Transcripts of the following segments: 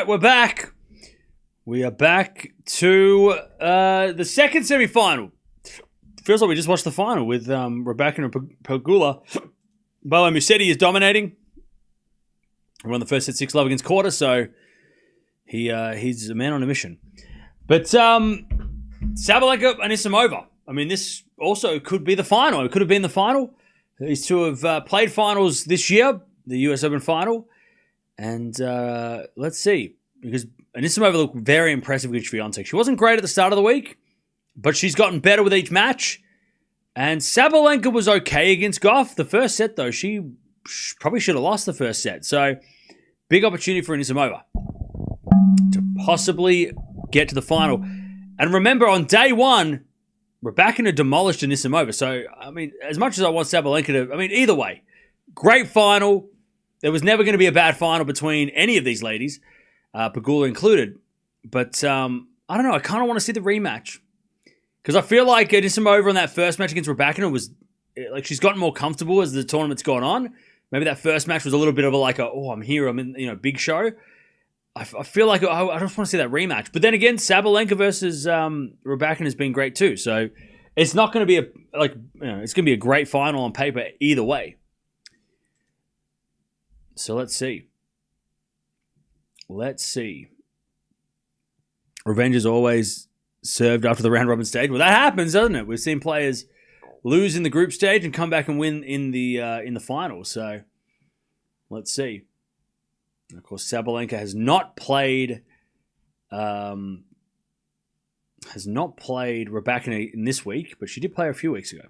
right, we're back. We are back to the second semi-final. Feels like we just watched the final with Raducanu and Pegula. By the way, Musetti is dominating. We won the first set 6-love against Korda, so he's a man on a mission. But Sabalenka Anisimova. I mean, this also could be the final. It could have been the final. These two have played finals this year, the US Open final. And let's see. Because Anisimova looked very impressive against Swiatek. She wasn't great at the start of the week, but she's gotten better with each match. And Sabalenka was okay against Gauff. The first set, though, she probably should have lost the first set. So, big opportunity for Anisimova to possibly get to the final. And remember, on day one, Raducanu demolished Anisimova. So, I mean, as much as I want Sabalenka to... I mean, either way, great final. There was never going to be a bad final between any of these ladies, Pegula included. But, I don't know. I kind of want to see the rematch. Because I feel like Anisimova in that first match against Raducanu was... like, she's gotten more comfortable as the tournament's gone on. Maybe that first match was a little bit of I'm here, I'm in, big show. I feel like I just want to see that rematch. But then again, Sabalenka versus Raducanu has been great too. So it's not going to be it's going to be a great final on paper either way. So let's see. Revenge is always served after the round robin stage. Well, that happens, doesn't it? We've seen players lose in the group stage and come back and win in the final. So let's see. And of course, Sabalenka has not played Raducanu in this week, but she did play a few weeks ago.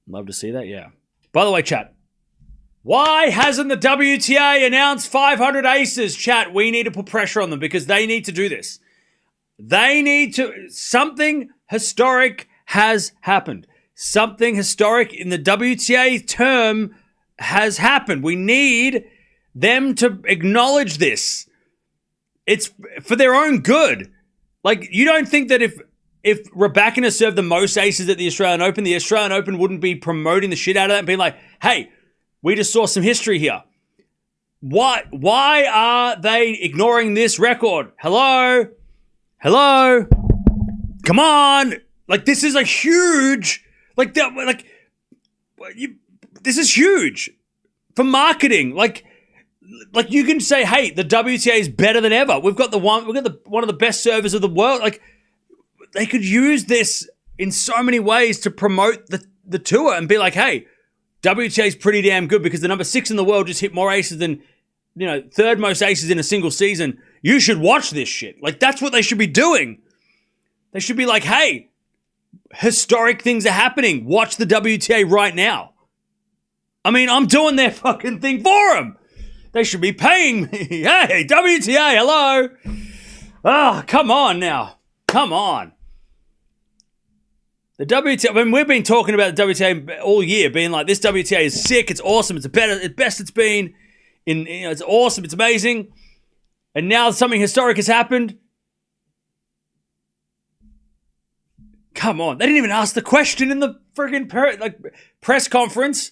Love to see that, yeah. By the way, chat, why hasn't the WTA announced 500 aces? Chat, we need to put pressure on them because they need to do this. Something historic has happened. Something historic in the WTA term has happened. We need them to acknowledge this. It's for their own good. Like, you don't think that if Raducanu served the most aces at the Australian Open wouldn't be promoting the shit out of that and being like, hey, we just saw some history here. Why are they ignoring this record? Hello? Come on! Like, this is a huge... this is huge for marketing. Like you can say, hey, the WTA is better than ever. We've got one of the best servers of the world. Like, they could use this in so many ways to promote the tour and be like, hey, WTA is pretty damn good because the number 6 in the world just hit more aces than, third most aces in a single season. You should watch this shit. Like, that's what they should be doing. They should be like, hey, historic things are happening. Watch the WTA right now. I mean, I'm doing their fucking thing for them. They should be paying me. Hey, WTA, hello. Oh, come on now. Come on. The WTA, I mean, we've been talking about the WTA all year, being like, this WTA is sick, it's awesome, it's the best it's been. It's awesome, it's amazing. And now something historic has happened. Come on. They didn't even ask the question in the friggin' press conference.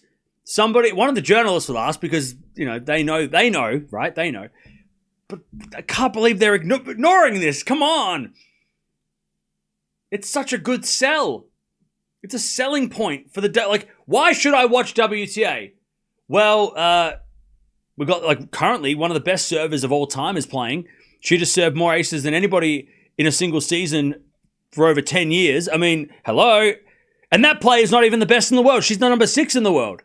One of the journalists will ask because, they know, right? They know. But I can't believe they're ignoring this. Come on. It's such a good sell. It's a selling point for why should I watch WTA? Well, we've got, currently one of the best servers of all time is playing. She just served more aces than anybody in a single season for over 10 years. I mean, hello. And that player is not even the best in the world. She's the number 6 in the world.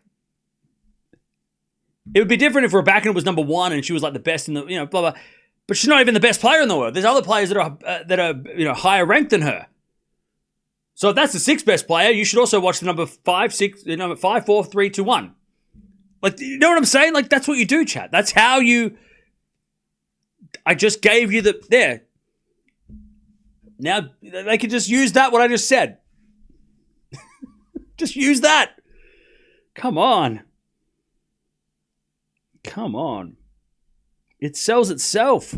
It would be different if Raducanu was number 1 and she was the best in the, blah, blah. But she's not even the best player in the world. There's other players that are higher ranked than her. So if that's the 6th best player, you should also watch the number 5, 4, 3, 2, 1. You know what I'm saying? That's what you do, chat. That's how you... I just gave you there. Now, they can just use what I just said. Just use that. Come on. It sells itself.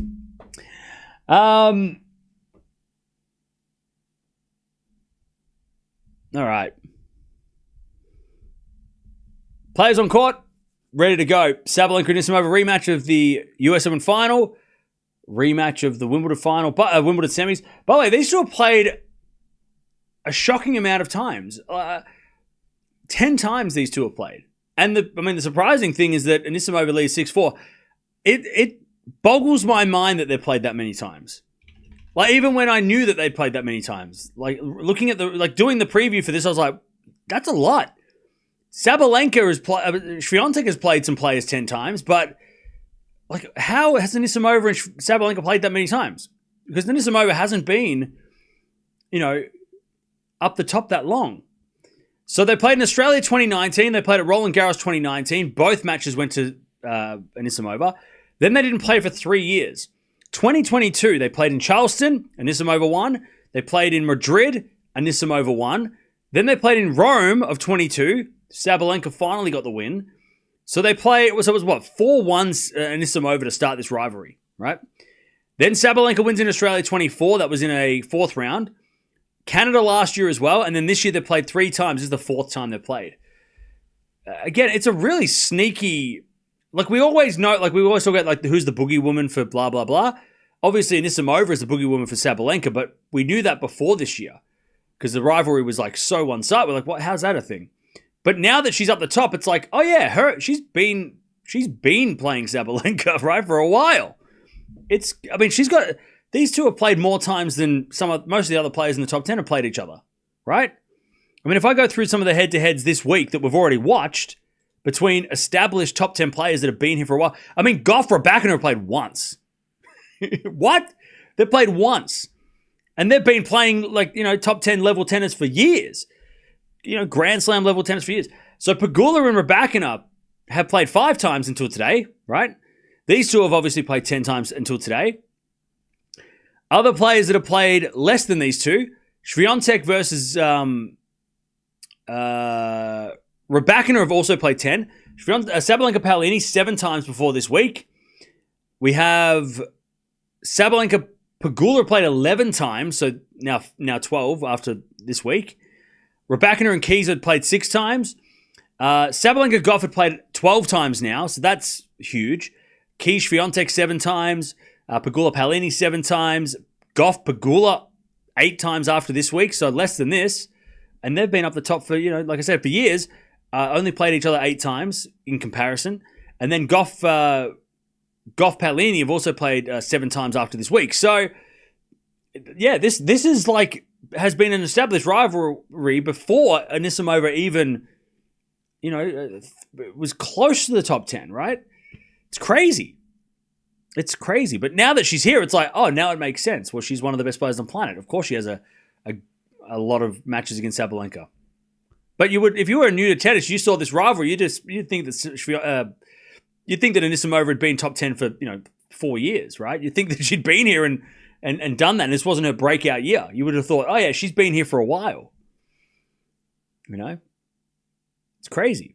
All right. Players on court. ready to go. Sabalenka and Anisimova rematch of the US Open final, rematch of the Wimbledon final, Wimbledon semis. By the way, these two have played a shocking amount of times. 10 times these two have played. And the surprising thing is that Anisimova leads 6-4. It boggles my mind that they've played that many times. Like, even when I knew that they'd played that many times, like, looking at doing the preview for this, I was like, that's a lot. Swiatek has played some players 10 times, but like, how has Anisimova and Sabalenka played that many times? Because Anisimova hasn't been, up the top that long. So they played in Australia 2019. They played at Roland Garros 2019. Both matches went to Anisimova. Then they didn't play for 3 years. 2022, they played in Charleston. Anisimova won. They played in Madrid. Anisimova won. Then they played in Rome of 22. Sabalenka finally got the win. So they play, it was 4-1 Anisimova to start this rivalry, right? Then Sabalenka wins in Australia 24. That was in a fourth round. Canada last year as well. And then this year they played 3 times. This is the 4th time they've played. Again, it's a really sneaky, like we always know, like we always talk about like who's the boogie woman for blah, blah, blah. Obviously Anisimova is the boogie woman for Sabalenka, but we knew that before this year because the rivalry was like so one-sided. We're like, what? How's that a thing? But now that she's up the top, it's like, oh yeah, she's been playing Sabalenka, right, for a while. These two have played more times than most of the other players in the top 10 have played each other, right? I mean, if I go through some of the head-to-heads this week that we've already watched between established top 10 players that have been here for a while, I mean, Gauff, Raducanu have played once. What? They've played once. And they've been playing top 10 level tennis for years. Grand Slam level tennis for years. So Pegula and Raducanu have played 5 times until today, right? These two have obviously played 10 times until today. Other players that have played less than these two, Swiatek versus Raducanu have also played 10. Sabalenka Paolini 7 times before this week. We have Sabalenka Pegula played 11 times, so now 12 after this week. Raducanu and Keys had played 6 times. Sabalenka Gauff had played 12 times now, so that's huge. Keys Swiatek 7 times. Pegula Paolini 7 times. Gauff Pegula 8 times after this week, so less than this. And they've been up the top for, like I said, for years. Only played each other 8 times in comparison. And then Gauff Paolini have also played 7 times after this week. So, yeah, this is like has been an established rivalry before Anisimova even, was close to the top 10, right? It's crazy. It's crazy. But now that she's here, it's like, oh, now it makes sense. Well, she's one of the best players on the planet. Of course she has a lot of matches against Sabalenka. But if you were new to tennis, you saw this rivalry, you'd think that Anisimova had been top 10 for 4 years, right? You'd think that she'd been here and done that, and this wasn't her breakout year. You would have thought, oh yeah, she's been here for a while. It's crazy.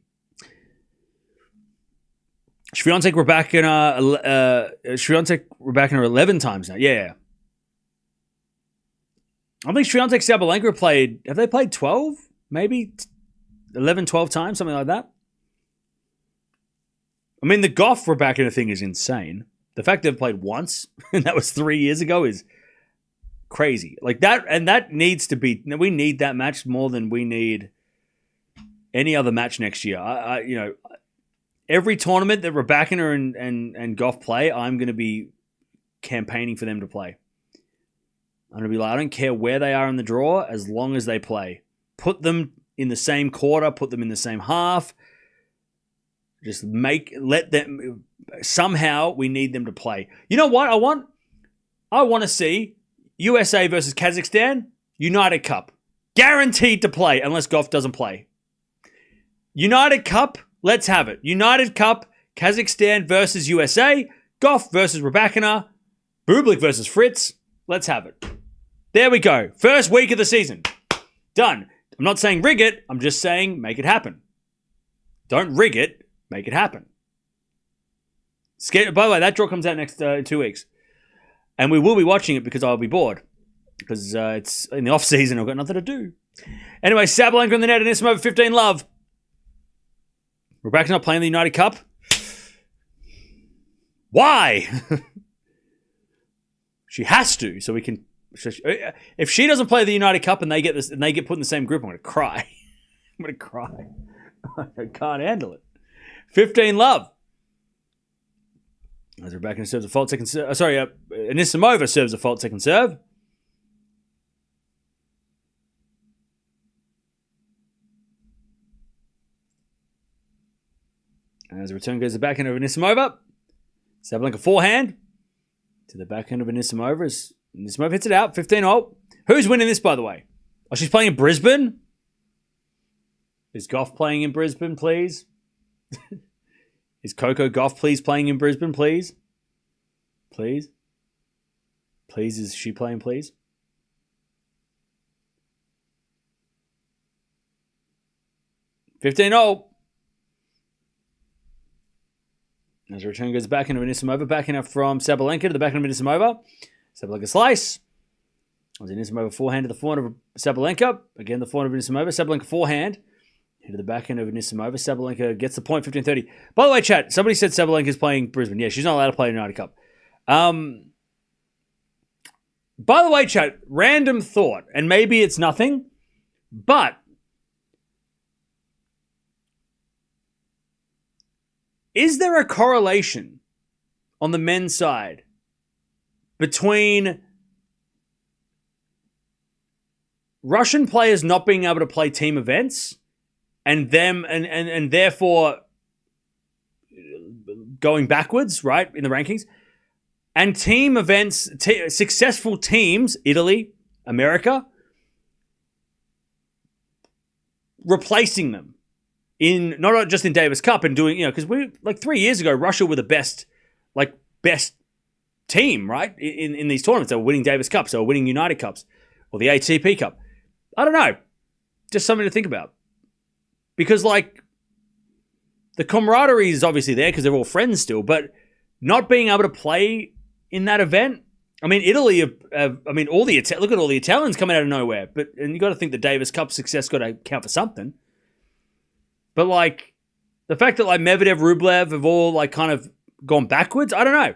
Swiatek Raducanu 11 times now. Yeah. I think Swiatek Sabalenka have they played 12? Maybe 11, 12 times, something like that. I mean, the Gauff Raducanu thing is insane. The fact they've played once, and that was 3 years ago, is crazy. Like that, and that needs to be. We need that match more than we need any other match next year. Every tournament that Raducanu and Gauff play, I'm going to be campaigning for them to play. I'm going to be like, I don't care where they are in the draw, as long as they play. Put them in the same quarter, put them in the same half. Just let them, somehow we need them to play. You know what I want? I want to see USA versus Kazakhstan, United Cup. Guaranteed to play unless Gauff doesn't play. United Cup, let's have it. United Cup, Kazakhstan versus USA, Gauff versus Raducanu, Bublik versus Fritz. Let's have it. There we go. First week of the season. Done. I'm not saying rig it. I'm just saying make it happen. Don't rig it. Make it happen. By the way, that draw comes out next in 2 weeks. And we will be watching it because I'll be bored. Because it's in the off-season. I've got nothing to do. Anyway, Sabalenka on the net and Anisimova 15 love. Rebecca's not playing the United Cup. Why? She has to, so we can. If she doesn't play the United Cup and they get this and they get put in the same group, I'm going to cry. I'm going to cry. I can't handle it. 15 love. As Rebecca serves a fault second serve. Anisimova serves a fault second serve. As the return goes to the backhand of Anisimova. Sabalenka forehand to the backhand of Anisimova. Anisimova hits it out. 15-0. Who's winning this, by the way? Oh, she's playing in Brisbane? Is Gauff playing in Brisbane, please? Is Coco Gauff, please, playing in Brisbane, please? Please? Please, is she playing, please? $15-0. As the return goes back into Anisimova, backing up from Sabalenka to the backhand of Anisimova. Sabalenka slice. As Anisimova forehand to the forehand of Sabalenka. Again, the forehand of Anisimova. Sabalenka forehand. Into the backhand of Anisimova. Sabalenka gets the point, 15-30. By the way, chat, somebody said Sabalenka is playing Brisbane. Yeah, she's not allowed to play in the United Cup. By the way, chat, random thought, and maybe it's nothing, but is there a correlation on the men's side between Russian players not being able to play team events and them and therefore going backwards, right, in the rankings, and team events, successful teams, Italy, America, replacing them in not just in Davis Cup and doing, because we, like 3 years ago, Russia were the best team, right, in these tournaments. They were winning Davis Cups, they were winning United Cups or the ATP Cup. I don't know, just something to think about, because like the camaraderie is obviously there because they're all friends still, but not being able to play in that event. I mean, Italy. Look at all the Italians coming out of nowhere. And you got to think the Davis Cup success got to count for something. But like the fact that like Medvedev, Rublev have all like kind of gone backwards. I don't know.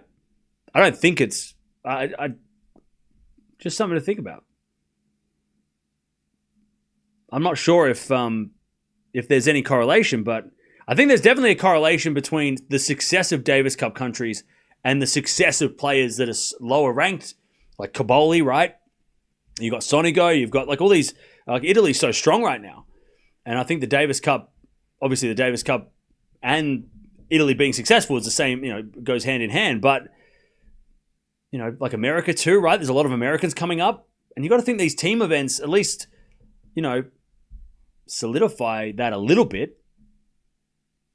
I don't think it's. I just something to think about. I'm not sure if there's any correlation, but I think there's definitely a correlation between the success of Davis Cup countries and the success of players that are lower ranked, like Caboli, right? You've got Sonigo, you've got like all these, like Italy's so strong right now. And I think the Davis Cup, obviously the Davis Cup and Italy being successful is the same, goes hand in hand. But, like America too, right? There's a lot of Americans coming up. And you got to think these team events, at least, solidify that a little bit.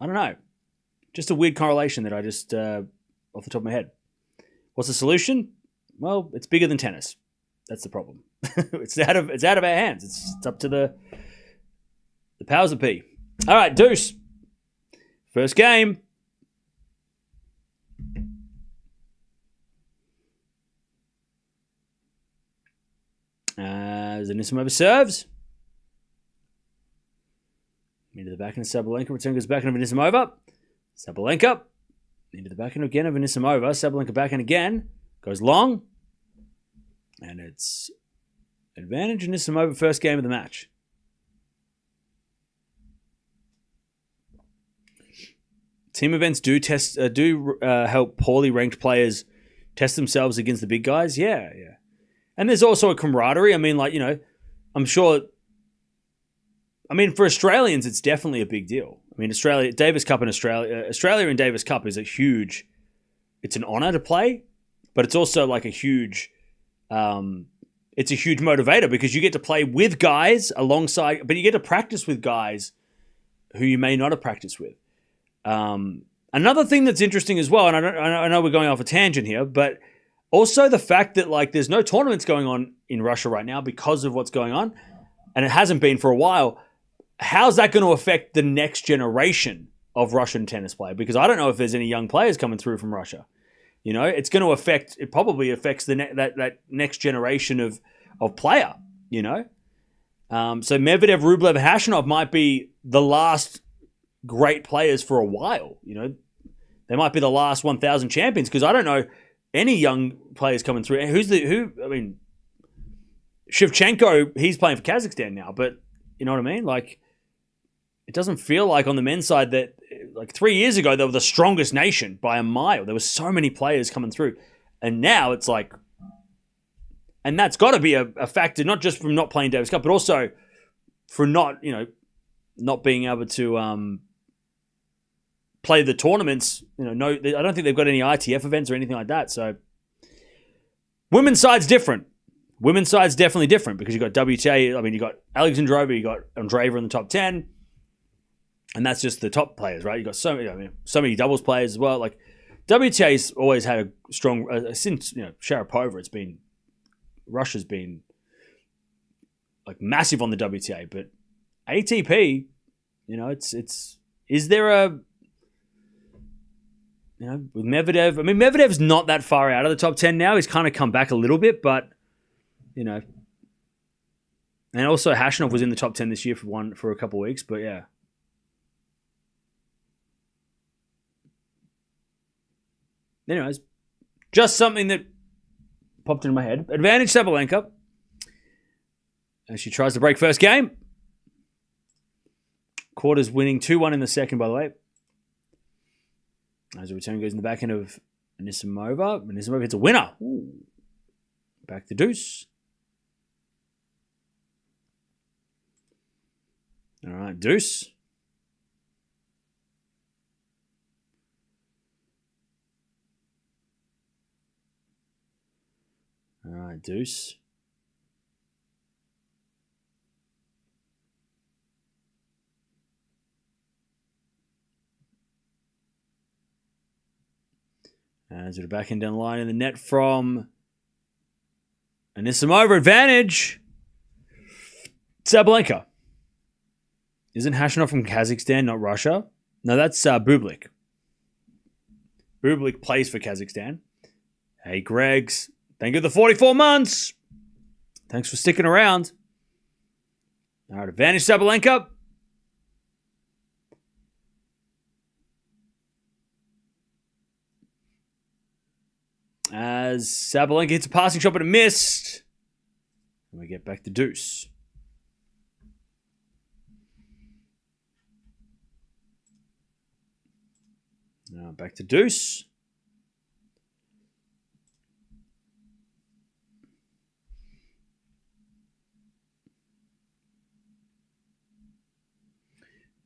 I don't know. Just a weird correlation that I just, off the top of my head. What's the solution? Well, it's bigger than tennis. That's the problem. It's out of our hands. It's up to the powers that be. All right, Deuce. First game. As Anisimova serves. Into the backhand of Sabalenka. Return goes backhand of Anisimova. Sabalenka. Into the backhand again of Anisimova. Sabalenka backhand again. Goes long. And it's advantage Anisimova first game of the match. Team events do help poorly ranked players test themselves against the big guys. Yeah. And there's also a camaraderie. I mean, I'm sure. I mean, for Australians, it's definitely a big deal. I mean, Davis Cup in Australia and Davis Cup is it's an honor to play, but it's also like it's a huge motivator because you get to play with guys alongside, but you get to practice with guys who you may not have practiced with. Another thing that's interesting as well, and I know we're going off a tangent here, but also the fact that like there's no tournaments going on in Russia right now because of what's going on, and it hasn't been for a while. How's that going to affect the next generation of Russian tennis player? Because I don't know if there's any young players coming through from Russia. It's going to affect. It probably affects that next generation of player. So Medvedev, Rublev, Khachanov might be the last great players for a while. You know, they might be the last 1,000 champions because I don't know any young players coming through. I mean, Shevchenko, he's playing for Kazakhstan now, but you know what I mean? Like, it doesn't feel like on the men's side that, like 3 years ago, they were the strongest nation by a mile. There were so many players coming through. And now it's like, and that's got to be a factor, not just from not playing Davis Cup, but also for not being able to play the tournaments. You know, I don't think they've got any ITF events or anything like that. So women's side's different. Women's side's definitely different because you've got WTA. I mean, you've got Alexandrova, you've got Andreeva in the top 10. And that's just the top players, right? You've got so many doubles players as well. Like, WTA's always had a strong, since, Sharapova, Russia's been like massive on the WTA, but ATP, is there a, with Medvedev, I mean, Medvedev's not that far out of the top 10 now. He's kind of come back a little bit, but, and also Hashanov was in the top 10 this year for a couple of weeks, but yeah. Anyways, just something that popped into my head. Advantage Sabalenka as she tries to break first game. Quarters winning 2-1 in the second, by the way. As the return goes in the backhand of Anisimova. Anisimova hits a winner. Ooh. Back to deuce. All right, deuce. All right, deuce. As we're backing down the line in the net from Anisimova, advantage. Sabalenka. Isn't Hashanov from Kazakhstan, not Russia? No, that's Bublik. Bublik plays for Kazakhstan. Hey, Gregs. Thank you for the 44 months. Thanks for sticking around. All right, advantage Sabalenka. As Sabalenka hits a passing shot, but it missed. And we get back to deuce. Now back to deuce.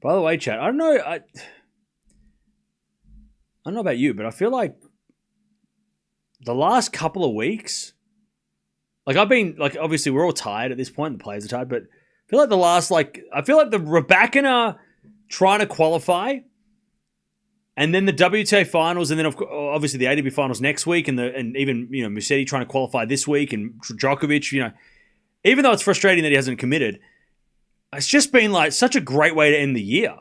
By the way, chat, I don't know about you, but I feel like the last couple of weeks, like I've been, like obviously we're all tired at this point, the players are tired, but I feel like I feel like the Raducanu trying to qualify, and then the WTA Finals, and then obviously the ATP Finals next week, and even Musetti trying to qualify this week, and Djokovic, even though it's frustrating that he hasn't committed, it's just been like such a great way to end the year.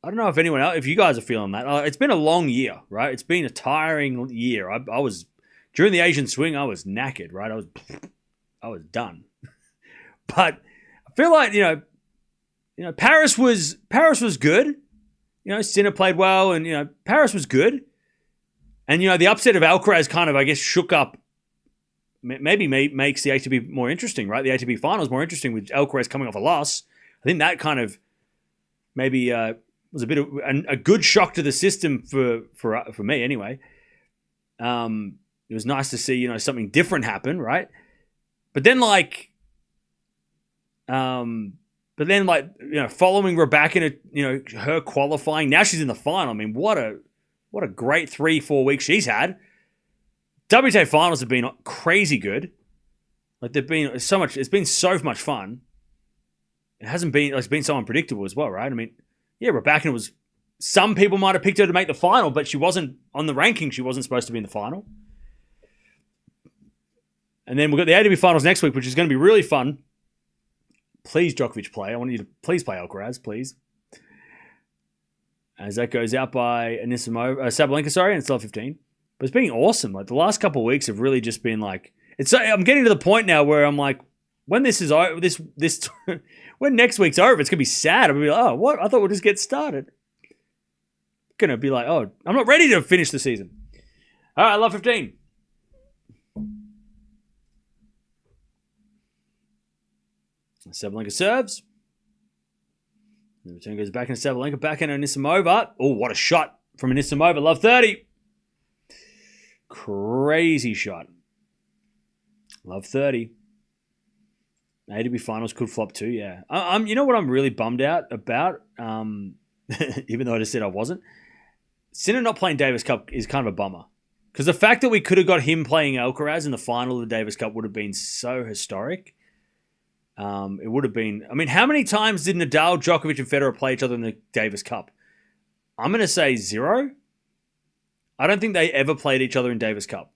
I don't know if anyone else, if you guys are feeling that. It's been a long year, right? It's been a tiring year. I was during the Asian swing, I was knackered, right? I was done. But I feel like Paris was good. Sinner played well, and Paris was good. And the upset of Alcaraz kind of, I guess, shook up. Maybe makes the ATP more interesting, right? The ATP Finals more interesting with Alcaraz coming off a loss. I think that kind of maybe was a bit of a good shock to the system for me anyway. It was nice to see something different happen, right? But then following Raducanu, her qualifying, now she's in the final. I mean, what a great 3-4 weeks she's had. WTA Finals have been crazy good. Like they've been so much. It's been so much fun. It hasn't been. It's been so unpredictable as well, right? I mean, yeah, Raducanu was. Some people might have picked her to make the final, but she wasn't on the ranking. She wasn't supposed to be in the final. And then we've got the ATP Finals next week, which is going to be really fun. Please, Djokovic, play. I want you to please play Alcaraz, please. As that goes out by Sabalenka, and it's still 15. But it's been awesome. Like the last couple of weeks have really just been like, I'm getting to the point now where I'm like, when this is over, this when next week's over, it's gonna be sad. I'm gonna be like, oh, what? I thought we'll just get started. Gonna be like, oh, I'm not ready to finish the season. All right, love 15. Sabalenka serves. The return goes back into Sabalenka, back into Anisimova. Oh, what a shot from Anisimova. Love 30. Crazy shot. Love 30. ATP Finals could flop too, yeah. You know what I'm really bummed out about? Even though I just said I wasn't? Sinner not playing Davis Cup is kind of a bummer. Because the fact that we could have got him playing Alcaraz in the final of the Davis Cup would have been so historic. It would have been... I mean, how many times did Nadal, Djokovic, and Federer play each other in the Davis Cup? I'm going to say 0. I don't think they ever played each other in Davis Cup.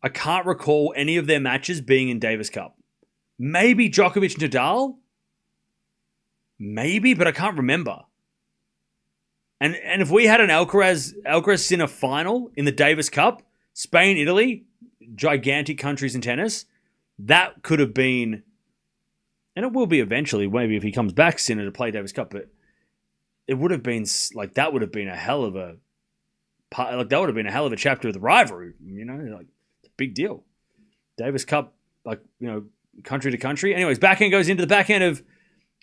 I can't recall any of their matches being in Davis Cup. Maybe Djokovic and Nadal? Maybe, but I can't remember. And if we had an Alcaraz Sinner final in the Davis Cup, Spain, Italy, gigantic countries in tennis, that could have been, and it will be eventually, maybe if he comes back, Sinner, to play Davis Cup, but it would have been, like, that would have been a hell of a, like, that would have been a hell of a chapter of the rivalry, you know, like, it's a big deal. Davis Cup, like, you know, country to country. Anyways, backhand goes into the backhand of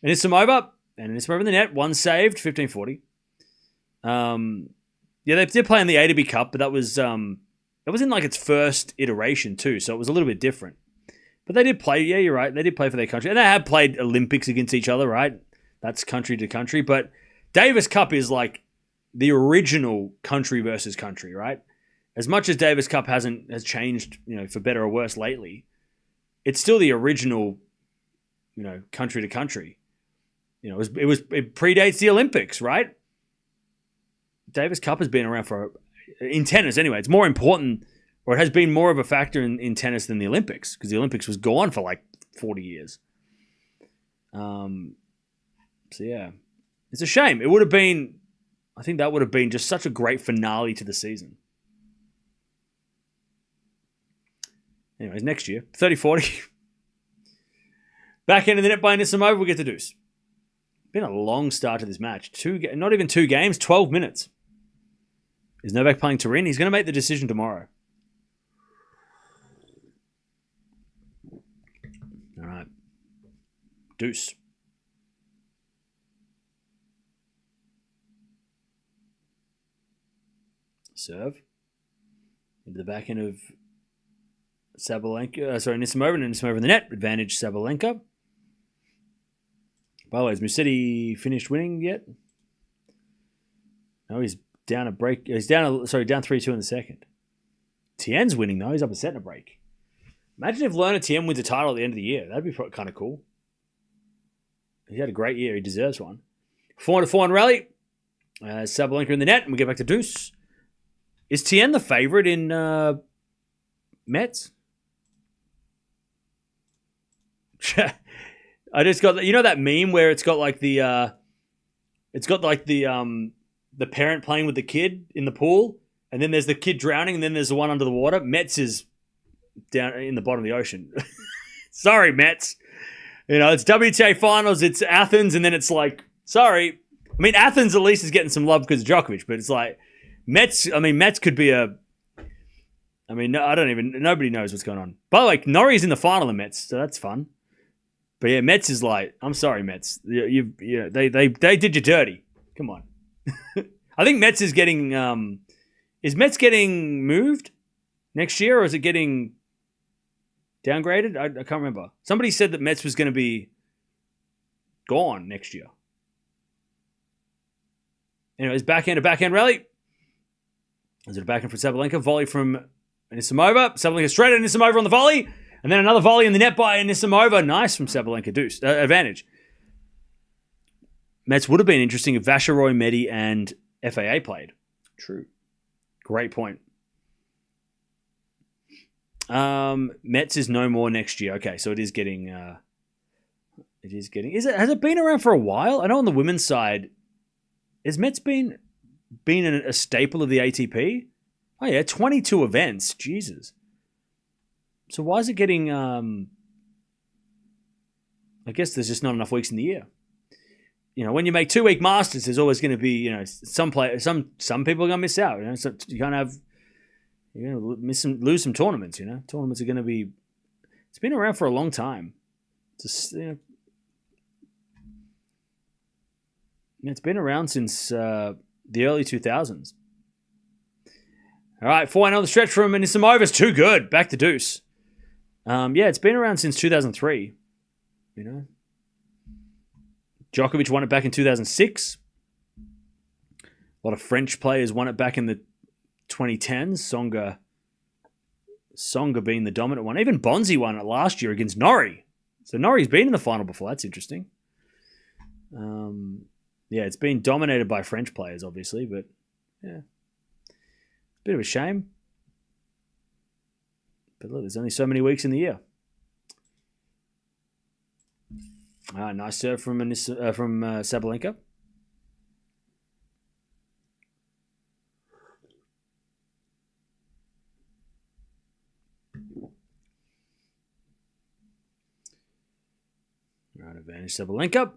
Anisimova, and Anisimova in the net, one saved, 15-40. Yeah, they did play in the ATP Cup, but that was in like its first iteration too, so it was a little bit different. But they did play, yeah, you're right, they did play for their country. And they have played Olympics against each other, right? That's country to country. But Davis Cup is like the original country versus country, right? As much as Davis Cup has changed, you know, for better or worse lately, it's still the original, you know, country to country. You know, it predates the Olympics, right? Davis Cup has been around in tennis anyway. It's more important, or it has been more of a factor in tennis than the Olympics, because the Olympics was gone for like 40 years. So yeah, it's a shame. It would have been, I think that would have been just such a great finale to the season. Anyways, next year, 30-40. Back into the net by Anisimova, we'll get to deuce. Been a long start to this match. Not even 2 games, 12 minutes. Is Novak playing Turin? He's going to make the decision tomorrow. All right. Deuce. Serve. Into the back end of Sabalenka. Anisimova, and Anisimova in the net. Advantage Sabalenka. By the way, has Musetti finished winning yet? No, he's down a break. He's down 3-2 in the second. Tien's winning though. He's up a set in a break. Imagine if Lerner Tien wins a title at the end of the year. That'd be kind of cool. He had a great year. He deserves one. 4-4 rally. Sabalenka in the net, and we get back to deuce. Is Tien the favorite in Metz? I just got, you know, that meme where it's got like the parent playing with the kid in the pool, and then there's the kid drowning, and then there's the one under the water. Metz is down in the bottom of the ocean. Sorry, Metz. You know, it's WTA Finals, it's Athens, and then it's like, sorry. I mean, Athens at least is getting some love because of Djokovic, but it's like, Metz could be nobody knows what's going on. By the way, Norrie's in the final in Metz, so that's fun. But yeah, Metz is like, I'm sorry, Metz. They did you dirty. Come on. I think Metz is getting, is Metz getting moved next year, or is it getting downgraded? I can't remember. Somebody said that Metz was going to be gone next year. Anyways, backhand rally. Is it a backhand from Sabalenka? Volley from Anisimova. Sabalenka straight at Anisimova on the volley. And then another volley in the net by Anisimova. Nice from Sabalenka. Deuce. Advantage. Metz would have been interesting if Vasharoy, Medi, and FAA played. True. Great point. Metz is no more next year. Okay, so it is getting... Has it been around for a while? I know on the women's side, has Metz been a staple of the ATP? Oh yeah, 22 events. Jesus. So why is it getting? I guess there's just not enough weeks in the year. When you make 2-week Masters, there's always going to be, some people are going to miss out. So you can't have, you're going to lose some tournaments. Tournaments are going to be. It's been around for a long time. It's been around since the early 2000s. All right, 4-1 on the stretch from Anisimova. It's too good. Back to deuce. It's been around since 2003. Djokovic won it back in 2006. A lot of French players won it back in the 2010s. Tsonga being the dominant one. Even Bonzi won it last year against Norrie. So Norrie's been in the final before. That's interesting. It's been dominated by French players, obviously, but yeah. Bit of a shame. But look, there's only so many weeks in the year. Nice serve from Sabalenka. Right, advantage Sabalenka.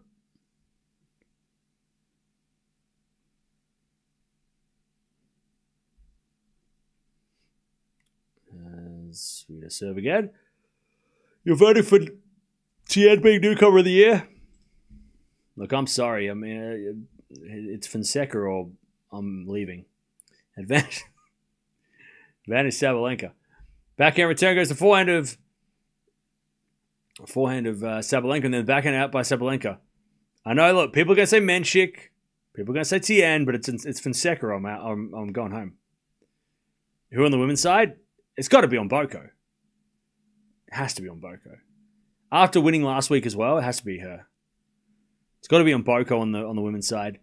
Sweet serve again. You're voting for Tien being newcomer of the year? Look, I'm sorry. I mean, it's Fonseca or I'm leaving. Advantage Sabalenka. Backhand return goes to forehand of Sabalenka, and then backhand out by Sabalenka. I know. Look, people are gonna say Menchik, people are gonna say Tien, but it's Fonseca. I'm going home. Who on the women's side? It's got to be on Boko. It has to be on Boko. After winning last week as well, it has to be her. It's got to be on Boko on the women's side.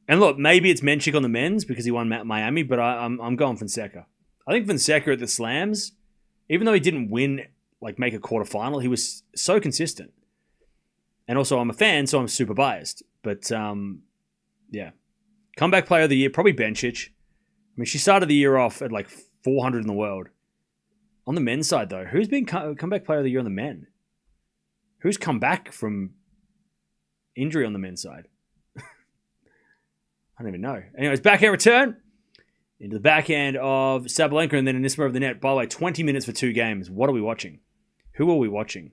And look, maybe it's Menchik on the men's because he won Miami, but I'm going Fonseca. I think Fonseca at the slams, even though he didn't win, make a quarterfinal, he was so consistent. And also, I'm a fan, so I'm super biased. But comeback player of the year, probably Bencic. I mean, she started the year off at 400 in the world. On the men's side, though, who's been comeback player of the year on the men? Who's come back from injury on the men's side? I don't even know. Anyways, backhand return into the backhand of Sabalenka and then Anisimova of the net. By the way, 20 minutes for 2 games. What are we watching? Who are we watching?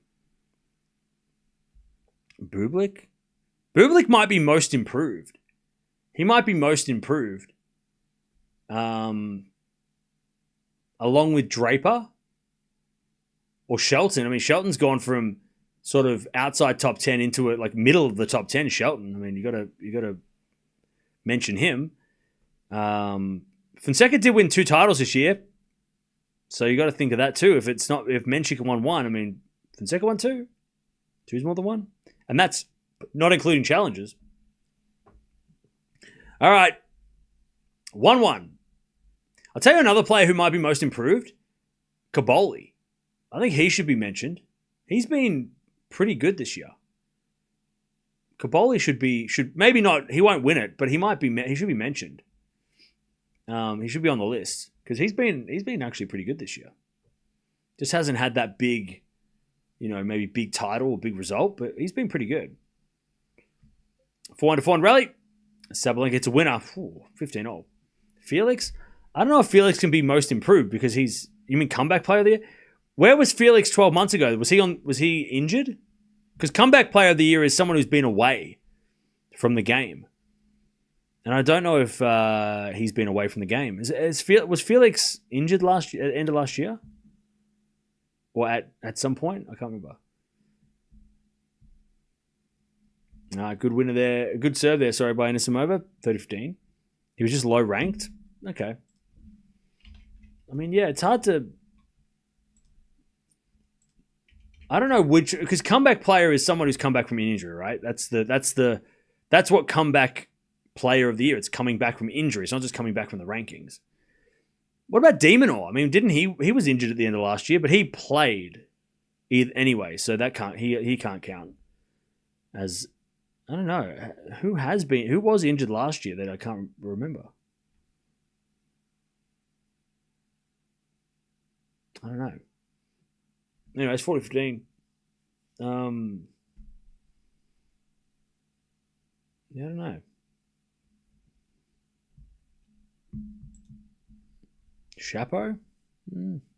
Bublik? Bublik might be most improved. He might be most improved. Along with Draper or Shelton. I mean, Shelton's gone from sort of outside top 10 into it, middle of the top 10. Shelton. I mean, you gotta mention him. Fonseca did win 2 titles this year, so you got to think of that too. If Menchik won 1, I mean, Fonseca won 2. 2's more than 1, and that's not including challenges. All right, 1-1. I'll tell you another player who might be most improved, Caboli. I think he should be mentioned. He's been pretty good this year. Caboli should maybe not. He won't win it, but he should be mentioned. He should be on the list because he's been actually pretty good this year. Just hasn't had that big, maybe big title or big result, but he's been pretty good. 4-4 rally. Sabalenka gets a winner. 15-0. Felix. I don't know if Felix can be most improved because you mean comeback player of the year? Where was Felix 12 months ago? Was he injured? Because comeback player of the year is someone who's been away from the game. And I don't know if he's been away from the game. Was Felix injured last year, at the end of last year? Or at some point? I can't remember. Good winner there. Good serve there, by Anisimova. 30-15. He was just low ranked. Okay. I mean, yeah, it's hard to. I don't know because comeback player is someone who's come back from an injury, right? That's what comeback player of the year. It's coming back from injury. It's not just coming back from the rankings. What about Demonor? I mean, didn't he was injured at the end of last year, but he played anyway, so that he can't count as. I don't know who was injured last year that I can't remember. I don't know. Anyway, it's 40-15. Yeah, I don't know. Chapo?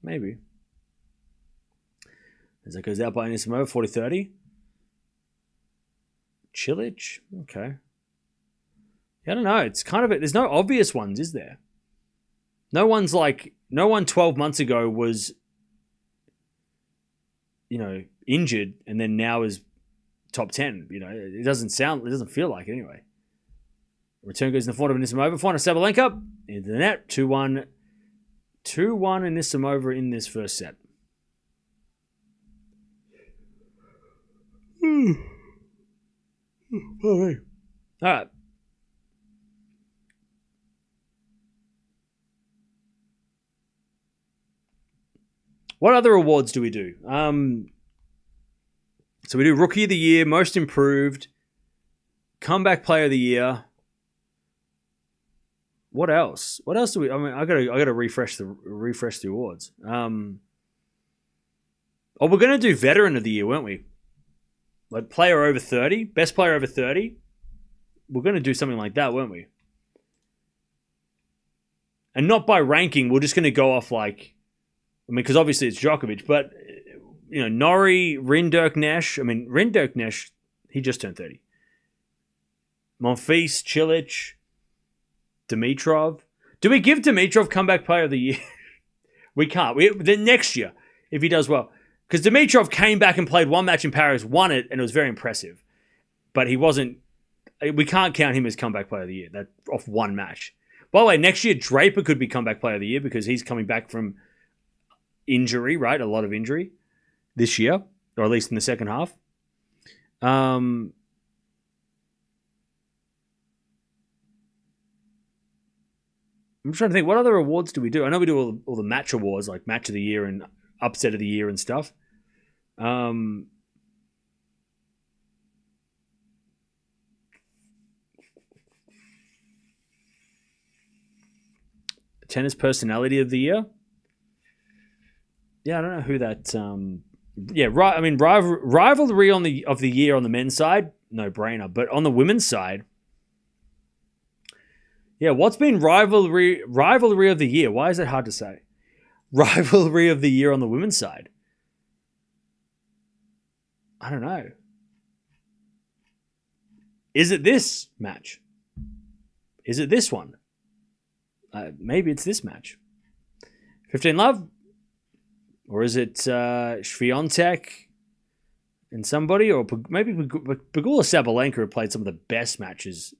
Maybe. As that goes out by Anisimova, 40-30. Cilic? Okay. I don't know. It's kind of there's no obvious ones, is there? No one 12 months ago was, injured and then now is top 10. It doesn't feel like it anyway. Return goes in the form of Anisimova. Final Sabalenka into the net. 2-1. 2-1 Anisimova in this first set. All right. What other awards do we do? So we do Rookie of the Year, Most Improved, Comeback Player of the Year. What else? What else do we? I mean, I gotta refresh the awards. We're gonna do Veteran of the Year, weren't we? Like Player over 30, Best Player over 30. We're gonna do something like that, weren't we? And not by ranking. We're just gonna go off because obviously it's Djokovic, but Norrie, Rinderknecht Nesh. I mean, Rinderknecht Nesh, he just turned 30. Monfils, Cilic, Dimitrov. Do we give Dimitrov Comeback Player of the Year? We can't. Then next year, if he does well. Because Dimitrov came back and played one match in Paris, won it, and it was very impressive. But he wasn't... We can't count him as Comeback Player of the Year. That off one match. By the way, next year, Draper could be Comeback Player of the Year because he's coming back from injury, right? A lot of injury this year, or at least in the second half. I'm trying to think, what other awards do we do? I know we do all the match awards, like Match of the Year and Upset of the Year and stuff. Tennis Personality of the Year. Yeah, I don't know who that. Rivalry of the year on the men's side, no brainer. But on the women's side, yeah, what's been rivalry of the year? Why is that hard to say? Rivalry of the year on the women's side. I don't know. Is it this match? Is it this one? Maybe it's this match. 15 Love. Or is it Swiatek and somebody? Or maybe Pegula Sabalenka have played some of the best matches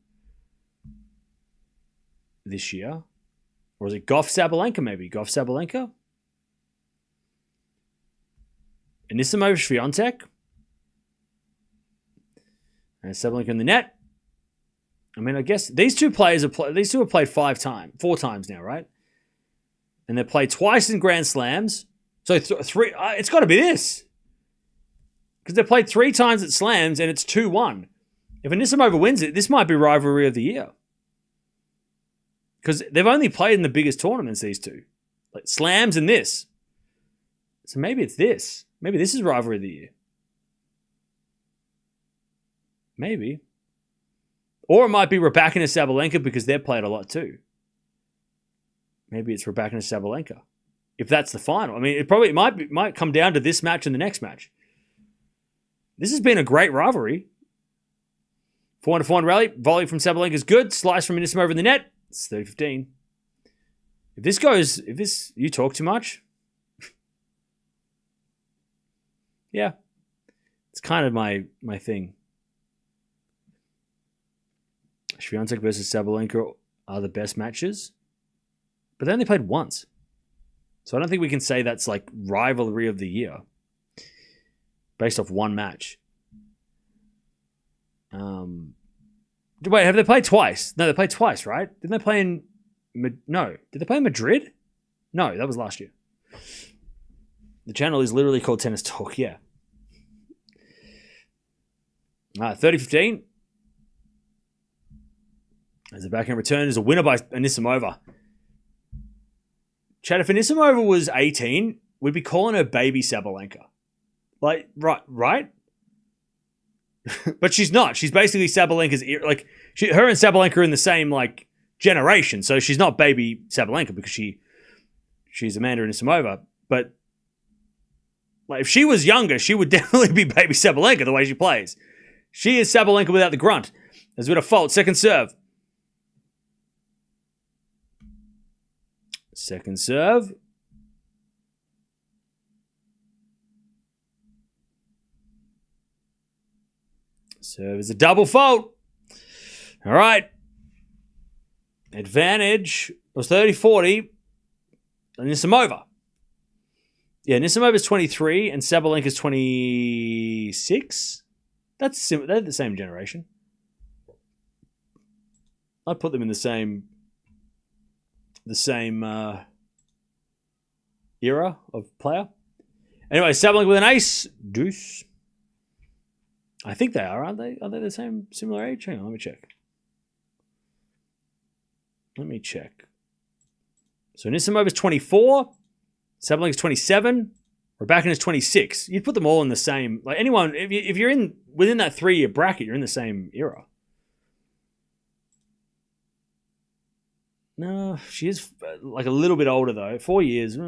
this year. Or is it Gauff Sabalenka maybe? Gauff Sabalenka? Anisimova Swiatek? And Sabalenka in the net. I mean, I guess these two players have played 4 times now, right? And they've played twice in Grand Slams. So three, it's got to be this. Because they played 3 times at Slams and it's 2-1. If Anisimova wins it, this might be Rivalry of the Year. Because they've only played in the biggest tournaments, these two. Like Slams and this. So maybe it's this. Maybe this is Rivalry of the Year. Maybe. Or it might be Raducanu and Sabalenka because they've played a lot too. Maybe it's Raducanu and Sabalenka. If that's the final. I mean, it might come down to this match and the next match. This has been a great rivalry. 4-4 rally. Volley from Sabalenka is good. Slice from Anisimova in the net. It's 30-15. You talk too much. Yeah. It's kind of my thing. Swiatek versus Sabalenka are the best matches. But they only played once. So I don't think we can say that's like Rivalry of the Year. Based off one match. Wait, have they played twice? No, they played twice, right? Didn't they play in... No. Did they play in Madrid? No, that was last year. The channel is literally called Tennis Talk, yeah. 30-15. As the backhand return is a winner by Anisimova. Chad, if Anisimova was 18, we'd be calling her baby Sabalenka. Like, right? But she's not. She's basically Sabalenka's like her and Sabalenka are in the same like generation, so she's not baby Sabalenka because she's Amanda Anisimova. But like, if she was younger, she would definitely be baby Sabalenka the way she plays. She is Sabalenka without the grunt. There's a bit of fault. Second serve. Second serve. Serve is a double fault. All right. Advantage was 30-40. Anisimova. Yeah, Anisimova's 23 and Sabalenka's 26. They're the same generation. I'd put them in the same era of player. Anyway, Sabalenka with an ace. Deuce. I think they are, aren't they? Are they the same, similar age? Hang on, let me check. So Anisimova is 24. Sabalenka is 27. Raducanu is 26. You'd put them all in the same. Like anyone, if you're in within that 3-year bracket, you're in the same era. No, she is like a little bit older though. 4 years.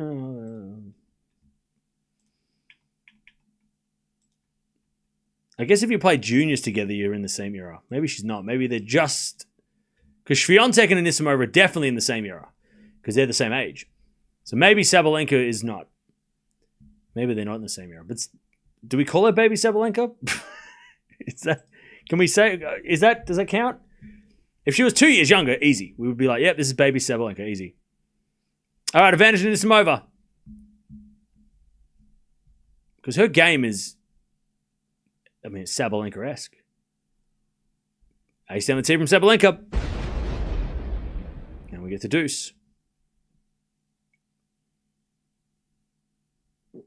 I guess if you play juniors together, you're in the same era. Maybe she's not. Maybe they're just... Because Swiatek and Anisimova are definitely in the same era. Because they're the same age. So maybe Sabalenka is not. Maybe they're not in the same era. But do we call her baby Sabalenka? Is that... Can we say... Does that count? If she was 2 years younger, easy. We would be like, yep, this is baby Sabalenka. Easy. All right, advantage Anisimova. Because her game is... I mean, it's Sabalenka-esque. Ace down the tee from Sabalenka. And we get to deuce.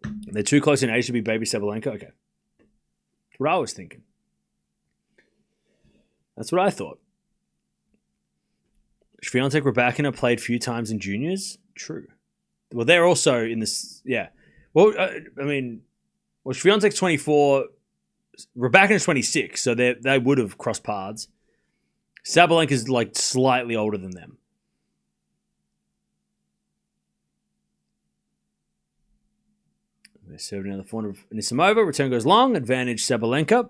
They're too close in age to be baby Sabalenka? Okay. That's what I was thinking. That's what I thought. Swiatek, Raducanu played a few times in juniors? True. Well, they're also in this... Yeah. Well, Swiatek's 24... Raducanu is 26, so they would have crossed paths. Sabalenka is like slightly older than them. They're serving down the front of Anisimova. Return goes long. Advantage Sabalenka.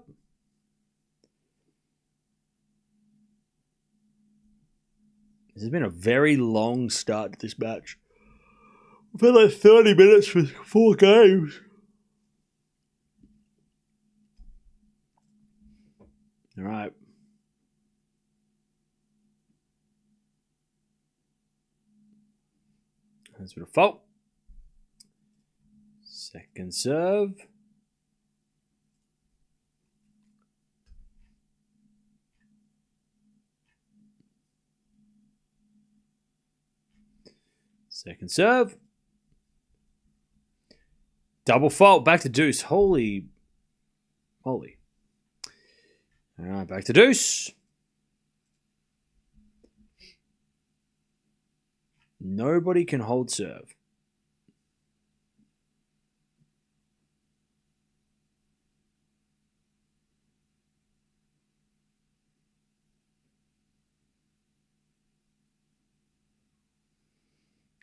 This has been a very long start to this match. We've had like 30 minutes for 4 games. All right. That's a bit of fault. Second serve. Second serve. Double fault. Back to deuce. Holy. All right, back to deuce. Nobody can hold serve.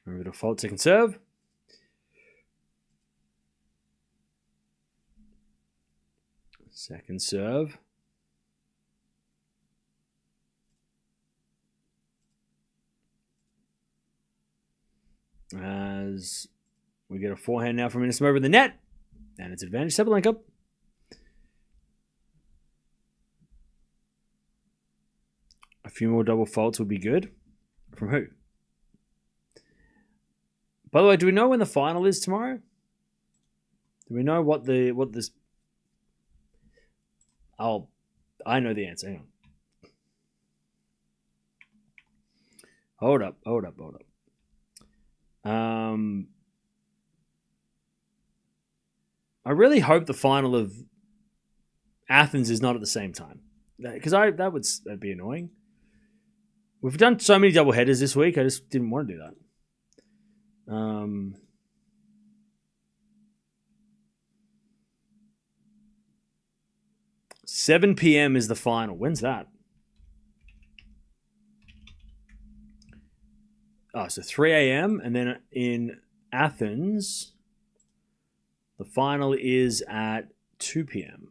Over to fault, second serve. Second serve. As we get a forehand now from Anisimova in the net. And it's advantage Sabalenka. A few more double faults would be good. From who? By the way, do we know when the final is tomorrow? Do we know what this... I know the answer. Hang on. Hold up. I really hope the final of Athens is not at the same time, because that'd be annoying. We've done so many double headers this week. I just didn't want to do that. 7 p.m. is the final. When's that? Oh, so 3 a.m. And then in Athens, the final is at 2 p.m.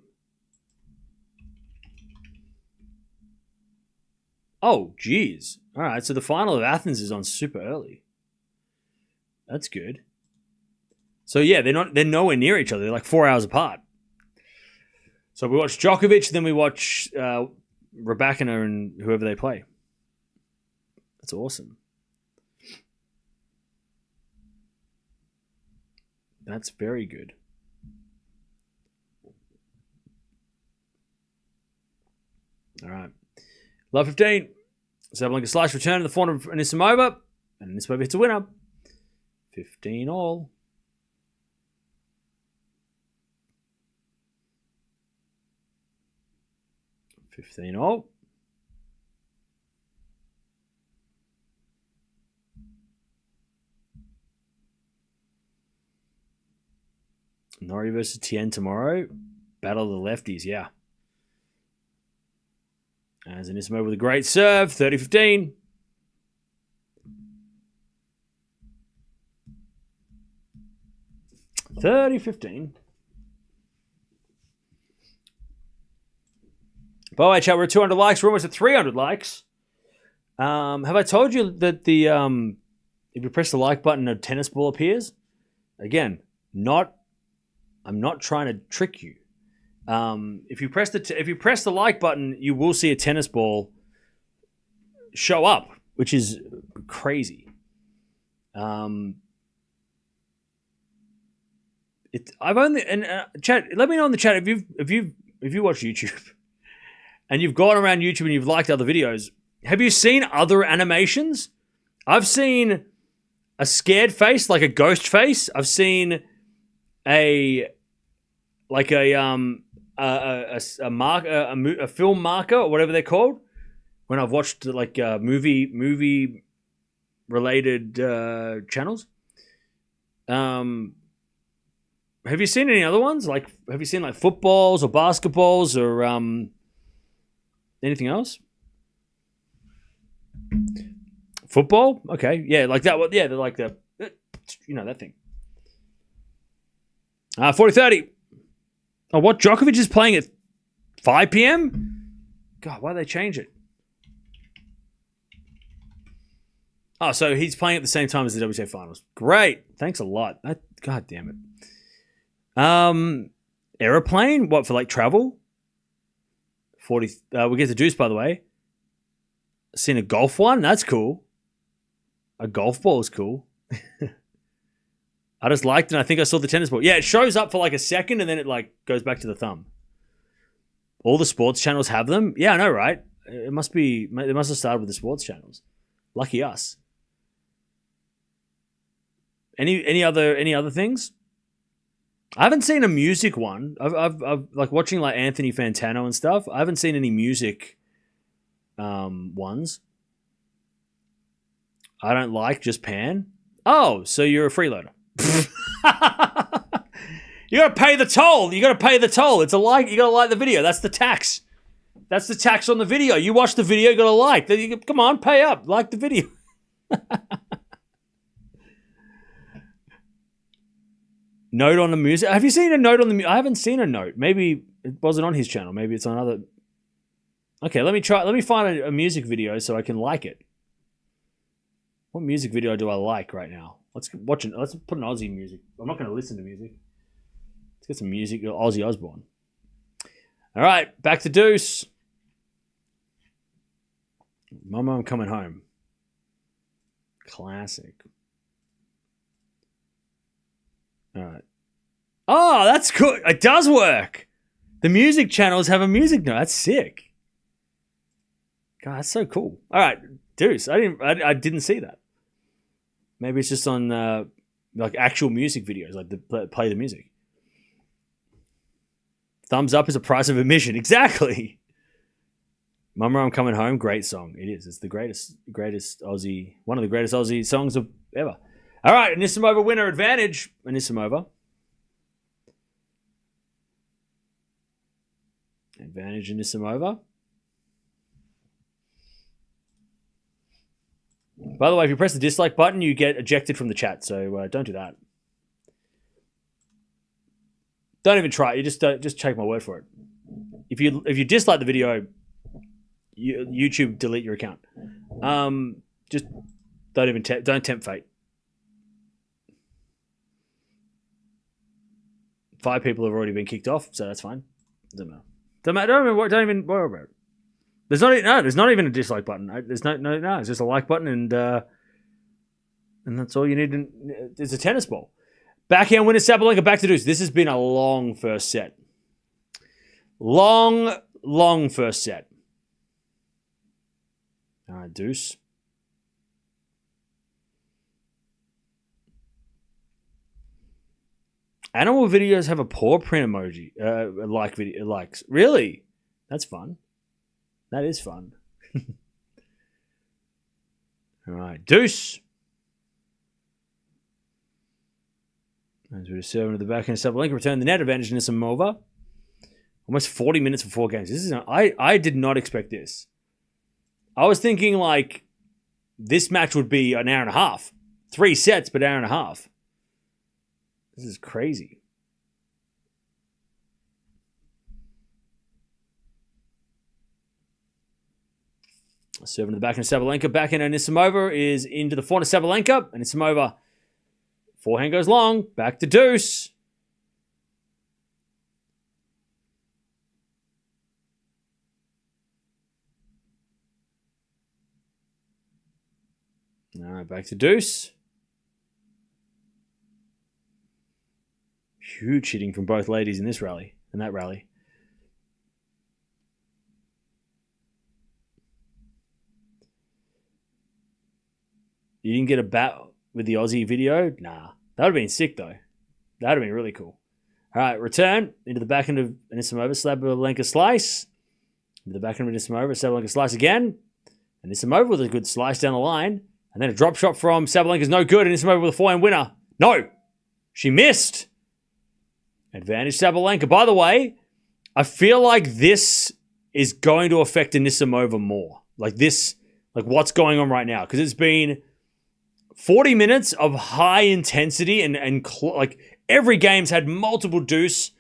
Oh, geez. All right, so the final of Athens is on super early. That's good. So yeah, they're nowhere near each other. They're like 4 hours apart. So we watch Djokovic, then we watch Raducanu and whoever they play. That's awesome. That's very good. All right. Love 15. Sabalenka slice return in the form of Anisimova. And Anisimova hits a winner. 15 all. $15 Norrie versus Tien tomorrow. Battle of the lefties, yeah. As Anisimova with a great serve, 30-15. By the way, chat, we're at 200 likes. We're almost at 300 likes. Have I told you that the if you press the like button, a tennis ball appears? Again, I'm not trying to trick you. If you press the like button, you will see a tennis ball show up, which is crazy. Chat. Let me know in the chat if you watch YouTube and you've gone around YouTube and you've liked other videos. Have you seen other animations? I've seen a scared face, like a ghost face. I've seen a film marker or whatever they're called. When I've watched like movie related channels. Have you seen any other ones? Like, have you seen like footballs or basketballs or anything else? Football? Okay, yeah, like that. Yeah, they're like that thing. 40-30. Oh, what? Djokovic is playing at 5 p.m.? God, why did they change it? Oh, so he's playing at the same time as the WTA Finals. Great. Thanks a lot. God damn it. Aeroplane? What, for like travel? 40. We get the juice, by the way. Seen a golf one? That's cool. A golf ball is cool. I just liked it and I think I saw the tennis ball. Yeah, it shows up for like a second and then it like goes back to the thumb. All the sports channels have them. Yeah, I know, right? They must have started with the sports channels. Lucky us. Any other things? I haven't seen a music one. I've like watching like Anthony Fantano and stuff. I haven't seen any music ones. I don't like just Pan. Oh, so you're a freeloader. You gotta pay the toll. You gotta pay the toll. It's a like. You gotta like the video. That's the tax. That's the tax on the video. You watch the video, you gotta like. Come on, pay up. Like the video. Note on the music. Have you seen a note on the music? I haven't seen a note. Maybe it wasn't on his channel. Maybe it's on other. Okay, let me try. Let me find a music video so I can like it. What music video do I like right now? Let's watch it. Let's put an Aussie music. I'm not going to listen to music. Let's get some music. Ozzy Osbourne. All right, back to Deuce. Mama, I'm coming home. Classic. All right. Oh, that's cool. It does work. The music channels have a music note. That's sick. God, that's so cool. All right, Deuce. I didn't see that. Maybe it's just on like actual music videos, like play the music. Thumbs up is a price of admission. Exactly. Mama, I'm coming home. Great song. It is. It's the greatest Aussie, one of the greatest Aussie songs of ever. All right, Anisimova winner advantage. Anisimova. Advantage Anisimova. By the way, if you press the dislike button, you get ejected from the chat. So don't do that. Don't even try it. You just take my word for it. If you dislike the video, YouTube delete your account. Just don't tempt fate. 5 people have already been kicked off, so that's fine. Doesn't matter. Don't even worry about it. There's not even a dislike button. There's no. It's just a like button, and that's all you need. It's a tennis ball. Backhand winner Sabalenka back to deuce. This has been a long first set. Long first set. All right, deuce. Animal videos have a paw print emoji. Likes. Really? That's fun. That is fun. All right, deuce. As we're serving to the backhand, Sabalenka returned the net advantage in Anisimova. Almost 40 minutes for 4 games. I did not expect this. I was thinking like this match would be an hour and a half. 3 sets, but an hour and a half. This is crazy. Serving to the backhand, Sabalenka. Backhand Anisimova is into the forehand of Sabalenka. Anisimova, forehand goes long. Back to deuce. All right, back to deuce. Huge hitting from both ladies in this rally and that rally. You didn't get a bat with the Aussie video? Nah. That would have been sick, though. That would have been really cool. All right, return into the backhand of Anisimova. Sabalenka slice. Into the backhand of Anisimova. Sabalenka slice again. Anisimova with a good slice down the line. And then a drop shot from Sabalenka's no good. Anisimova with a forehand winner. No. She missed. Advantage Sabalenka. By the way, I feel like this is going to affect Anisimova more. Like what's going on right now. Because it's been 40 minutes of high intensity and like every game's had multiple deuce.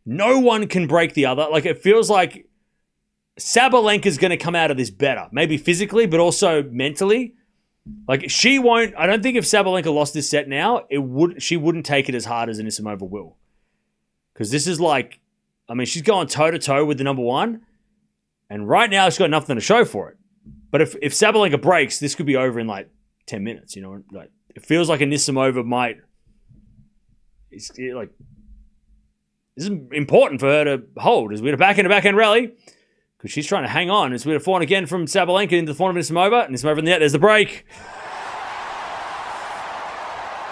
No one can break the other. Like it feels like Sabalenka's going to come out of this better. Maybe physically, but also mentally. Like she won't. I don't think if Sabalenka lost this set now, she wouldn't take it as hard as Anisimova will. Because this is like, I mean, she's going toe-to-toe with the number one. And right now, she's got nothing to show for it. But if Sabalenka breaks, this could be over in like 10 minutes, you know? Like it feels like Anisimova might... This is important for her to hold. As we had a backhand rally. Because she's trying to hang on. As we had a forehand again from Sabalenka into the forehand of Anisimova. Anisimova in the net. There's the break.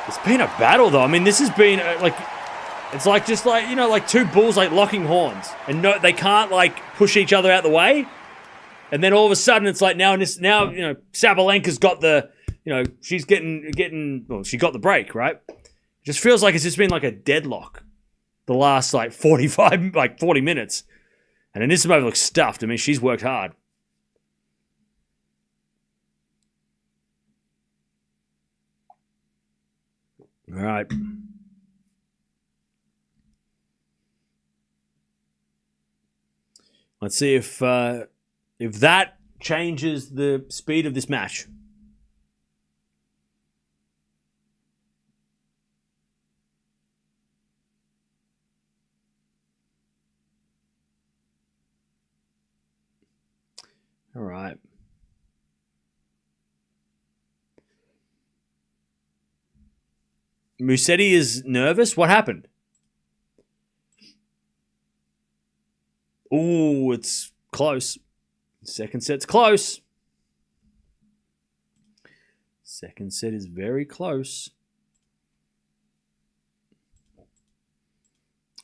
It's been a battle, though. I mean, this has been it's like just like, you know, like two bulls like locking horns. And no, they can't like push each other out the way. And then all of a sudden it's like now, you know, Sabalenka's got the, you know, she's getting, well, she got the break, right? It just feels like it's just been like a deadlock the last like 40 minutes. And Anisimova looks stuffed. I mean, she's worked hard. All right. Let's see if that changes the speed of this match. All right. Musetti is nervous. What happened? Ooh, it's close. Second set's close. Second set is very close.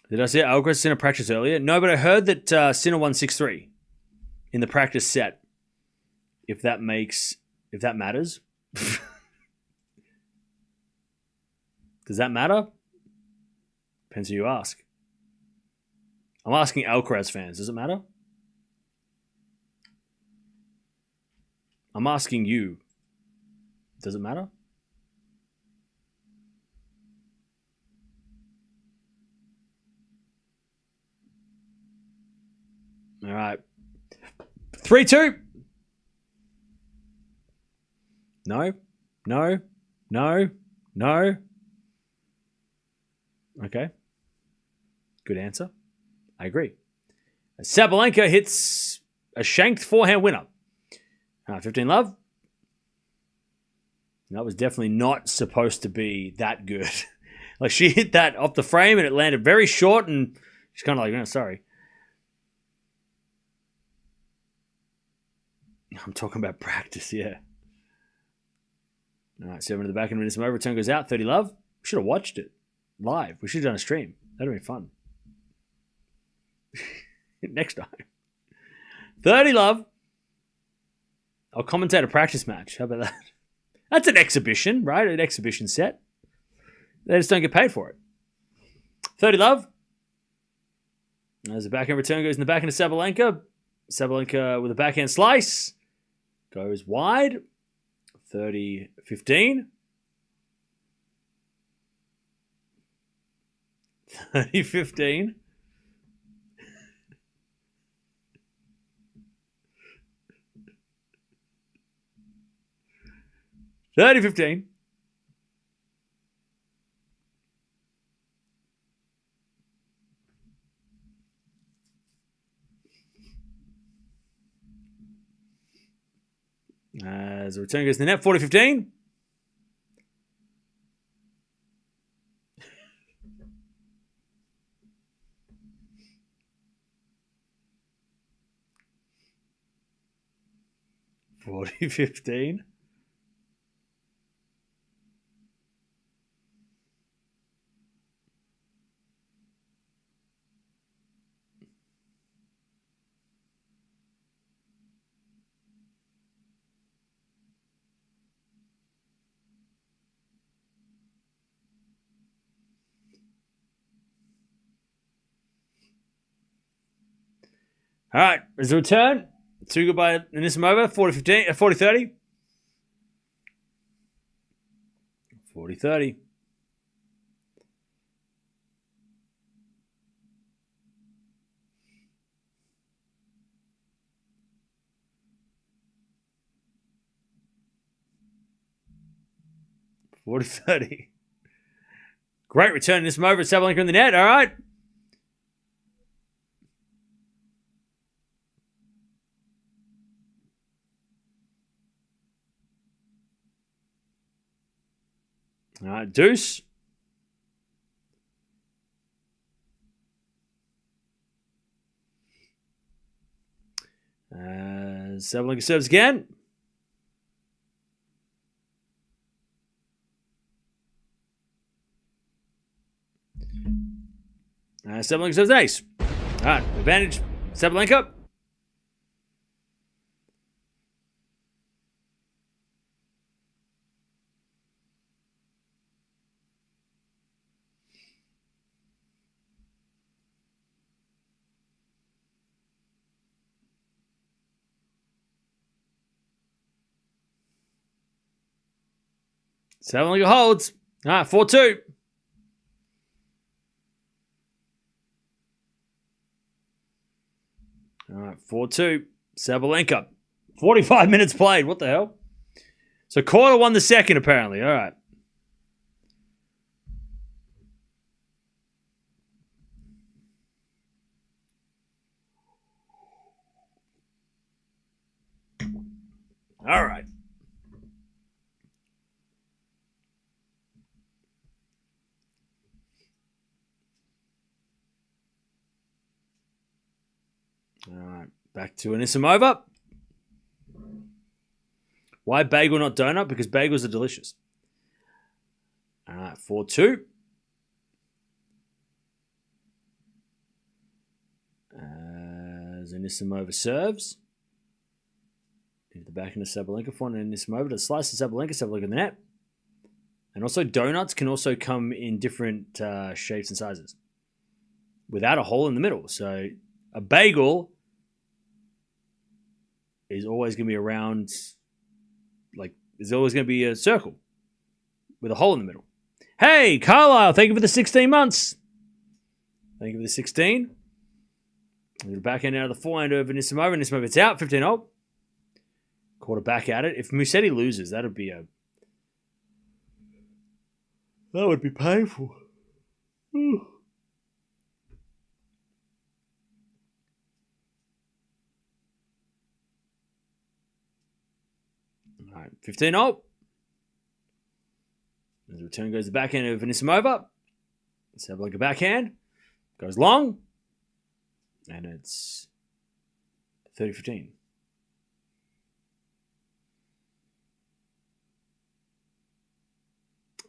Did I see Alcaraz Sinner practice earlier? No, but I heard that Sinner won 6-3 in the practice set. If that matters. Does that matter? Depends who you ask. I'm asking Alcaraz fans. Does it matter? I'm asking you. Does it matter? All right. 3-2. No. No. No. No. Okay. Good answer. I agree. Sabalenka hits a shanked forehand winner. 15 love. That was definitely not supposed to be that good. Like, she hit that off the frame and it landed very short and she's kind of like, oh, sorry. I'm talking about practice, yeah. All right, 7 to the back end. Anisimova. Return goes out. 30 love. We should have watched it live. We should have done a stream. That would have been fun. Next time. 30 love. I'll commentate a practice match. How about that? That's an exhibition, right? An exhibition set. They just don't get paid for it. 30 love. As the backhand return goes in the backhand of Sabalenka. Sabalenka with a backhand slice. Goes wide. 30-15. 30-15. 30-15. As the return goes to the net, 40-15. $40-15. All right, there's the return. 2 goodbye Anisimova, 40-15, 40-30. 40-30. $40-30. Great return. Anisimova, Sabalenka in the net. All right. All right, deuce. Sabalenka serves again. Sabalenka serves an ace. All right, advantage Sabalenka. Sabalenka holds. All right, 4-2. All right, 4-2. Sabalenka. 45 minutes played. What the hell? So Korda won the second, apparently. All right. All right. All right, back to Anisimova. Why bagel, not donut? Because bagels are delicious. All right, 4-2. As Anisimova serves. Into the back end of Sabalenka for Anisimova to slice the Sabalenka in the net. And also donuts can also come in different shapes and sizes. without a hole in the middle. So a bagel is always going to be around, like, there's always going to be a circle with a hole in the middle. Hey, Carlisle, thank you for the 16 months. Thank you for the 16. The backhand out of the forehand of Anisimova. Anisimova, it's out, 15-0. Quarter back at it. If Musetti loses, that would be painful. Ooh. All right, 15-0. As the return goes the backhand of Anisimova. Let's have like a backhand. Goes long. And it's 30-15.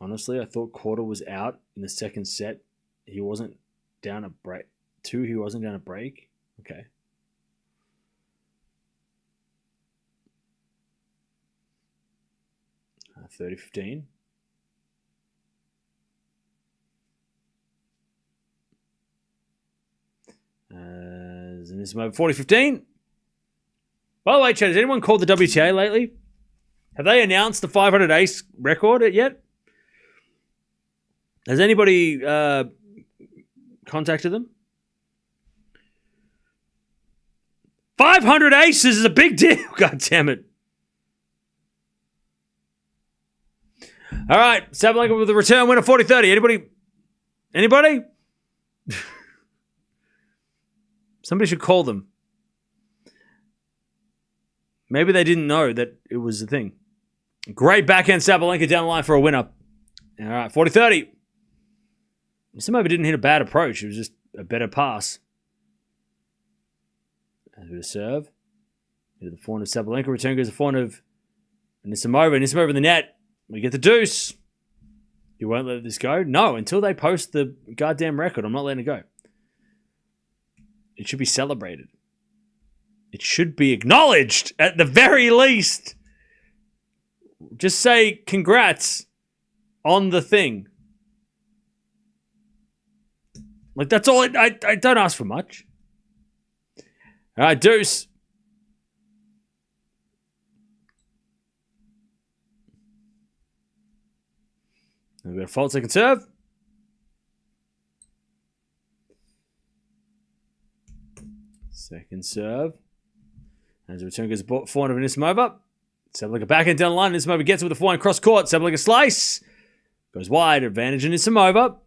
Honestly, I thought Quarter was out in the second set. He wasn't down a break. He wasn't down a break. Okay. Uh, 30-15. Anisimova 40-15. By the way, Chad, has anyone called the WTA lately? Have they announced the 500 ace record yet? Has anybody contacted them? 500 aces is a big deal. God damn it. All right. Sabalenka with the return winner, 40-30. Anybody? Somebody should call them. Maybe they didn't know that it was a thing. Great backhand Sabalenka down the line for a winner. All right, 40-30. Anisimova didn't hit a bad approach. It was just a better pass. As we serve. Into the forehand of Sabalenka. Return goes the forehand of Anisimova. Anisimova in the net. We get the deuce. You won't let this go? No, until they post the goddamn record. I'm not letting it go. It should be celebrated. It should be acknowledged at the very least. Just say congrats on the thing. Like, that's all. I don't ask for much. All right, deuce. We've got a fault second serve. Second serve. As the return goes forehand of Anisimova. Sabalenka backhand down the line. Anisimova gets it with a forehand cross court. Sabalenka slice. Goes wide. Advantage Anisimova.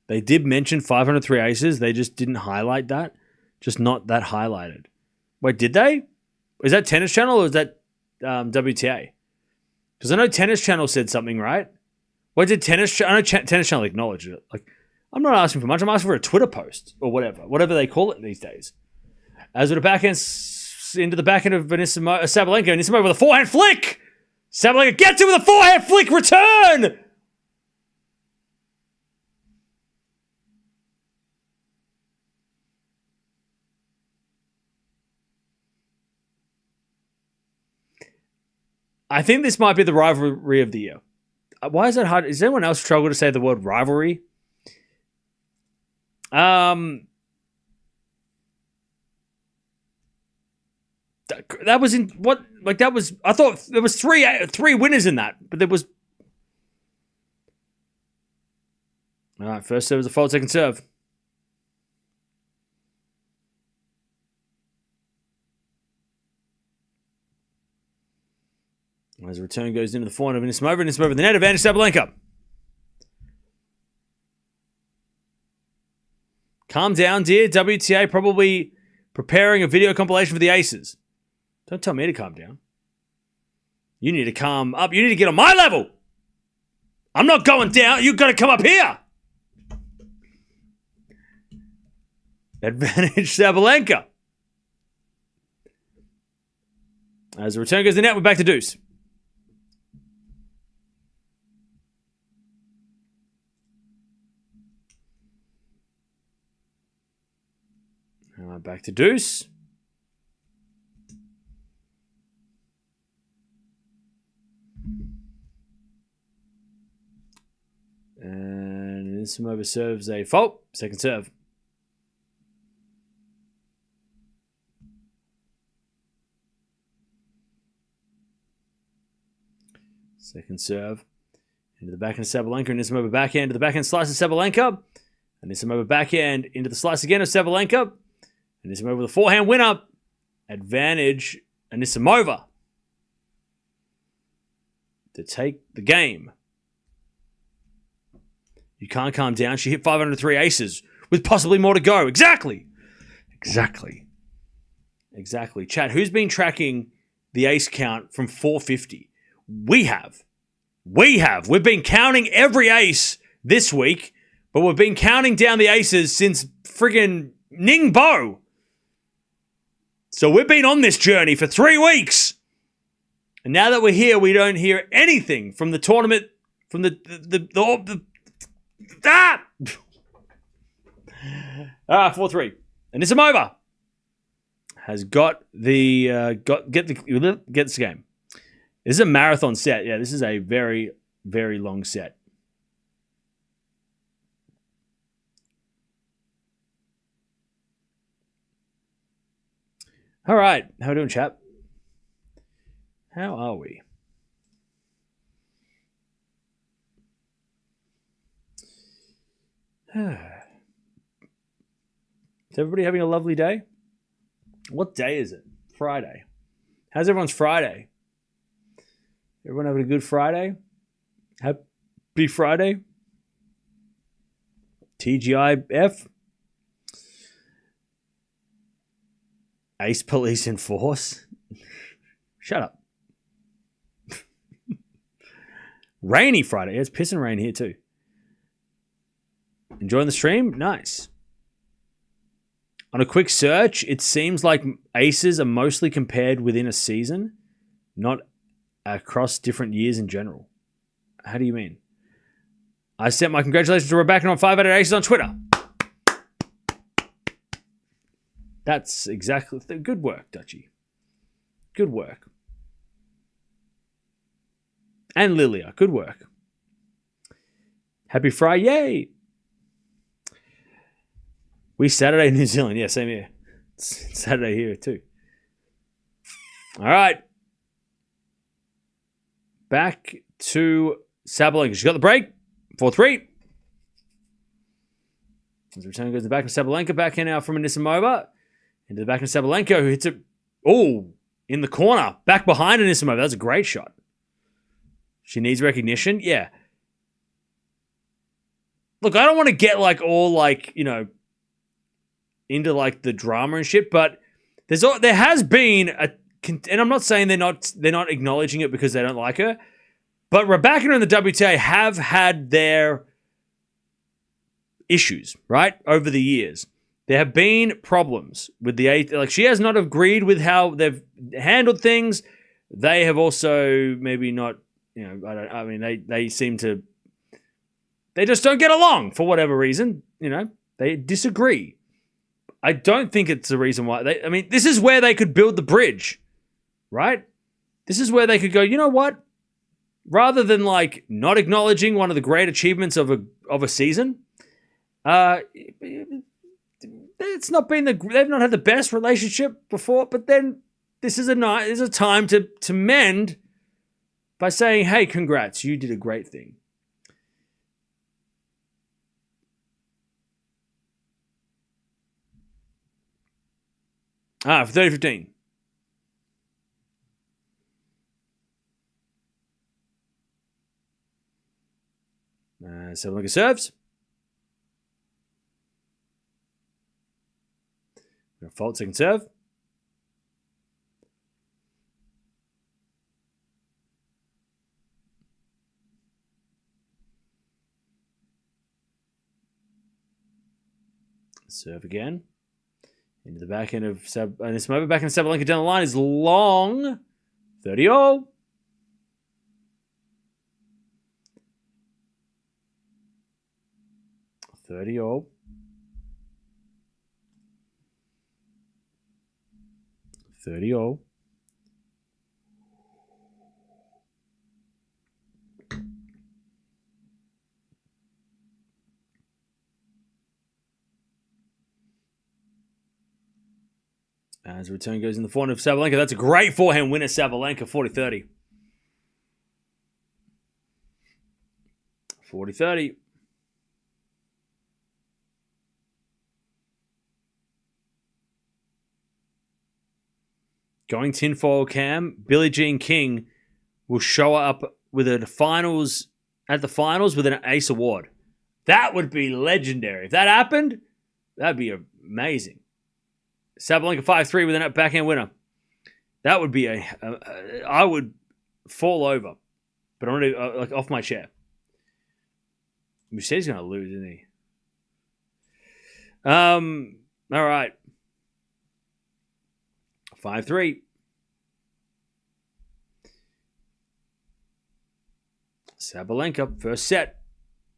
They did mention 503 aces. They just didn't highlight that. Just not that highlighted. Wait, did they? Is that Tennis Channel or is that WTA? Because I know Tennis Channel said something, right? What did Tennis Channel? I know Tennis Channel acknowledged it. Like, I'm not asking for much. I'm asking for a Twitter post or whatever they call it these days. As with a backhand into the backhand of Sabalenka, Anisimova with a forehand flick. Sabalenka gets it with a forehand flick return. I think this might be the rivalry of the year. Why is that hard? Is anyone else struggle to say the word rivalry? That was in what? Like that was. I thought there was three winners in that, but there was. All right, first serve was a fault, second serve. As the return goes into the forehand of Anisimova. Anisimova in the net. Advantage Sabalenka. Calm down, dear. WTA probably preparing a video compilation for the aces. Don't tell me to calm down. You need to calm up. You need to get on my level. I'm not going down. You've got to come up here. Advantage Sabalenka. As the return goes in the net, we're back to deuce. Back to deuce. Anisimova serves a fault. Second serve. Second serve. Into the backhand of Sabalenka. Anisimova backhand to the backhand slice of Sabalenka. Anisimova backhand into the slice again of Sabalenka. Anisimova with a forehand winner. Advantage Anisimova to take the game. You can't calm down. She hit 503 aces with possibly more to go. Exactly. Chat, who's been tracking the ace count from 450? We have. We've been counting every ace this week, but we've been counting down the aces since friggin' Ningbo. So we've been on this journey for 3 weeks. And now that we're here, we don't hear anything from the tournament, from the 4-3. Anisimova has got get this game. This is a marathon set. Yeah, this is a very, very long set. All right. How are we doing, chap? How are we? Is everybody having a lovely day? What day is it? Friday. How's everyone's Friday? Everyone having a good Friday? Happy Friday? TGIF? Ace Police in Force? Shut up. Rainy Friday. Yeah, it's pissing rain here too. Enjoying the stream? Nice. On a quick search, it seems like aces are mostly compared within a season, not across different years in general. How do you mean? I sent my congratulations to Rebecca on 5 out of aces on Twitter. That's exactly... Good work, Dutchie. Good work. And Lilia, good work. Happy Friday. Yay! We Saturday in New Zealand. Yeah, same here. It's Saturday here too. All right. Back to Sabalenka. She got the break. 4-3. As the return goes to the back of Sabalenka. Backhand now from Anisimova. Into the back of Sabalenka, who hits it. Oh, in the corner. Back behind Anisimova. That's a great shot. She needs recognition. Yeah. Look, I don't want to get all into the drama and shit, but there has been and I'm not saying they're not acknowledging it because they don't like her, but Raducanu and the WTA have had their issues, right? Over the years. There have been problems with the eighth. She has not agreed with how they've handled things. They have also maybe not, they seem to, they just don't get along for whatever reason. They disagree. I don't think it's the reason why. This is where they could build the bridge, right? This is where they could go, you know what? Rather than not acknowledging one of the great achievements of a season, it's not been they've not had the best relationship before, but then this is a time to mend by saying, hey, congrats, you did a great thing. For 30-15. Sabalenka serves. Fault, second serve. Serve again. Into the backhand of Anisimova. Backhand of Sabalenka down the line is long. 30-all. $30-all. 30-all. As return goes in the forehand of Sabalenka. That's a great forehand winner, Sabalenka, 40-30. 40-30. Going tinfoil cam, Billie Jean King will show up with at the finals with an ace award. That would be legendary. If that happened, that'd be amazing. Sabalenka 5-3 with a backhand winner. That would be I would fall over, but I'm already like off my chair. Mussetti's going to lose, isn't he? All right. 5-3. Sabalenka, first set.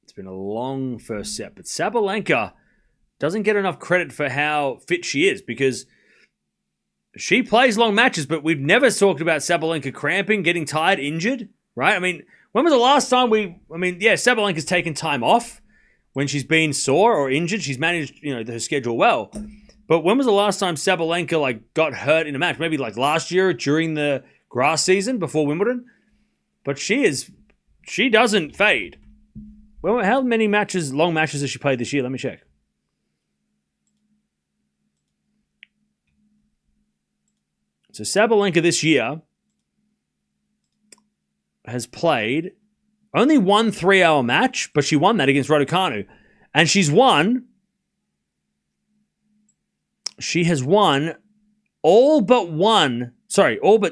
It's been a long first set, but Sabalenka doesn't get enough credit for how fit she is because she plays long matches, but we've never talked about Sabalenka cramping, getting tired, injured, right? I mean, when was the last time Sabalenka's taken time off when she's been sore or injured. She's managed, her schedule well. But when was the last time Sabalenka got hurt in a match? Maybe last year during the grass season before Wimbledon. But she doesn't fade. Well, how many long matches has she played this year? Let me check. So Sabalenka this year has played only one 3-hour match, but she won that against Raducanu. And she has won all but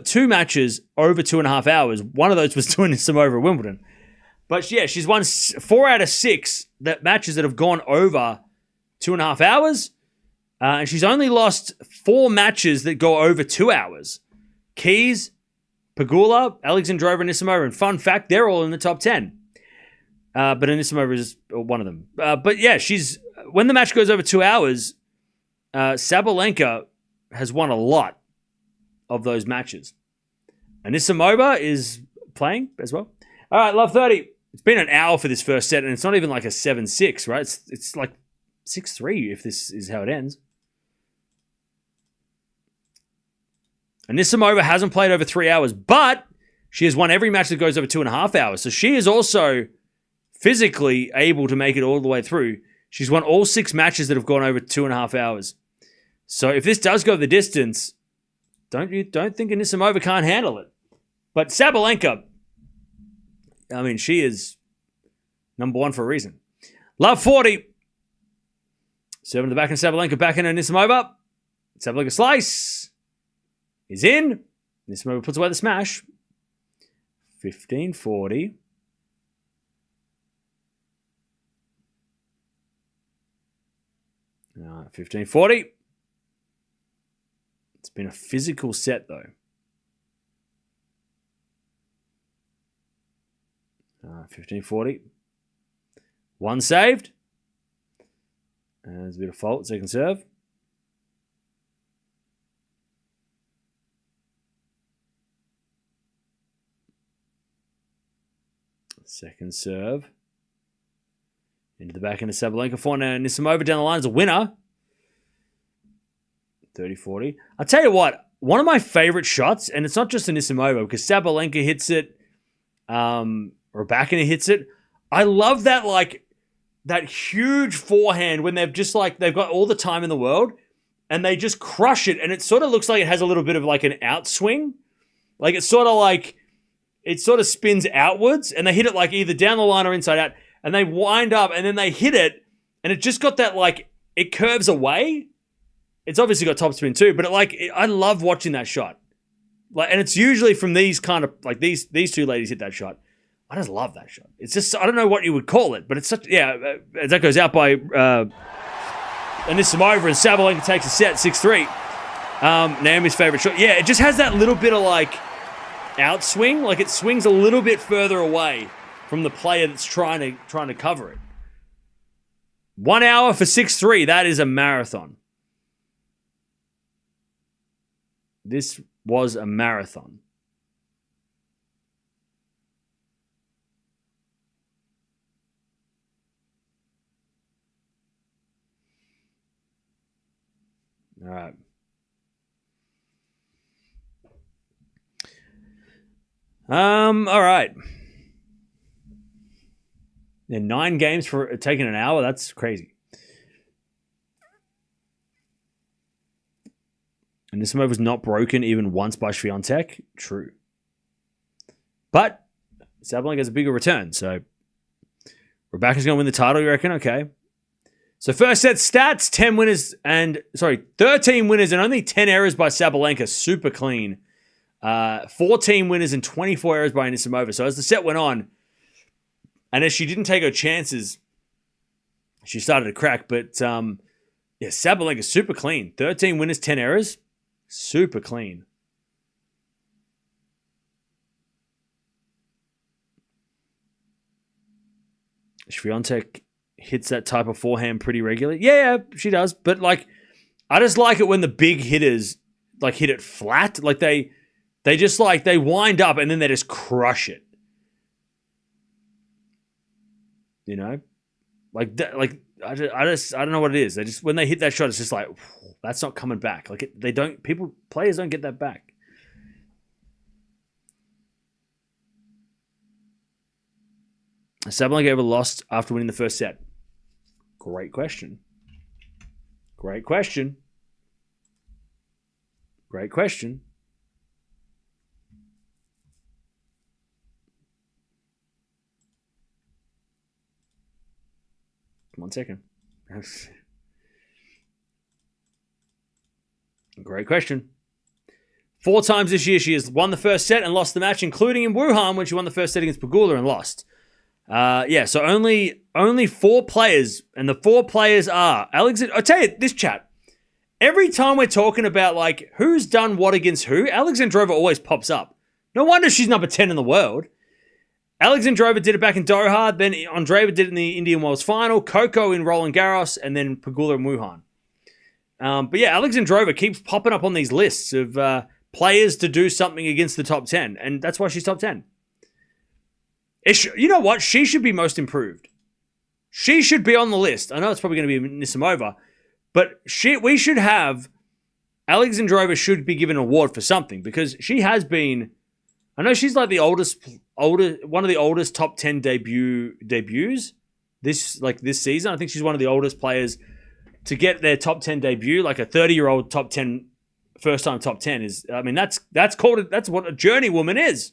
two matches over 2.5 hours. One of those was doing some over at Wimbledon. But yeah, she's won 4 out of 6 matches that have gone over 2.5 hours. And she's only lost 4 matches that go over 2 hours. Keys, Pegula, Alexandra Anisimova. And fun fact, they're all in the top 10. But Anisimova is one of them. But yeah, when the match goes over 2 hours, Sabalenka has won a lot of those matches. Anisimova is playing as well. All right, Love 30. It's been an hour for this first set, and it's not even like a 7-6, right? It's like 6-3 if this is how it ends. Anisimova hasn't played over 3 hours, but she has won every match that goes over 2.5 hours. So she is also physically able to make it all the way through. She's won all 6 matches that have gone over 2.5 hours. So if this does go the distance, don't think Anisimova can't handle it. But Sabalenka, I mean, she is number 1 for a reason. Love 40. Serving the back and Sabalenka back in Anisimova. Sabalenka slice is in. Anisimova puts away the smash. 15-40. 15-40. It's been a physical set, though. 15-40. 1 saved. And there's a bit of fault. Second serve. Second serve. Into the back end of Sabalenka. Forehand Anisimova down the line as a winner. 30-40. I'll tell you what. One of my favorite shots, and it's not just Anisimova, because Sabalenka hits it, Raducanu hits it. I love that huge forehand when they've got all the time in the world and they just crush it, and it sort of looks like it has a little bit of an outswing. It sort of spins outwards, and they hit it either down the line or inside out, and they wind up and then they hit it, and it just got that it curves away. It's obviously got topspin too, but I love watching that shot. And it's usually from these kind of these two ladies hit that shot. I just love that shot. It's just, I don't know what you would call it, but it's such, that goes out by Anisimova, and Sabalenka takes a set, 6-3. Naomi's favorite shot. Yeah, it just has that little bit of outswing. It swings a little bit further away from the player that's trying to cover it. 1 hour for 6-3. That is a marathon. This was a marathon. All right. All right. Yeah, 9 games for taking an hour. That's crazy. And this move was not broken even once by Swiatek. True. But Sabalenka has a bigger return, so Rebecca's going to win the title, you reckon? Okay. So first set stats, 13 winners and only 10 errors by Sabalenka. Super clean. 14 winners and 24 errors by Anisimova. So as the set went on, and as she didn't take her chances, she started to crack. But Sabalenka super clean. 13 winners, 10 errors. Super clean. Swiatek hits that type of forehand pretty regularly. Yeah, she does. But I just like it when the big hitters hit it flat. They just they wind up and then they just crush it. You know, I don't know what it is. They just when they hit that shot, it's just that's not coming back. Players don't get that back. Sabalenka ever lost after winning the first set? Great question. Great question. Great question. 1 second. Great question. 4 times this year she has won the first set and lost the match, including in Wuhan when she won the first set against Pegula and lost. So only 4 players, and the 4 players are Alexandra. I'll tell you this, chat. Every time we're talking about who's done what against who, Alexandrova always pops up. No wonder she's number 10 in the world. Alexandrova did it back in Doha, then Andreeva did it in the Indian Wells final, Coco in Roland Garros, and then Pegula in Wuhan. But yeah, Alexandrova keeps popping up on these lists of players to do something against the top 10, and that's why she's top 10. You know what? She should be most improved. She should be on the list. I know it's probably going to be Anisimova, but we should have Alexandrova should be given an award for something because she has been. I know she's one of the oldest top 10 debuts this season. I think she's one of the oldest players to get their top 10 debut, like a 30-year-old top 10 first time top 10 is. I mean, that's what a journey woman is.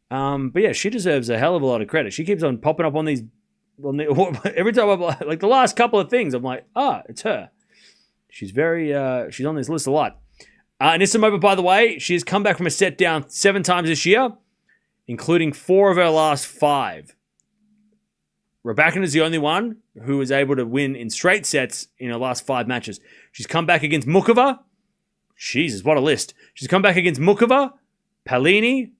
But yeah, she deserves a hell of a lot of credit. She keeps on popping up on these. Every time I'm the last couple of things, I'm it's her. She's she's on this list a lot. Anisimova, by the way, she's come back from a set down 7 times this year, including 4 of her last 5. Raducanu is the only one who was able to win in straight sets in her last 5 matches. She's come back against Mukova. Jesus, what a list. She's come back against Mukova, Palini,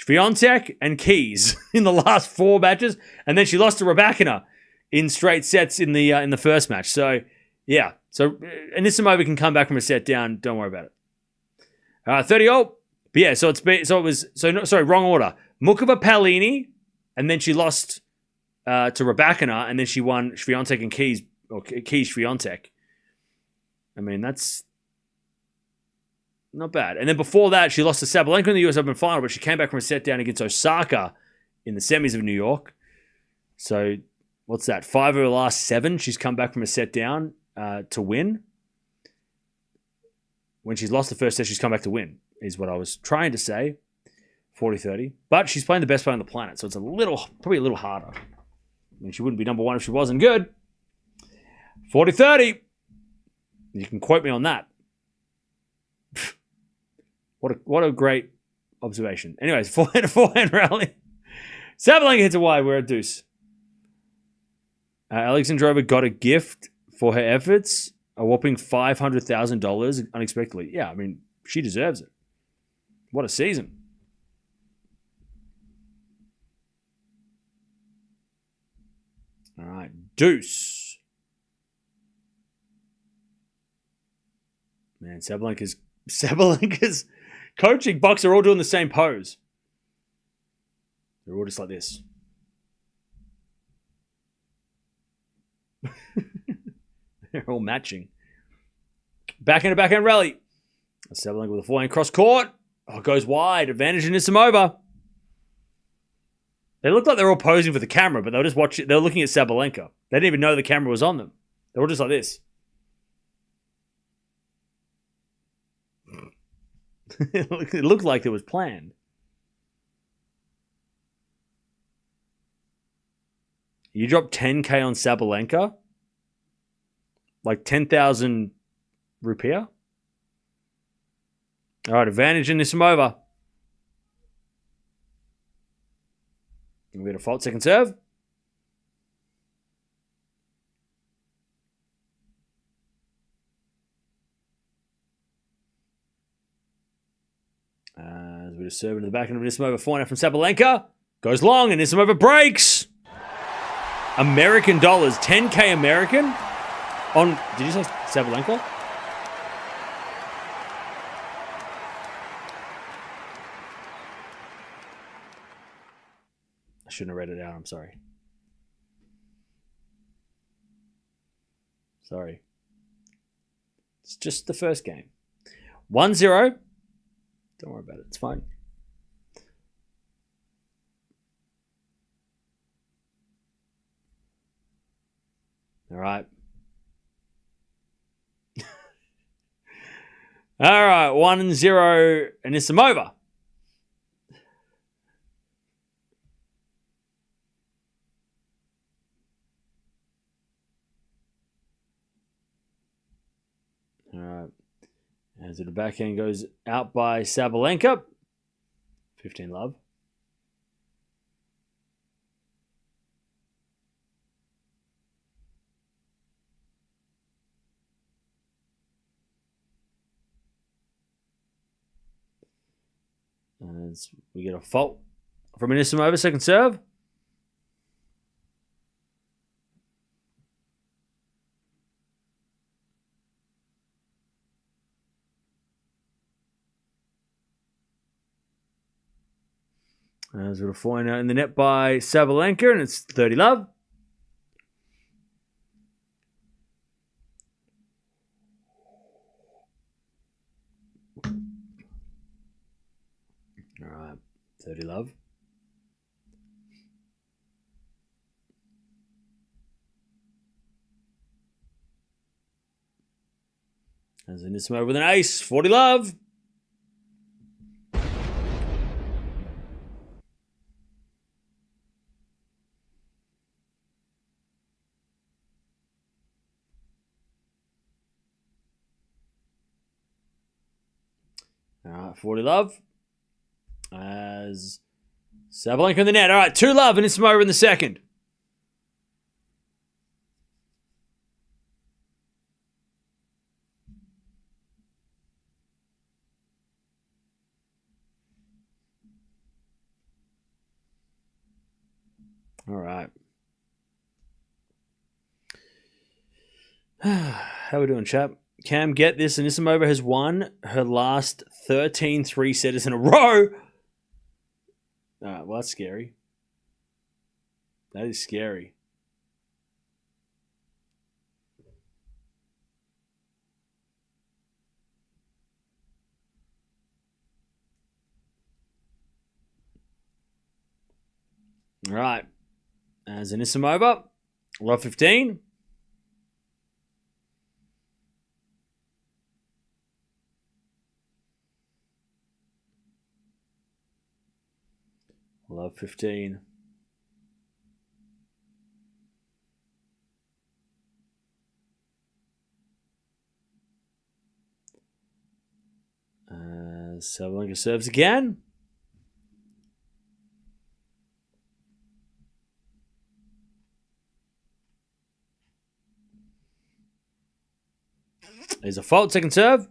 Swiatek, and Keys in the last 4 matches. And then she lost to Raducanu in straight sets in the first match. So, yeah. So, Anisimova can come back from a set down. Don't worry about it. 30-0. But yeah, wrong order. Mukova, Palini, and then she lost to Raducanu, and then she won Swiatek and Keys, or Keys Swiatek. I mean, that's not bad. And then before that, she lost to Sabalenka in the US Open final, but she came back from a set down against Osaka in the semis of New York. So, what's that? 5 of her last 7, she's come back from a set down to win. When she's lost the first set, she's come back to win, is what I was trying to say. 40-30. But she's playing the best player on the planet, so it's probably a little harder. I mean, she wouldn't be number 1 if she wasn't good. 40-30. You can quote me on that. What a great observation. Anyways, forehand rally. Sabalenka hits a wide. We're at deuce. Alexandrova got a gift for her efforts. A whopping $500,000 unexpectedly. Yeah, I mean, she deserves it. What a season. All right, deuce. Man, Sabalenka's coaching box are all doing the same pose. They're all just like this. They're all matching. Backhand rally. Sabalenka with a forehand cross court. Oh, it goes wide. Advantage in Anisimova. They look like they're all posing for the camera, but they were just watching. They were looking at Sabalenka. They didn't even know the camera was on them. They were just like this. It looked like it was planned. You dropped 10K on Sabalenka? Like 10,000 rupiah? All right, advantage in Anisimova. We get a fault second serve. As we just serve into the back end of Anisimova. Forehand from Sabalenka. Goes long and Anisimova breaks. American dollars. 10K American on, did you say Sabalenka? I shouldn't have read it out. I'm sorry. Sorry. It's just the first game. 1-0. Don't worry about it. It's fine. All right. All right. 1-0 Anisimova. All right. As the backhand goes out by Sabalenka. 15 love. As we get a fault from Anisimova, second serve. As we're falling out in the net by Sabalenka, and it's 30 love. All right, 30 love. As Anisimova with an ace, 40 love. All right, 40 love. As Sabalenka in the net. All right, 2 love and Anisimova in the second. All right. How we doing, chap? Cam, get this. Anisimova has won her last 13 three-setters in a row. Well, that's scary. That is scary. All right. As Anisimova, love 15. Love 15. Sabalenka serves again. There's a fault, second serve.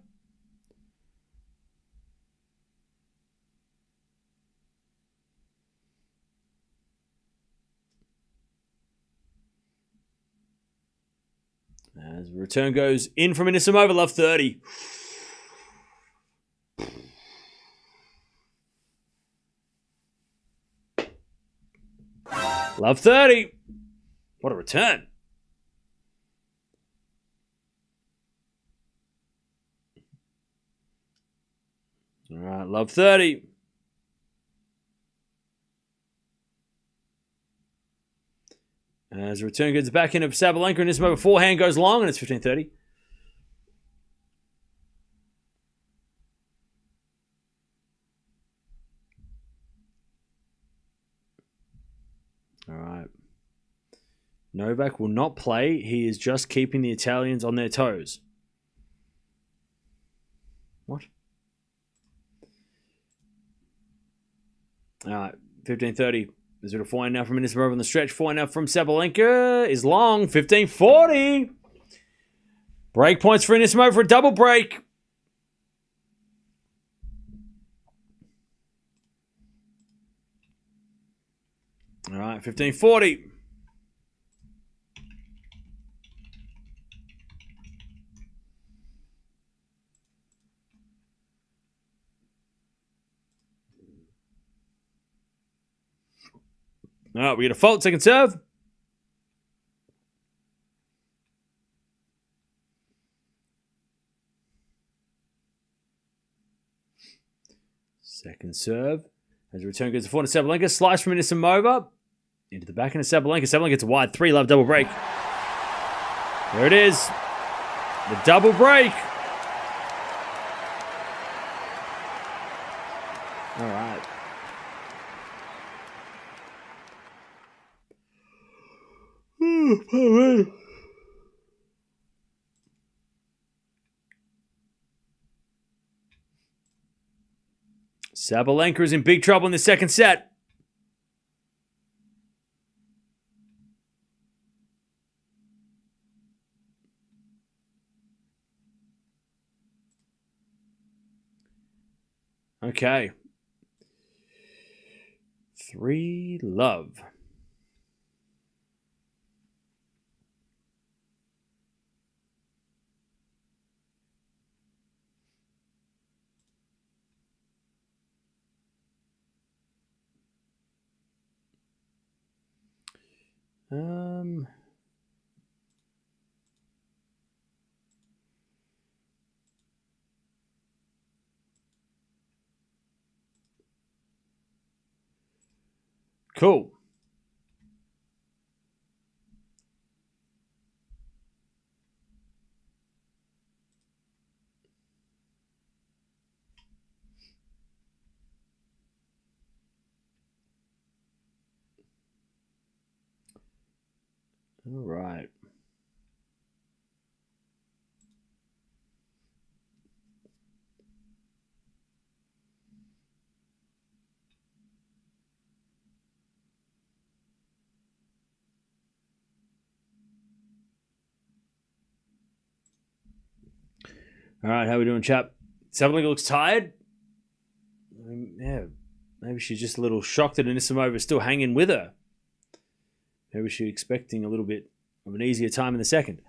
As the return goes in from Anisimova, love 30. Love 30. What a return. All right, love 30. As the return goes back into Sabalenka, and Anisimova forehand goes long, and it's 15-30. All right. Novak will not play. He is just keeping the Italians on their toes. What? All right, 15-30. There's a bit of forehand now from Anisimova on the stretch. Forehand now from Sabalenka is long. 15-40. Break points for Anisimova for a double break. All right, 15-40. All right, we get a fault, second serve. Second serve. As the return goes to forehand to Sabalenka. Slice from Anisimova. Into the backhand of Sabalenka. Sabalenka gets a wide 3-love double break. There it is. The double break. All right. Sabalenka is in big trouble in the second set. Okay. 3-love. Cool. All right. All right, how we doing, chap? Sabalenka looks tired. Yeah, maybe she's just a little shocked that Anisimova is still hanging with her. Maybe she's expecting a little bit of an easier time in the second.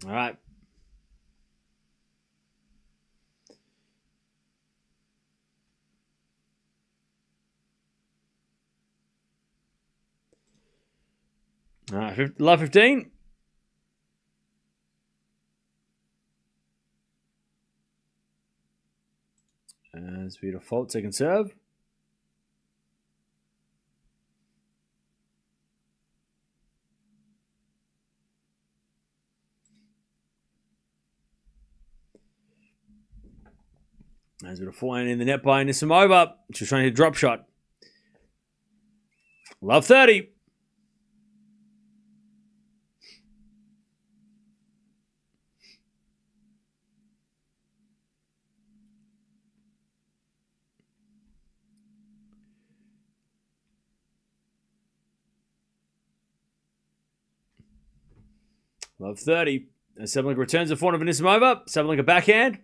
All right. All right, love 15. As we default, second serve. As we forehand in the net by Anisimova. She's trying to hit a drop shot. Love 30. Love 30. As Sabalenka returns the forehand of Anisimova. Sabalenka backhand.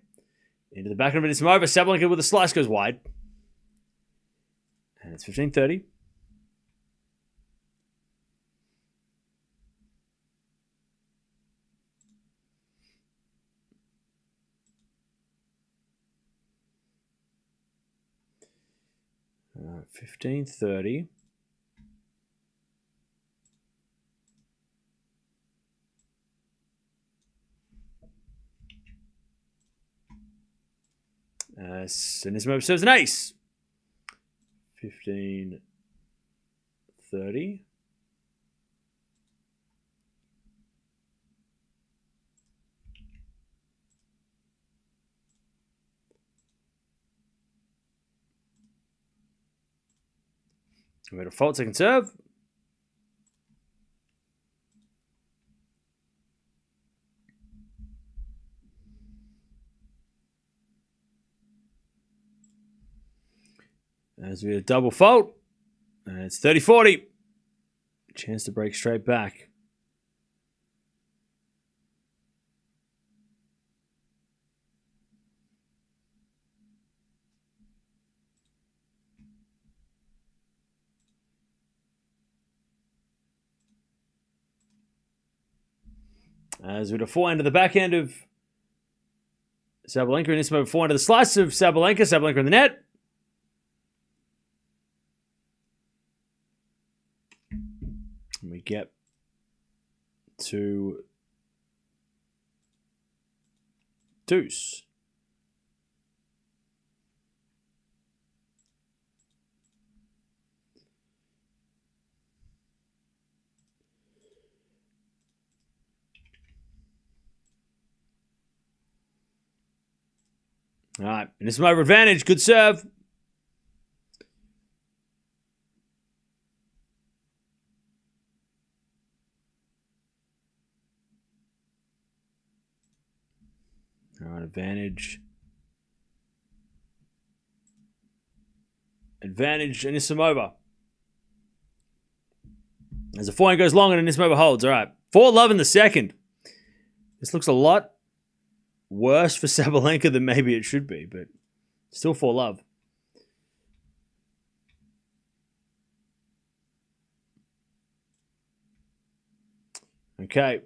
Into the backhand of Anisimova. Sabalenka with a slice goes wide. And it's 15-30. All right, 15-30. Anisimova serves an ace. 15-30. We had a fault second serve. As we had a double fault. And it's 30-40. Chance to break straight back. As with a forehand to the backhand of Sabalenka, and this moment forehand to the slice of Sabalenka. Sabalenka in the net. And we get to deuce. All right, and this is my advantage. Good serve. All right, advantage. Advantage, Anisimova. As the forehand goes long and Anisimova holds. All right, 4-love in the second. This looks a lot worse for Sabalenka than maybe it should be, but still 4-love. Okay.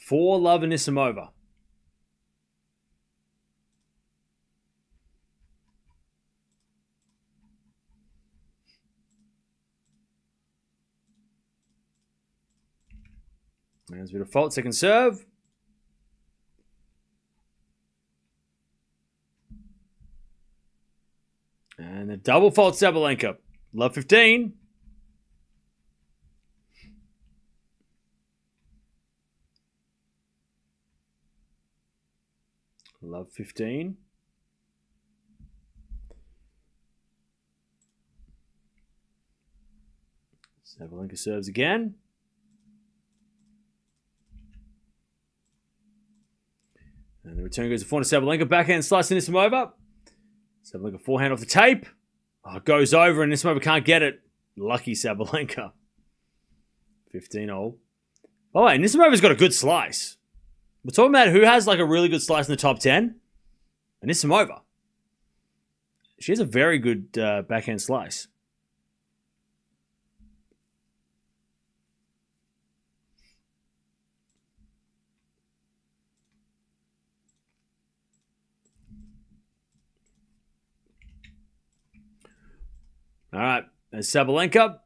For love Anisimova. There's a bit of fault, second serve. And a double fault Sabalenka. Love 15. Love 15. Sabalenka serves again. And the return goes to forehand to Sabalenka. Backhand slice Anisimova. Sabalenka forehand off the tape. Oh, it goes over and Anisimova can't get it. Lucky Sabalenka. 15-0. Oh, wait, Anisimova's got a good slice. We're talking about who has like a really good slice in the top 10. Anisimova. She has a very good backhand slice. All right, as Sabalenka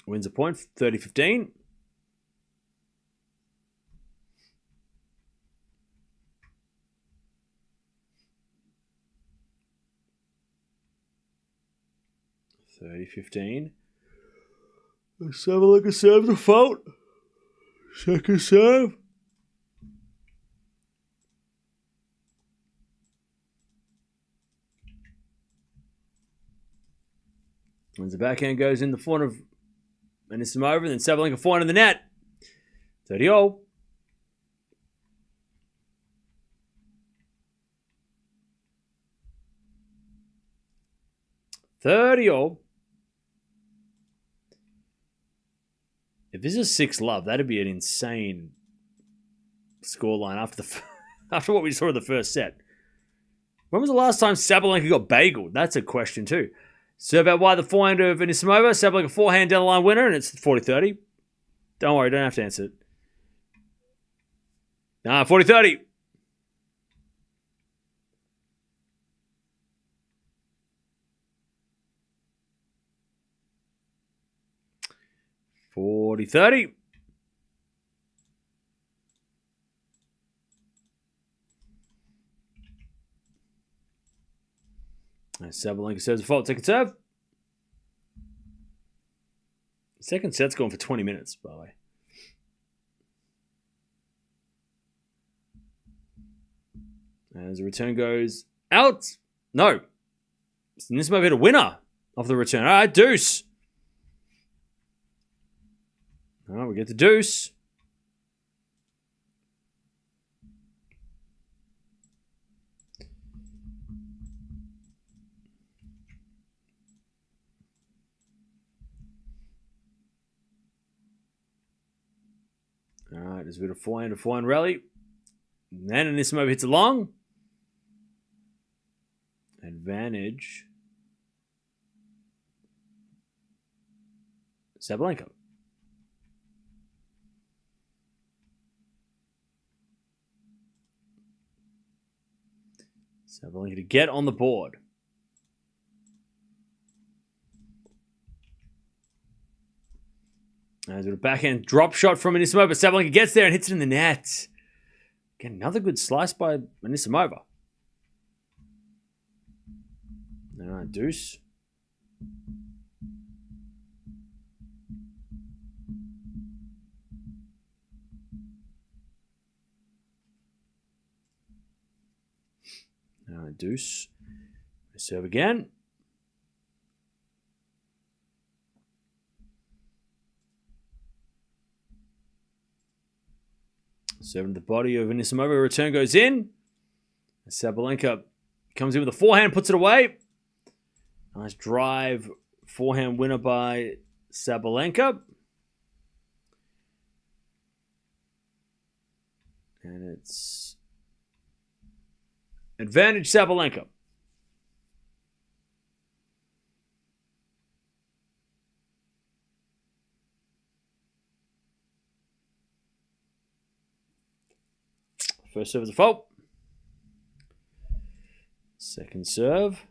wins a point, 30-15. Sabalenka serves the fault. Second serve. As the backhand goes in the front of Anisimova, and then Sabalenka forehand in the net. 30-0. If this is 6-love, that'd be an insane scoreline after what we saw in the first set. When was the last time Sabalenka got bageled? That's a question too. Serve out wide the forehand of Anisimova. Sabalenka forehand down the line winner, and it's 40-30. Don't worry, don't have to answer it. 40-30. $40-30. Sabalenka serves a fault. Second serve. Second set's going for 20 minutes, by the way. As the return goes out. No. Anisimova hit a winner off the return. All right, deuce. All right, we get the deuce. All right, there's a bit of forehand rally. And then Anisimova hits a long. Advantage. Sabalenka. Sabalenka to get on the board. There's a backhand drop shot from Anisimova. Sabalenka gets there and hits it in the net. Again, another good slice by Anisimova. All right, deuce. All right, deuce. Serve again. Serving the body of Anisimova. Return goes in. Sabalenka comes in with a forehand, puts it away. Nice drive. Forehand winner by Sabalenka. And it's advantage Sabalenka. First serve is a fault. Second serve.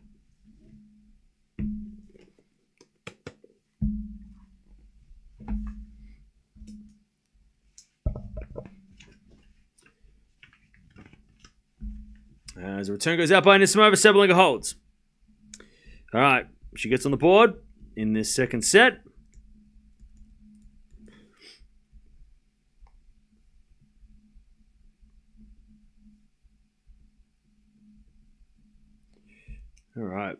As the return goes out by Anisimova, Sabalenka holds. All right, she gets on the board in this second set. All right.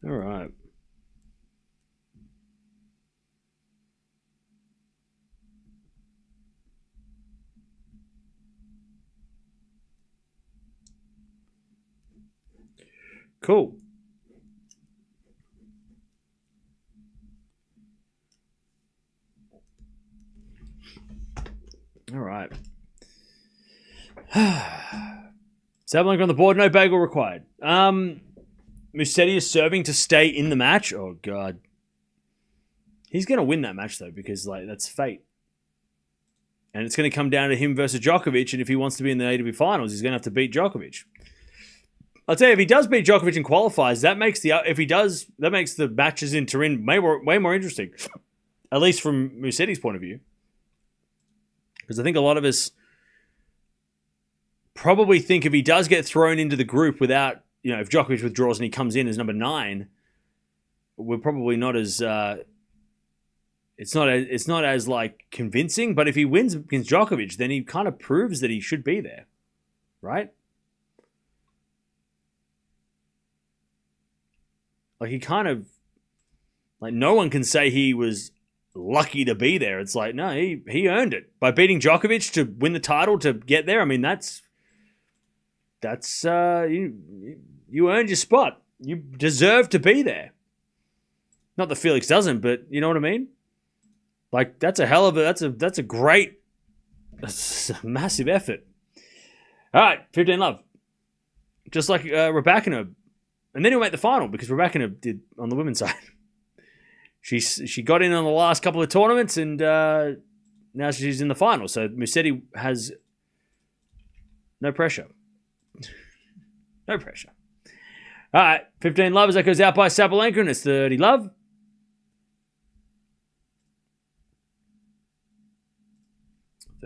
All right. Cool. All right. Sabalenka on the board, no bagel required. Musetti is serving to stay in the match. Oh, God. He's going to win that match, though, because that's fate. And it's going to come down to him versus Djokovic, and if he wants to be in the ATP Finals, he's going to have to beat Djokovic. I'll tell you, if he does beat Djokovic and qualifies, that makes the matches in Turin way more interesting. At least from Musetti's point of view. Because I think a lot of us probably think if he does get thrown into the group without, if Djokovic withdraws and he comes in as number 9, we're probably not as it's not as convincing. But if he wins against Djokovic, then he kind of proves that he should be there, right? He kind of no one can say he was lucky to be there. It's no, he earned it by beating Djokovic to win the title to get there. I mean, that's you earned your spot. You deserve to be there. Not that Felix doesn't, but you know what I mean? Like, that's a hell of a, that's a great, that's a massive effort. All right, 15 love. Just like Raducanu. And then he'll make the final because Raducanu did on the women's side. She got in on the last couple of tournaments and now she's in the final. So Musetti has no pressure. No pressure. All right, 15 love as that goes out by Sabalenka and it's 30 love.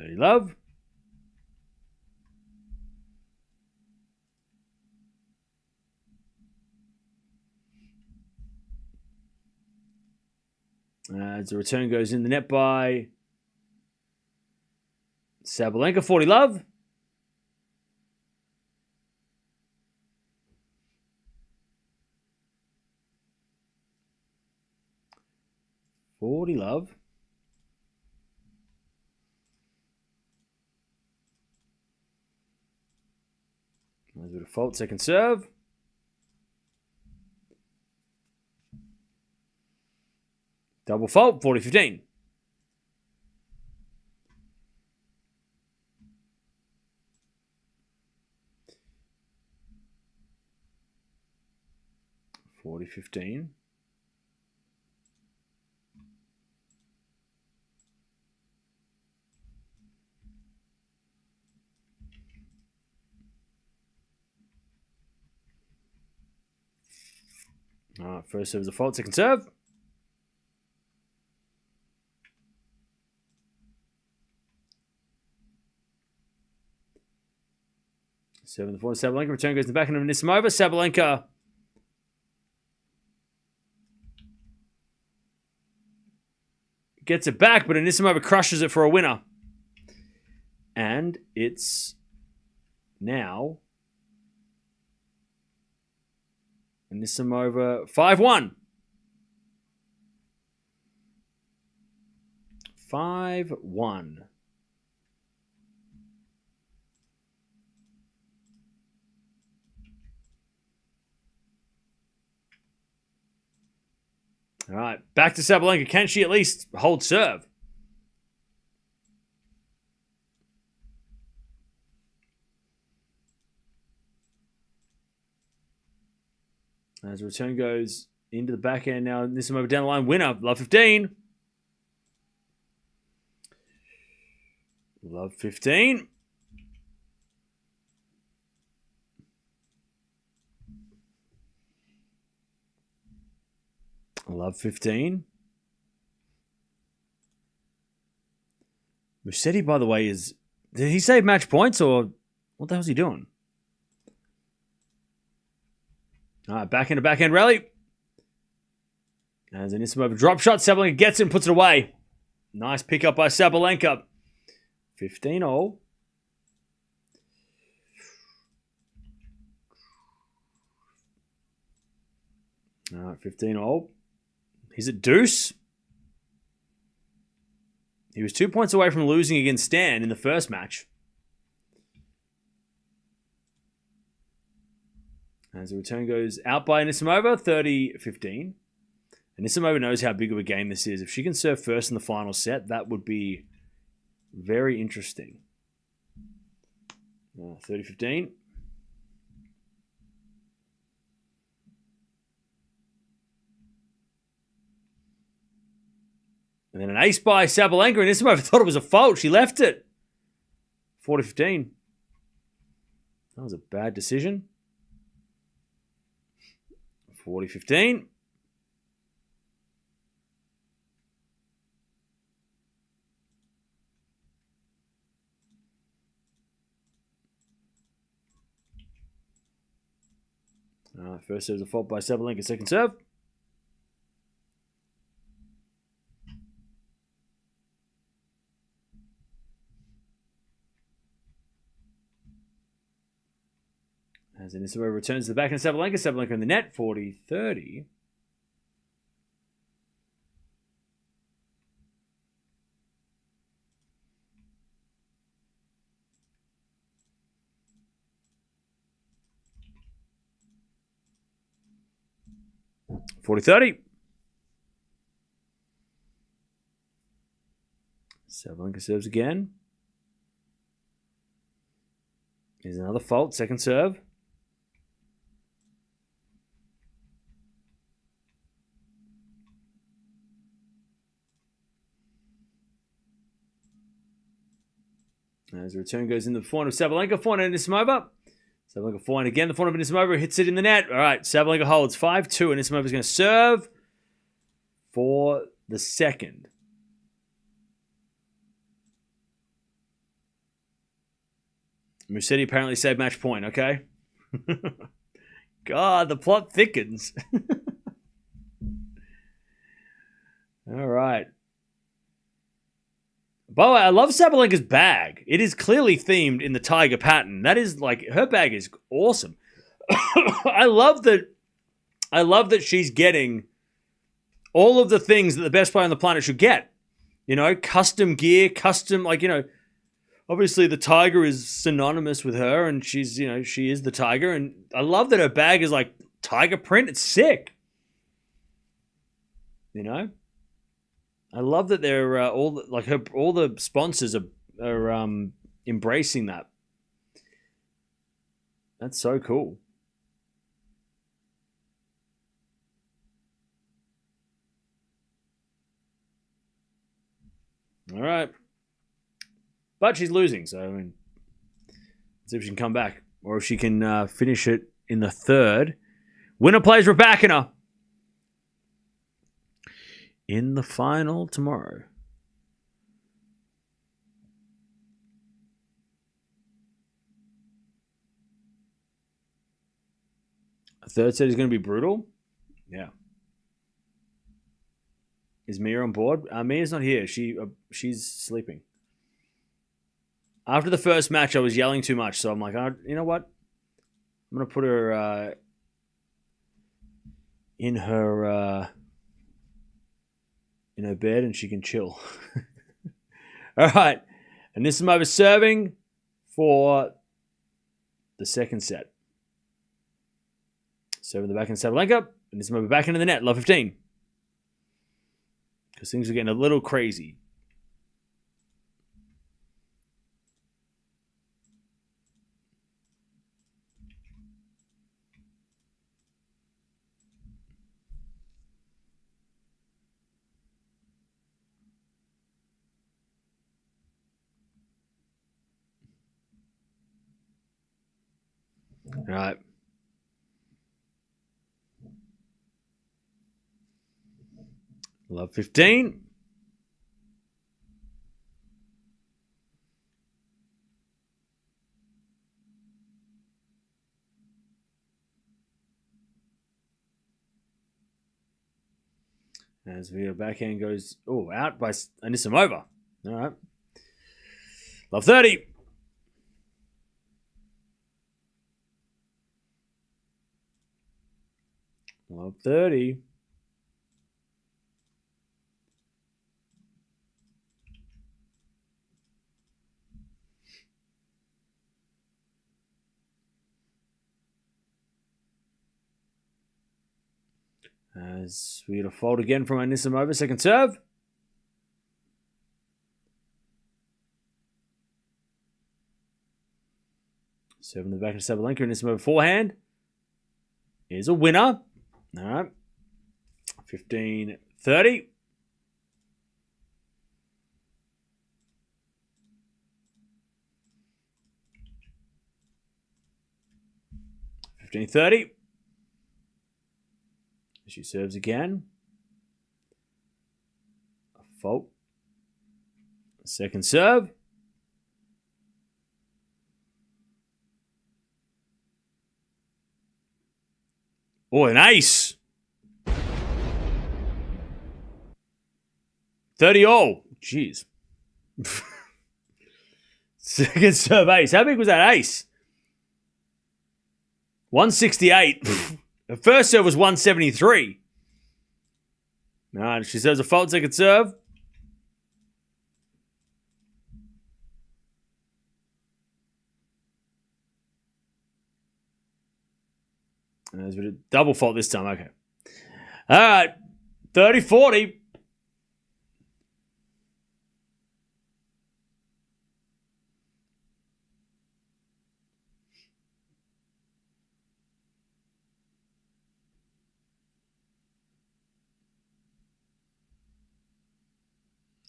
Love. As the return goes in the net by Sabalenka, 40 love. There's a default second serve. Double fault, 40-15. All right, first serve is a fault, second serve. Seven to 4 to Sabalenka. Return goes in the back end of Anisimova. Sabalenka gets it back, but Anisimova crushes it for a winner. And it's now Anisimova 5-1. 5-1. All right, back to Sabalenka. Can she at least hold serve? As the return goes into the backhand now, Anisimova down the line. Winner, love 15. Love 15. Love 15. Musetti, by the way, is... Did he save match points or what the hell's he doing? All right, backhand rally. As Anisimova drop shot, Sabalenka gets it and puts it away. Nice pickup by Sabalenka. 15-all. All right, 15-all. He's at deuce. He was 2 points away from losing against Stan in the first match. As the return goes out by Anisimova, 30-15. Anisimova knows how big of a game this is. If she can serve first in the final set, that would be very interesting. 30-15. And then an ace by Sabalenka, and Anisimova thought it was a fault. She left it. 40-15. That was a bad decision. 40-15. First serve is a fault by Sabalenka. Second serve. As Anisimova returns to the back of Sabalenka. Sabalenka in the net. 40-30. 40-30. Sabalenka serves again. Here's another fault. Second serve. As the return goes in the forehand of Sabalenka. Forehand Anisimova. Sabalenka forehand again. The forehand of Anisimova hits it in the net. All right, Sabalenka holds 5-2. Anisimova's going to serve for the second. Musetti apparently saved match point, okay? God, the plot thickens. All right. By the way, I love Sabalenka's bag. It is clearly themed in the tiger pattern. That is like, her bag is awesome. I love that she's getting all of the things that the best player on the planet should get. You know, custom gear, custom, like, you know, obviously the tiger is synonymous with her and she's, you know, she is the tiger. And I love that her bag is like tiger print. It's sick. You know? I love that they're all the sponsors are embracing that. That's so cool. All right, but she's losing, so I mean, let's see if she can come back or if she can finish it in the third. Winner plays Raducanu in the final tomorrow. A third set is going to be brutal. Yeah. Is Mirra on board? Mirra's not here. She's sleeping. After the first match, I was yelling too much, so I'm like, you know what? I'm going to put her in her bed and she can chill. All right. Anisimova serving for the second set. Serving the backhand Sabalenka. Anisimova back into the net. Love 15. Because things are getting a little crazy. All right. Love 15. As the backhand goes, out by Anisimova. All right. Love 30. Love 30. As we get a fault again from Anisimova. Second serve. Serving the back of Sabalenka. Anisimova forehand. Here's a winner. All right. 15-30. She serves again. A fault. Second serve. An ace. 30-all. Jeez. Second serve ace. How big was that ace? 168. The first serve was 173. All right, she serves a fault second serve. And there's a double fault this time. Okay. All right. 30-40.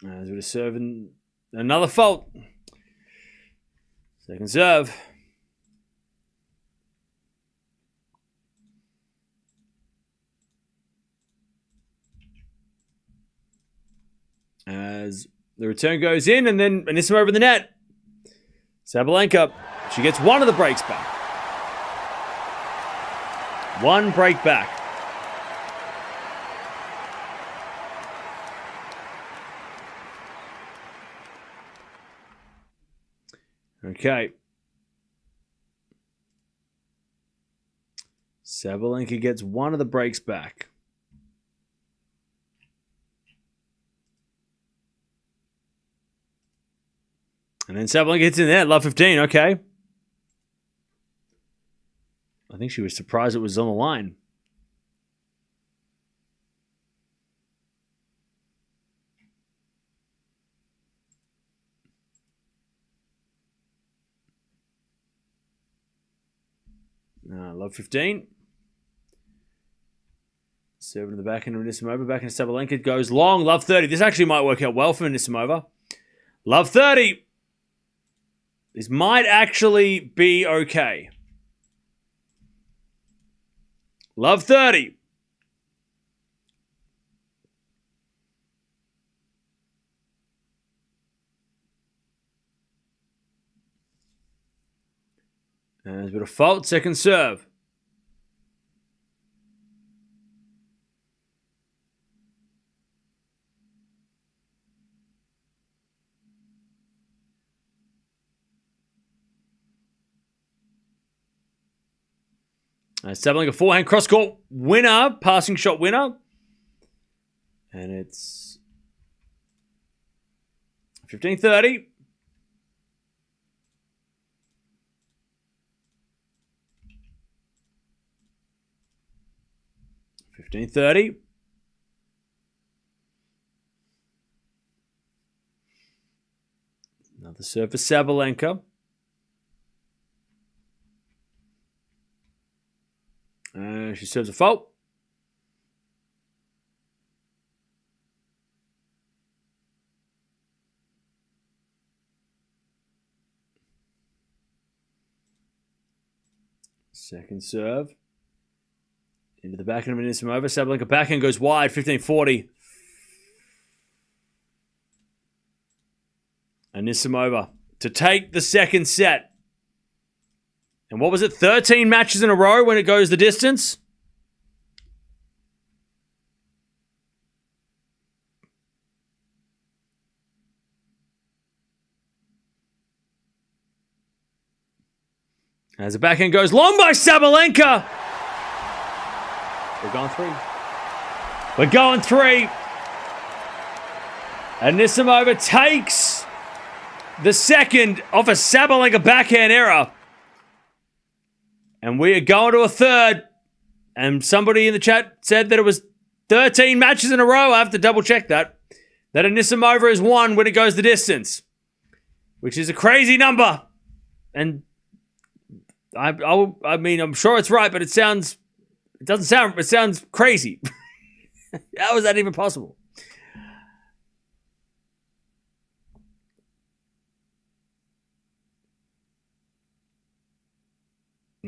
As we're serving another fault. Second serve. As the return goes in, and then Anisimova over the net. Sabalenka, she gets one of the breaks back. One break back. Okay. Sabalenka gets one of the breaks back. And then Sabalenka hits in there, love 15, okay. I think she was surprised it was on the line. Love 15. Serving to the back end of Anisimova. Back into Sabalenka. Goes long. Love 30. This actually might work out well for Anisimova. Love 30. This might actually be okay. Love 30. And there's a bit of fault. Second serve. Sabalenka forehand cross-court winner, passing shot winner. And it's 15-30. Another serve for Sabalenka. She serves a fault. Second serve. Into the backhand of Anisimova. Sabalenka backhand goes wide, 15-40. Anisimova to take the second set. And what was it? 13 matches in a row when it goes the distance? As the backhand goes long by Sabalenka. We're going three. We're going three. Anisimova takes the second off a Sabalenka backhand error. And we are going to a third. And somebody in the chat said that it was 13 matches in a row. I have to double check that. That Anisimova has won when it goes the distance. Which is a crazy number. And I mean, I'm sure it's right, but it sounds crazy. How is that even possible?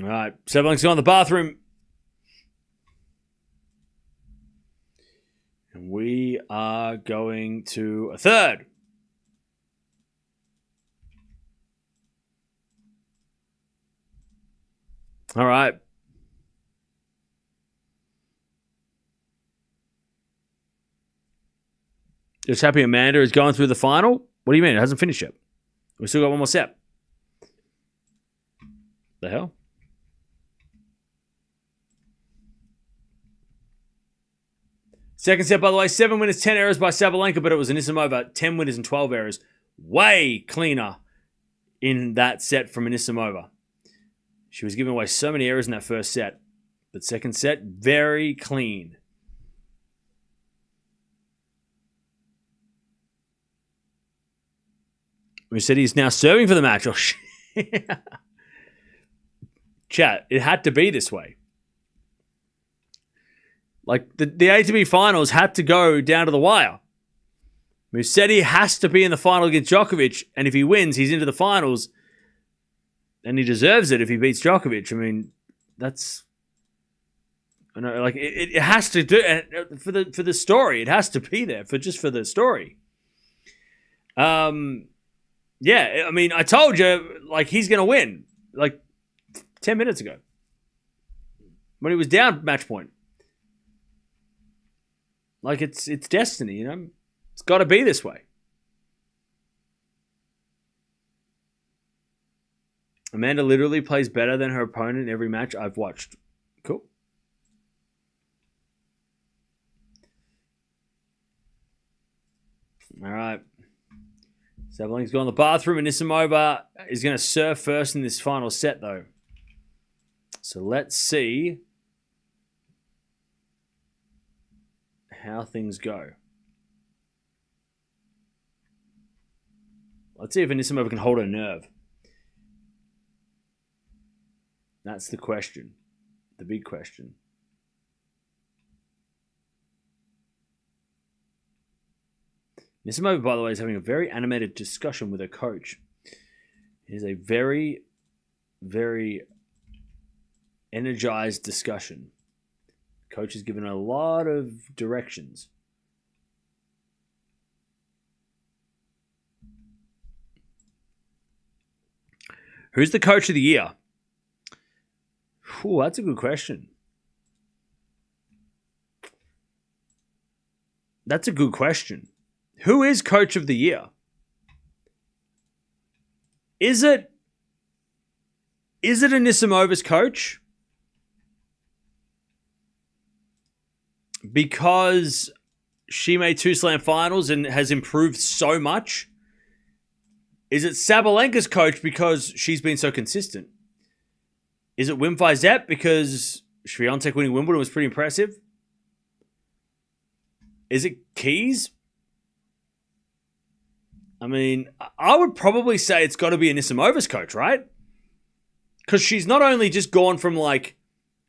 All right, Sabalenka's going to the bathroom. And we are going to a third. All right. Just happy Amanda is going through the final. What do you mean? It hasn't finished yet. We still got one more set. The hell? Second set, by the way, 7 winners, 10 errors by Sabalenka, but it was Anisimova, 10 winners and 12 errors. Way cleaner in that set from Anisimova. She was giving away so many errors in that first set. But second set, very clean. Musetti is now serving for the match. Oh, shit. Chat, it had to be this way. Like, the ATP Finals had to go down to the wire. Musetti has to be in the final against Djokovic, and if he wins, he's into the finals, and he deserves it if he beats Djokovic. I mean, that's... I know, like, it has to do... For the story, it has to be there, for the story. Yeah, I mean, I told you, like, he's going to win, like, 10 minutes ago. When he was down match point. Like, it's destiny, you know? It's got to be this way. Amanda literally plays better than her opponent in every match I've watched. Cool. All right. Sabalenka's gone to the bathroom, and Anisimova is going to serve first in this final set, though. So let's see how things go. Let's see if Anisimova can hold her nerve. That's the question. The big question. Anisimova, by the way, is having a very animated discussion with her coach. It is a very, very energized discussion. Coach has given a lot of directions. Who's the coach of the year? Ooh, that's a good question. That's a good question. Who is coach of the year? Is it Anisimova's coach? Because she made 2 slam finals and has improved so much? Is it Sabalenka's coach because she's been so consistent? Is it Wim Fizet because Swiatek winning Wimbledon was pretty impressive? Is it Keys? I mean, I would probably say it's got to be Anisimova's coach, right? Because she's not only just gone from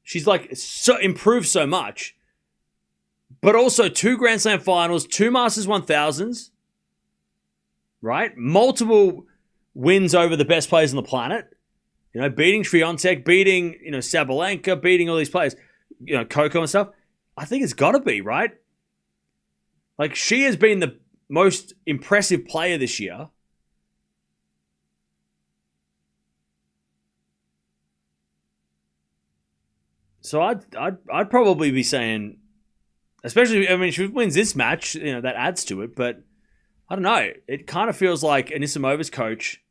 she's so improved so much, but also 2 Grand Slam finals, 2 Masters 1000s, right? Multiple wins over the best players on the planet. You know, beating Swiatek, beating, Sabalenka, beating all these players, Coco and stuff. I think it's got to be, right? Like, she has been the most impressive player this year. So I'd probably be saying, especially, I mean, if she wins this match, that adds to it, but I don't know. It kind of feels like Anisimova's coach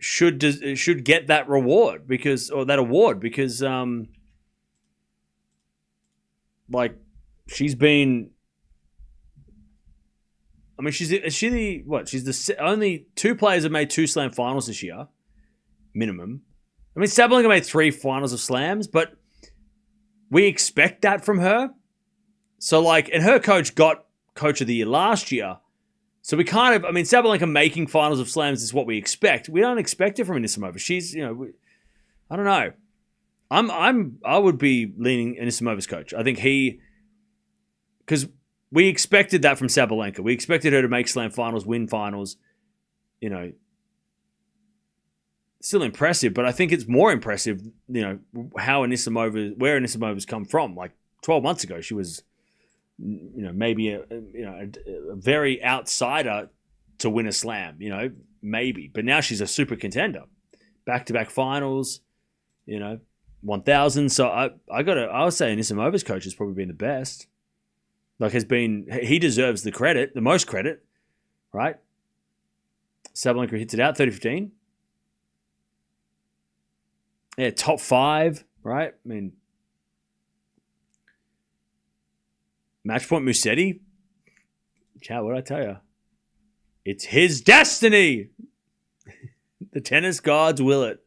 should get that award because she's been. I mean, she's the only 2 players have made 2 slam finals this year, minimum. I mean, Sabalenka made 3 finals of slams, but we expect that from her. So, and her coach got coach of the year last year. So we Sabalenka making finals of slams is what we expect. We don't expect it from Anisimova. She's, I don't know. I would be leaning Anisimova's coach. I think because we expected that from Sabalenka. We expected her to make slam finals, win finals. Still impressive, but I think it's more impressive, where Anisimova's come from. 12 months ago, she was, maybe a very outsider to win a slam, maybe. But now she's a super contender. Back-to-back finals, 1,000. So I would say Anisimova's coach has probably been the best. He deserves the most credit, right? Sabalenka hits it out, 30-15. Yeah, top 5, right? I mean, match point Musetti. Chat, what did I tell you? It's his destiny. The tennis gods will it.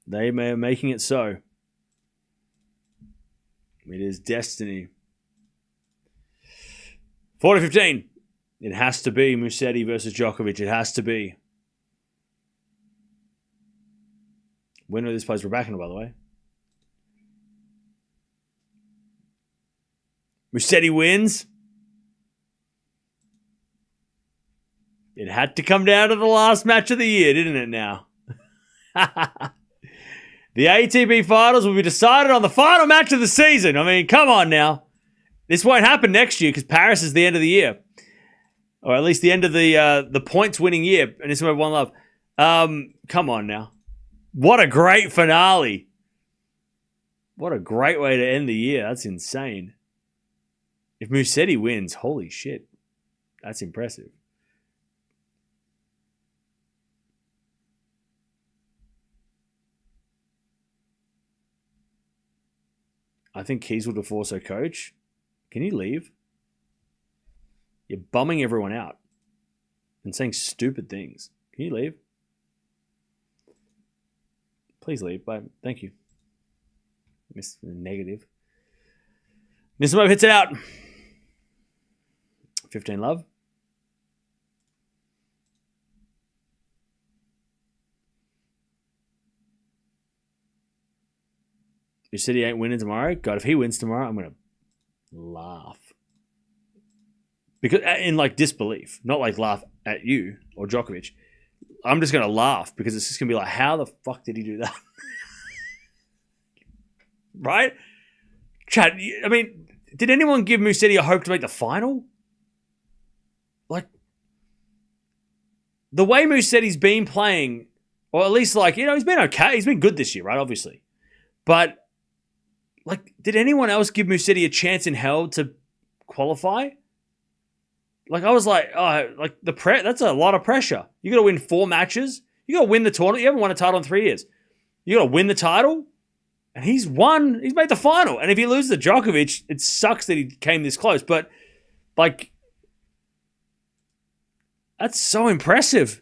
They are making it so. It is destiny. 40-15. It has to be Musetti versus Djokovic. It has to be. Winner of this plays Raducanu, by the way. Musetti wins. It had to come down to the last match of the year, didn't it now? The ATP Finals will be decided on the final match of the season. I mean, come on now. This won't happen next year because Paris is the end of the year. Or at least the end of the points-winning year. And it's one love. Come on now. What a great finale. What a great way to end the year. That's insane. If Musetti wins, holy shit. That's impressive. I think Keys will divorce her coach. Can you leave? You're bumming everyone out and saying stupid things. Can you leave? Please leave. Bye. Thank you. Miss negative. Anisimova hits it out. 15 love. You said he ain't winning tomorrow? God, if he wins tomorrow, I'm going to laugh. Because in like disbelief, not like laugh at you or Djokovic. I'm just going to laugh because it's just going to be like, how the fuck did he do that? Right? Chad, I mean, did anyone give Musetti a hope to make the final? Like, the way Musetti's been playing, or at least like, he's been okay. He's been good this year, right? Obviously. But, like, did anyone else give Musetti a chance in hell to qualify? Like, I was like, that's a lot of pressure. You got to win 4 matches. You got to win the tournament. You haven't won a title in 3 years. You got to win the title. And he's won. He's made the final. And if he loses to Djokovic, it sucks that he came this close. But, like, that's so impressive.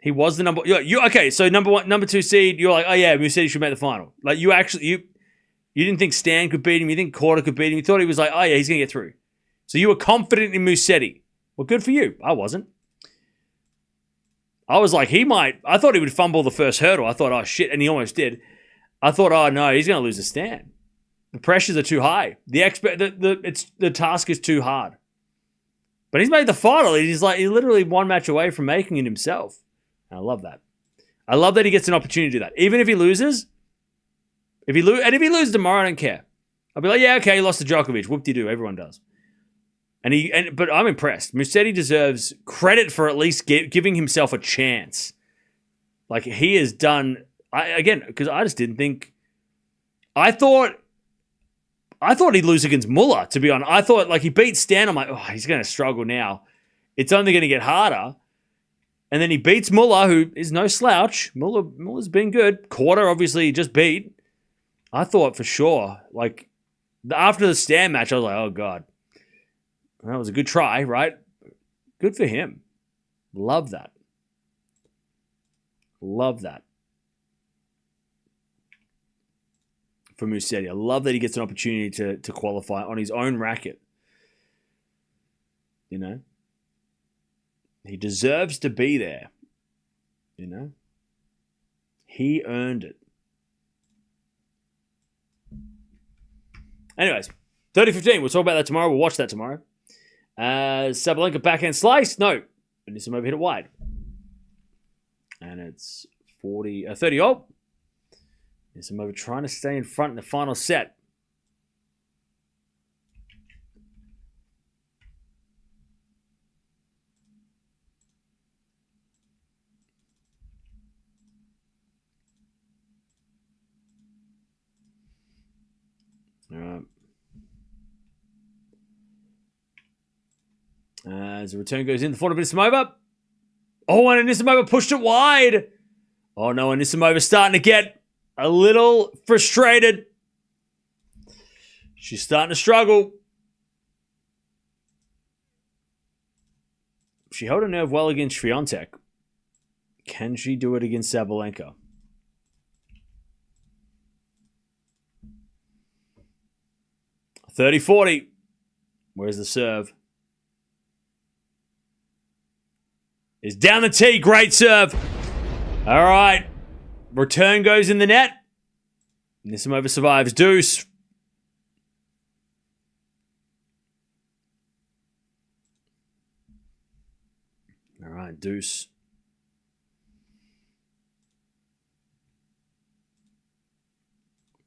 He was the number. Okay, so number 2 seed. You're like, oh yeah, Musetti should make the final. Like you didn't think Stan could beat him. You didn't Korda could beat him. You thought he was like, oh yeah, he's gonna get through. So you were confident in Musetti. Well, good for you. I wasn't. I was like, I thought he would fumble the first hurdle. I thought, oh shit, and he almost did. I thought, oh no, he's gonna lose the Stan. The pressures are too high. The task is too hard. But he's made the final. He's literally 1 match away from making it himself. And I love that. I love that he gets an opportunity to do that. Even if he loses, if he loses tomorrow, I don't care. I'll be like, yeah, okay, he lost to Djokovic. Whoop-de-doo, everyone does. But I'm impressed. Musetti deserves credit for at least giving himself a chance. Like he has done, because I just didn't think. I thought he'd lose against Muller, to be honest. I thought, like, he beat Stan. I'm like, oh, he's going to struggle now. It's only going to get harder. And then he beats Muller, who is no slouch. Muller's been good. Korda, obviously, he just beat. I thought for sure, like, after the Stan match, I was like, oh, God. That was a good try, right? Good for him. Love that. Love that. For Musetti. I love that he gets an opportunity to qualify on his own racket. You know? He deserves to be there. You know? He earned it. Anyways, 30-15. We'll talk about that tomorrow. We'll watch that tomorrow. Sabalenka backhand slice. No. Anisimova hit it wide. And it's 30 all. Anisimova trying to stay in front in the final set. All right. As the return goes in, the front of Anisimova. Oh, and Anisimova pushed it wide. Oh, no, Anisimova's starting to get a little frustrated. She's starting to struggle. She held her nerve well against Swiatek. Can she do it against Sabalenka? $30-40. Where's the serve? is down the tee. Great serve. All right. Return goes in the net. Anisimova survives. Deuce. All right, deuce.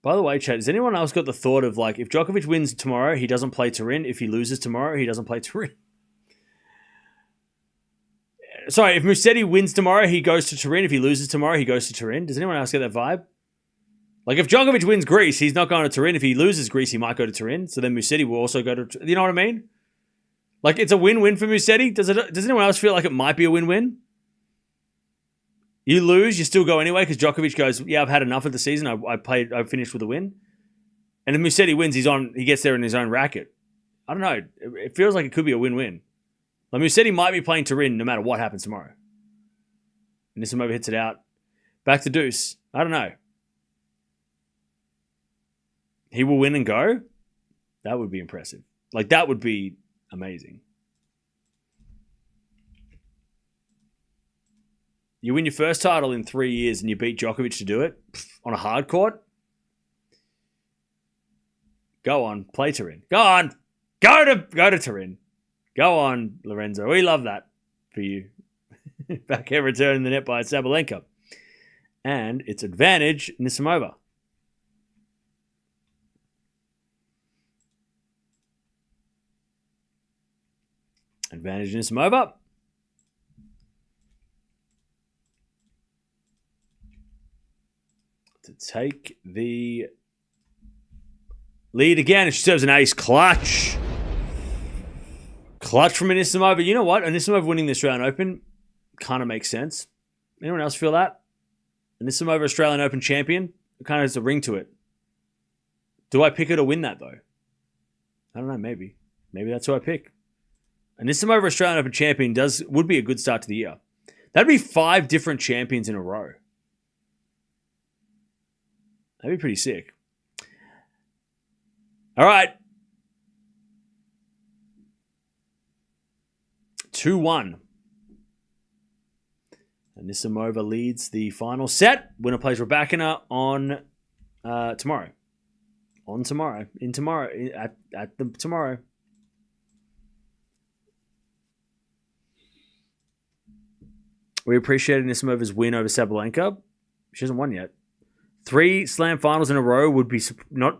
By the way, chat, has anyone else got the thought of, like, if Djokovic wins tomorrow, he doesn't play Turin. If he loses tomorrow, he doesn't play Turin. Sorry, if Musetti wins tomorrow, he goes to Turin. If he loses tomorrow, he goes to Turin. Does anyone else get that vibe? Like, if Djokovic wins Greece, he's not going to Turin. If he loses Greece, he might go to Turin. So then Musetti will also go to... You know what I mean? Like, it's a win-win for Musetti. Does anyone else feel like it might be a win-win? You lose, you still go anyway because Djokovic goes, yeah, I've had enough of the season. I finished with a win. And if Musetti wins, he gets there in his own racket. I don't know. It feels like it could be a win-win. Like, Musetti might be playing Turin no matter what happens tomorrow. And Anisimova hits it out. Back to deuce. I don't know. He will win and go? That would be impressive. Like, that would be amazing. You win your first title in 3 years and you beat Djokovic to do it on a hard court? Go on, play Turin. Go on. Go to Turin. Go on, Lorenzo. We love that for you. Backhand return in the net by Sabalenka. And it's advantage Anisimova. Advantage Anisimova. To take the lead again. She serves an ace. Clutch. Clutch from Anisimova. You know what? Anisimova winning the Australian Open kind of makes sense. Anyone else feel that? Anisimova Australian Open champion. It kind of has a ring to it. Do I pick her to win that, though? I don't know. Maybe. Maybe that's who I pick. Anisimova Australian Open champion would be a good start to the year. That'd be 5 different champions in a row. That'd be pretty sick. All right. 2-1. Anisimova leads the final set. Winner plays Raducanu on tomorrow. On tomorrow. In tomorrow. At the tomorrow. We appreciate Anisimova's win over Sabalenka. She hasn't won yet. 3 slam finals in a row would not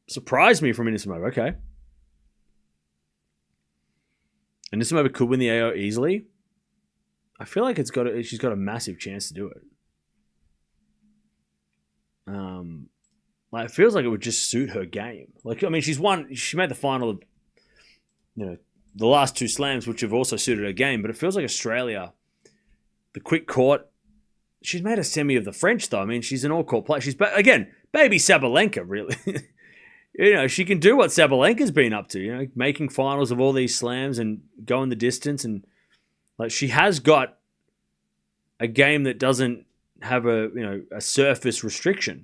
surprise me from Anisimova. Okay. Anisimova could win the AO easily. I feel like she's got a massive chance to do it. Like, it feels like it would just suit her game. Like, I mean, she made the final of, the last 2 slams, which have also suited her game, but it feels like Australia, the quick court. She's made a semi of the French, though. I mean, she's an all-court player. She's, again, baby Sabalenka, really. She can do what Sabalenka's been up to, making finals of all these slams and going the distance. And, like, she has got a game that doesn't have a surface restriction.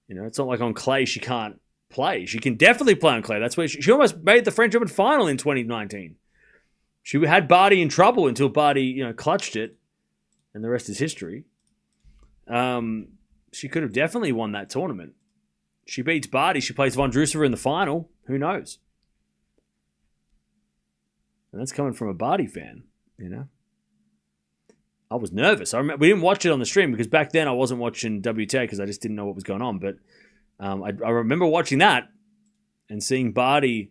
It's not like on clay she can't play. She can definitely play on clay. That's where she almost made the French Open final in 2019. She had Barty in trouble until Barty, clutched it. And the rest is history. She could have definitely won that tournament. She beats Barty. She plays Vondrousova in the final. Who knows? And that's coming from a Barty fan, I was nervous. We didn't watch it on the stream because back then I wasn't watching WTA because I just didn't know what was going on. But I remember watching that and seeing Barty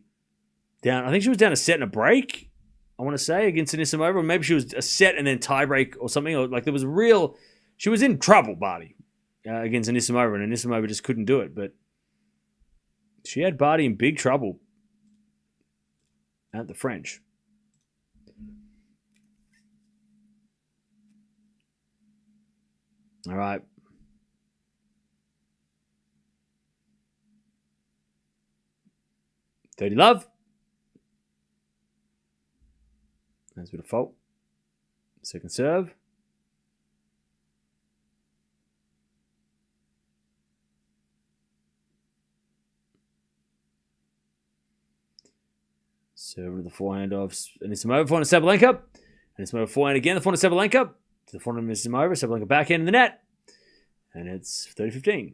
down. I think she was down a set and a break, I want to say, against Anisimova. Or maybe she was a set and then tiebreak or something. Or like there was she was in trouble, Barty, against Anisimova, and Anisimova just couldn't do it. But she had Barty in big trouble at the French. All right. Dirty love. That's a bit of fault. Second serve. Serve to the forehand of Anisimova. Forehand of Sabalenka. Anisimova forehand again. The forehand of Sabalenka. To the forehand of Anisimova. Sabalenka backhand in the net. And it's 30-15.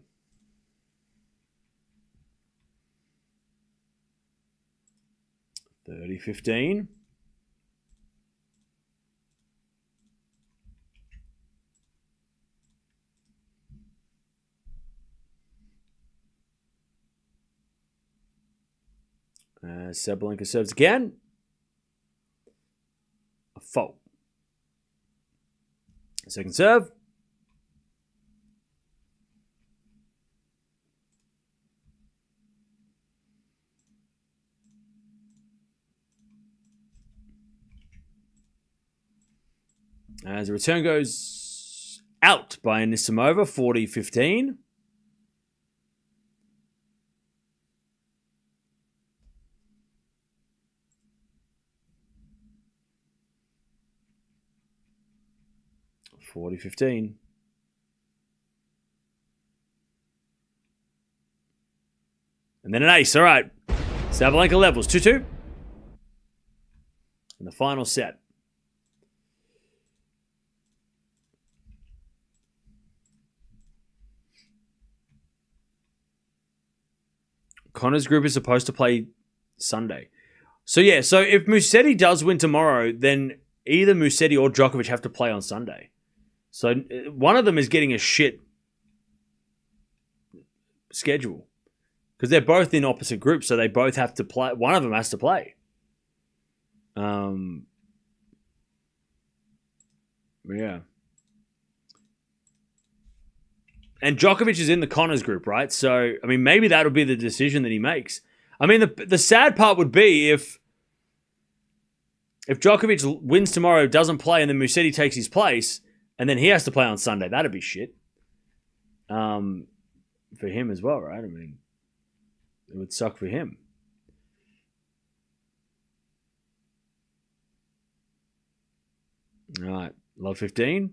Sabalenka serves again. A fault. Second serve. As the return goes out by Anisimova, 40-15. And then an ace. All right. Sabalenka levels 2-2. In the final set. Connor's group is supposed to play Sunday. So, yeah. So, if Musetti does win tomorrow, then either Musetti or Djokovic have to play on Sunday. So, one of them is getting a shit schedule. Because they're both in opposite groups, so they both have to play. One of them has to play. Yeah. And Djokovic is in the Connors group, right? So, I mean, maybe that'll be the decision that he makes. I mean, the sad part would be if Djokovic wins tomorrow, doesn't play, and then Musetti takes his place, and then he has to play on Sunday. That'd be shit. For him as well, right? I mean, it would suck for him. All right, love 15.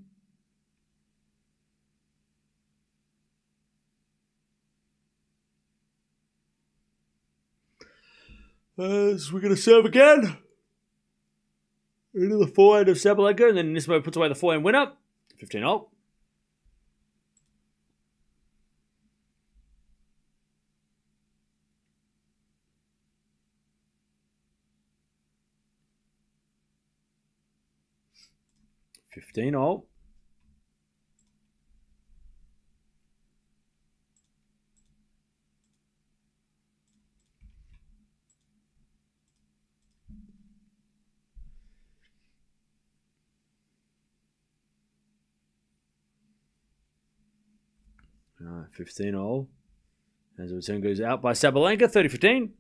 So we're going to serve again. Into the forehand of Sabalenka, and then Anisimova puts away the forehand winner. 15-0. All right, 15-0. As the return goes out by Sabalenka, 30-15.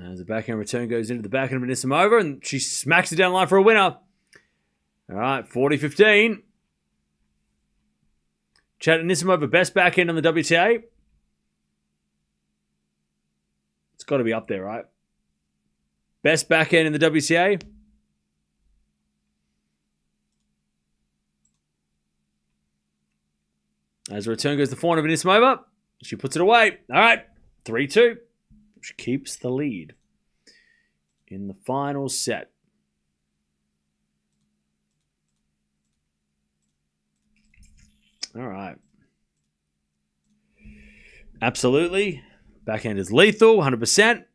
As the backhand return goes into the backhand of Anisimova, and she smacks it down the line for a winner. All right, 40-15. Chad Anisimova, best backhand on the WTA. It's got to be up there, right? Best backhand in the WTA. As the return goes the forehand of Anisimova. She puts it away. All right, 3-2. She keeps the lead in the final set. All right. Absolutely. Backhand is lethal, 100%.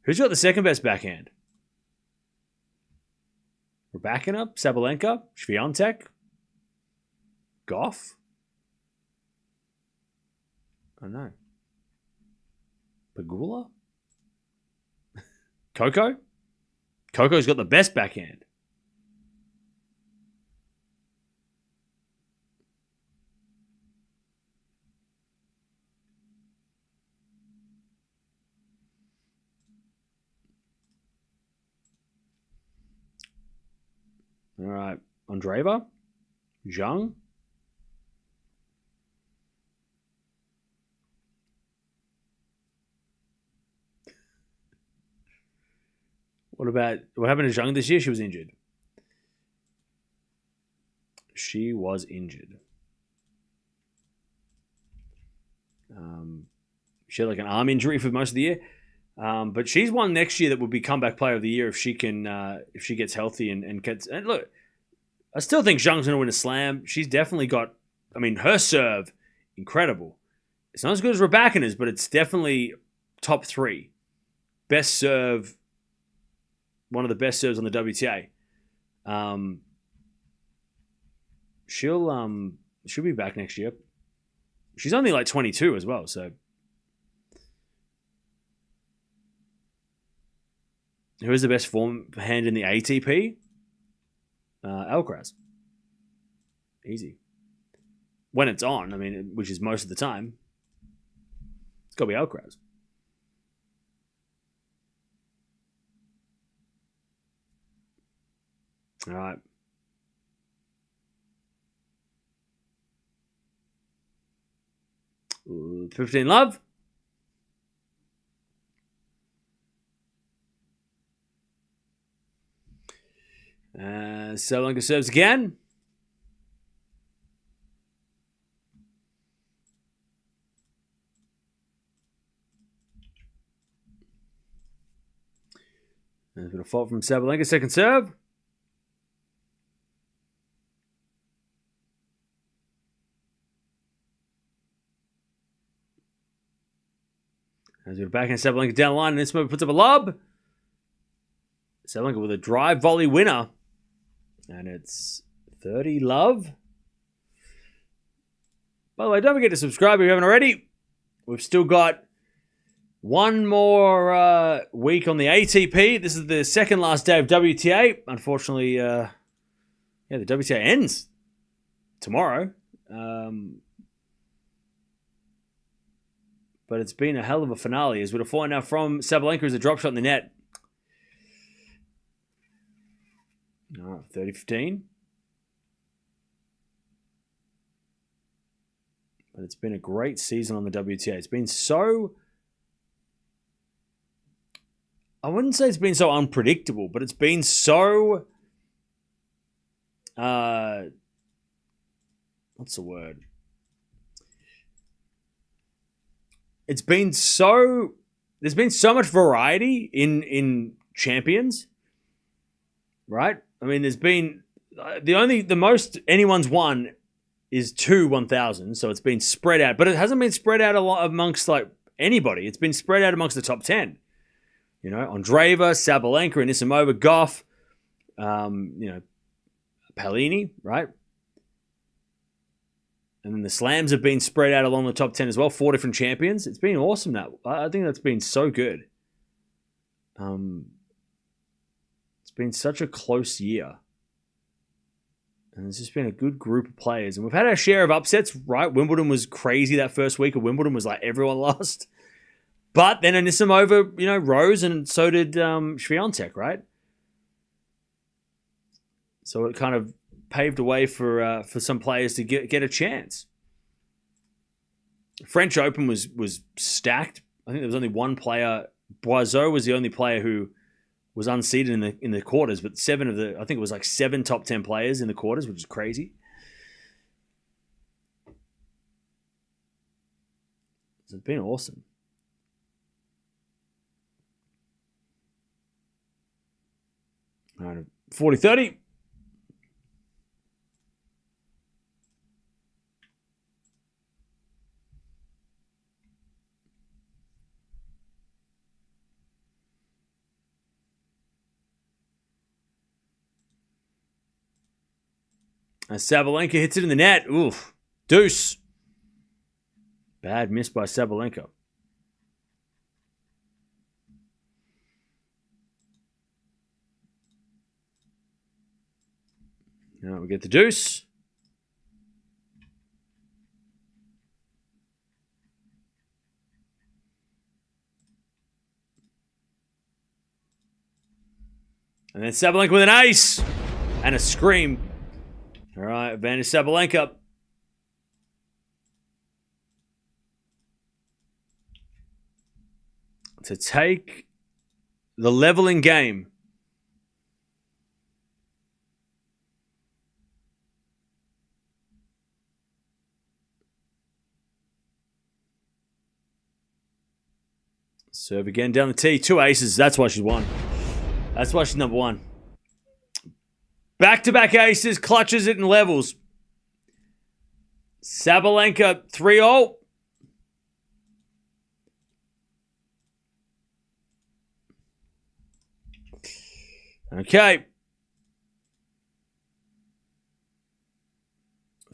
Who's got the second best backhand? Raducanu, Sabalenka, Swiatek, Gauff? I don't know. Pegula? Coco? Coco's got the best backhand. All right. Andreeva? Zhang? What happened to Zhang this year? She was injured. She had like an arm injury for most of the year. But she's one next year that would be comeback player of the year if she gets healthy and gets. And look, I still think Zhang's going to win a slam. She's definitely got. I mean, her serve, incredible. It's not as good as Raducanu's, but it's definitely top 3. Best serve. One of the best serves on the WTA. She'll be back next year. She's only like 22 as well, so. Who is the best forehand in the ATP? Alcaraz. Easy. When it's on, I mean, which is most of the time, it's got to be Alcaraz. All right. Ooh, 15 love. Sabalenka serves again. There's been a fault from Sabalenka. Second serve. As we're back in Sabalenka down the line, and this move puts up a lob. Sabalenka with a drive volley winner. And it's 30 love. By the way, don't forget to subscribe if you haven't already. We've still got one more week on the ATP. This is the second last day of WTA. Unfortunately, the WTA ends tomorrow. But it's been a hell of a finale. As we're find now from Sabalenka as a drop shot in the net. 30-15. But it's been a great season on the WTA. It's been so... I wouldn't say it's been so unpredictable, but it's been so... what's the word? It's been so... There's been so much variety in champions. Right? I mean, there's been the most anyone's won is 2 1,000, so it's been spread out, but it hasn't been spread out a lot amongst like anybody. It's been spread out amongst the top 10. You know, Andreeva, Sabalenka, Anisimova, Gauff, Palini, right? And then the slams have been spread out along the top 10 as well. 4 different champions. It's been awesome. I think that's been so good. It's been such a close year. And there's just been a good group of players. And we've had our share of upsets, right? Wimbledon was crazy that first week of Wimbledon. Was like everyone lost. But then Anisimova, rose, and so did Swiatek, right? So it kind of paved the way for some players to get a chance. French Open was stacked. I think there was only one player. Boiseau was the only player who was unseeded in the quarters, but I think it was like 7 top 10 players in the quarters, which is crazy. So it's been awesome. All right, 40-30. And Sabalenka hits it in the net. Oof. Deuce. Bad miss by Sabalenka. Now we get the deuce. And then Sabalenka with an ace. And a scream. All right, advantage Sabalenka. To take the leveling game Serve again down the tee. 2 aces. That's why she's won. That's why she's number 1. Back-to-back aces. Clutches it and levels. Sabalenka 3-0. Okay.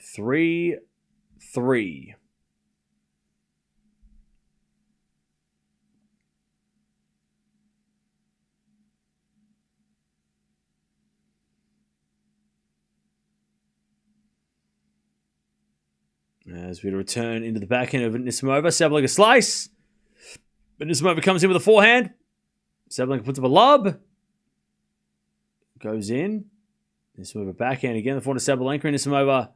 3-3. As we return into the backhand of Anisimova, Sabalenka slice. Anisimova comes in with a forehand. Sabalenka puts up a lob. Goes in. Anisimova backhand again. The forehand of Sabalenka. Anisimova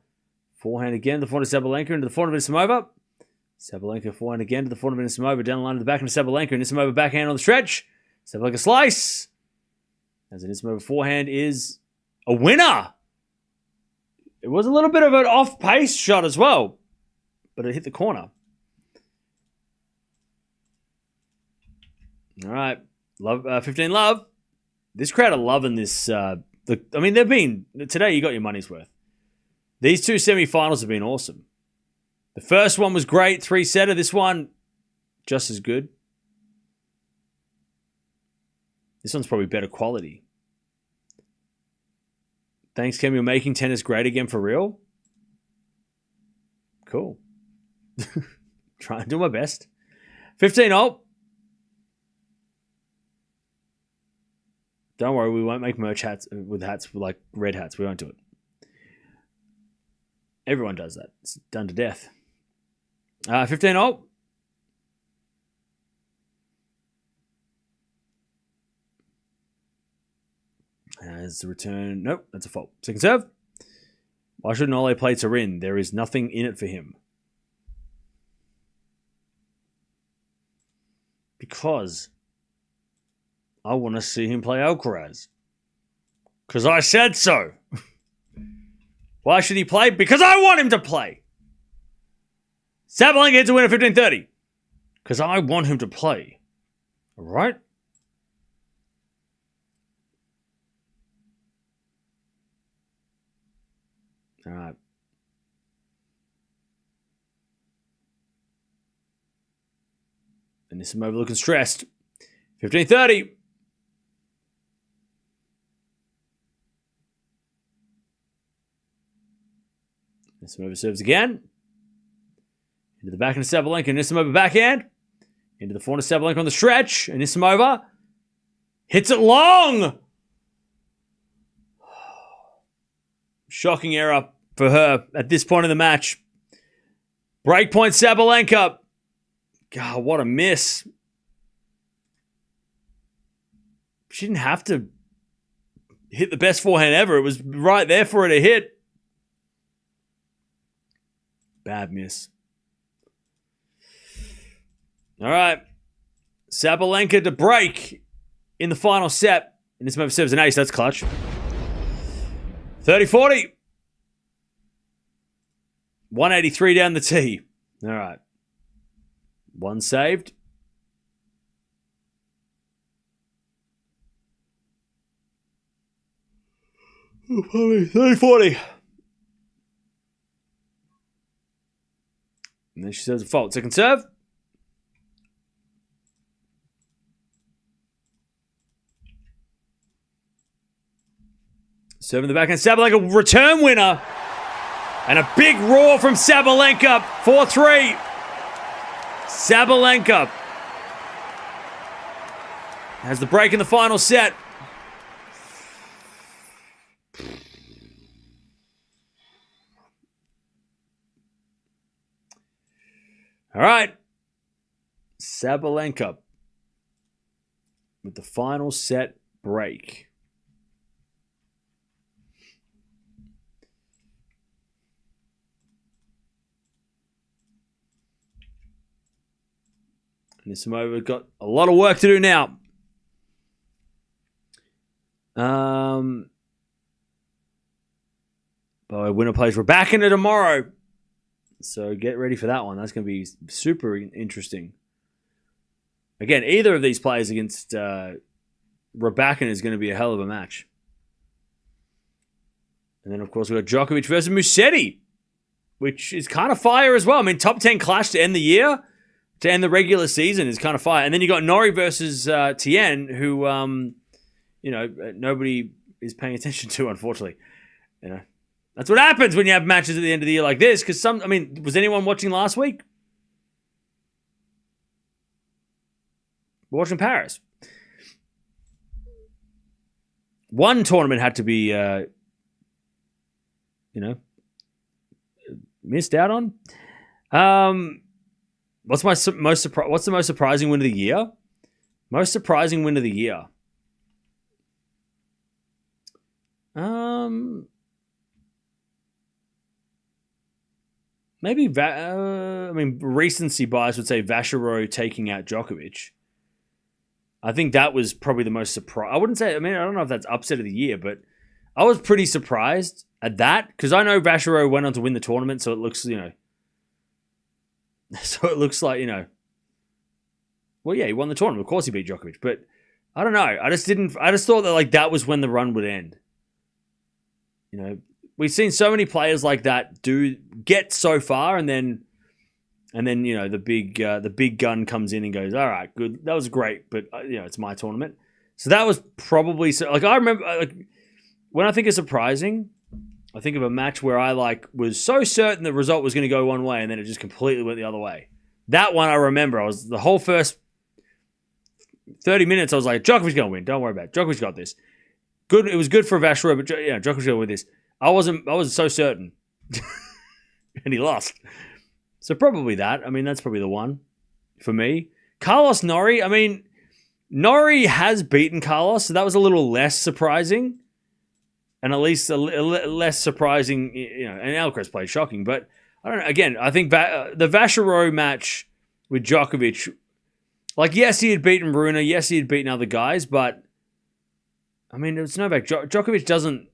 forehand again. The forehand of Sabalenka into the forehand of Anisimova. Sabalenka forehand again to the forehand of Anisimova. Down the line to the backhand of Sabalenka. Anisimova backhand on the stretch. Sabalenka slice. As Anisimova forehand is a winner. It was a little bit of an off-pace shot as well, but it hit the corner. All right. 15 love. This crowd are loving this. They've been... Today, you got your money's worth. These 2 semi-finals have been awesome. The first one was great, 3-setter. This one, just as good. This one's probably better quality. Thanks, Kim. You're making tennis great again for real. Cool. Try and do my best. 15-0. Don't worry, we won't make merch hats with like red hats. We won't do it. Everyone does that. It's done to death. 15-0. As the return. Nope, that's a fault. Second serve. Why shouldn't Ole play Turin? There is nothing in it for him. Because I want to see him play Alcaraz. Because I said so. Why should he play? Because I want him to play. Sabalenka hits a winner 15-30. Because I want him to play. All right? All right. Anisimova looking stressed. 15-30. Anisimova serves again. Into the backhand of Sabalenka. Anisimova backhand. Into the forehand of Sabalenka on the stretch. Anisimova hits it long. Shocking error for her at this point in the match. Breakpoint Sabalenka. God, what a miss. She didn't have to hit the best forehand ever. It was right there for her to hit. Bad miss. All right. Sabalenka to break in the final set. And this move serves an ace. That's clutch. 30-40. 183 down the tee. All right. One saved. Oh, 30-40. And then she serves a fault. Second serve. Serving the backhand. Sabalenka, return winner. And a big roar from Sabalenka. 4-3. Sabalenka has the break in the final set. All right. Sabalenka with the final set break. Anisimova got a lot of work to do now. But winner plays Raducanu tomorrow. So get ready for that one. That's going to be super interesting. Again, either of these players against Raducanu is going to be a hell of a match. And then, of course, we've got Djokovic versus Musetti, which is kind of fire as well. I mean, top 10 clash to end the year, to end the regular season is kind of fire. And then you got Norrie versus Tien, who, nobody is paying attention to, unfortunately. That's what happens when you have matches at the end of the year like this. Because was anyone watching last week? We're watching Paris. One tournament had to be, missed out on. What's the most surprising win of the year? Most surprising win of the year. Maybe recency bias would say Vachereau taking out Djokovic. I think that was probably the most surprise. I don't know if that's upset of the year, but I was pretty surprised at that because I know Vachereau went on to win the tournament, so it looks, like, well, yeah, he won the tournament. Of course he beat Djokovic, but I don't know. I just thought that that was when the run would end. We've seen so many players like that get so far and then the big gun comes in and goes, all right, good, that was great, but it's my tournament. So that was probably I remember when I think of surprising, I think of a match where I was so certain the result was going to go one way and then it just completely went the other way. That one I remember. I was the whole first 30 minutes. I was like, Djokovic's going to win. Don't worry about it. Djokovic's got this. Good. It was good for Vachereau, but Djokovic's going to win this. I was so certain, and he lost. So probably that. I mean, that's probably the one for me. Carlos Norrie. I mean, Norrie has beaten Carlos, so that was a little less surprising. And at least less surprising, and Alcaraz played shocking. But I don't know. Again, I think the Vachereau match with Djokovic, yes, he had beaten Bruna. Yes, he had beaten other guys. But, I mean, it's Novak. Djokovic doesn't,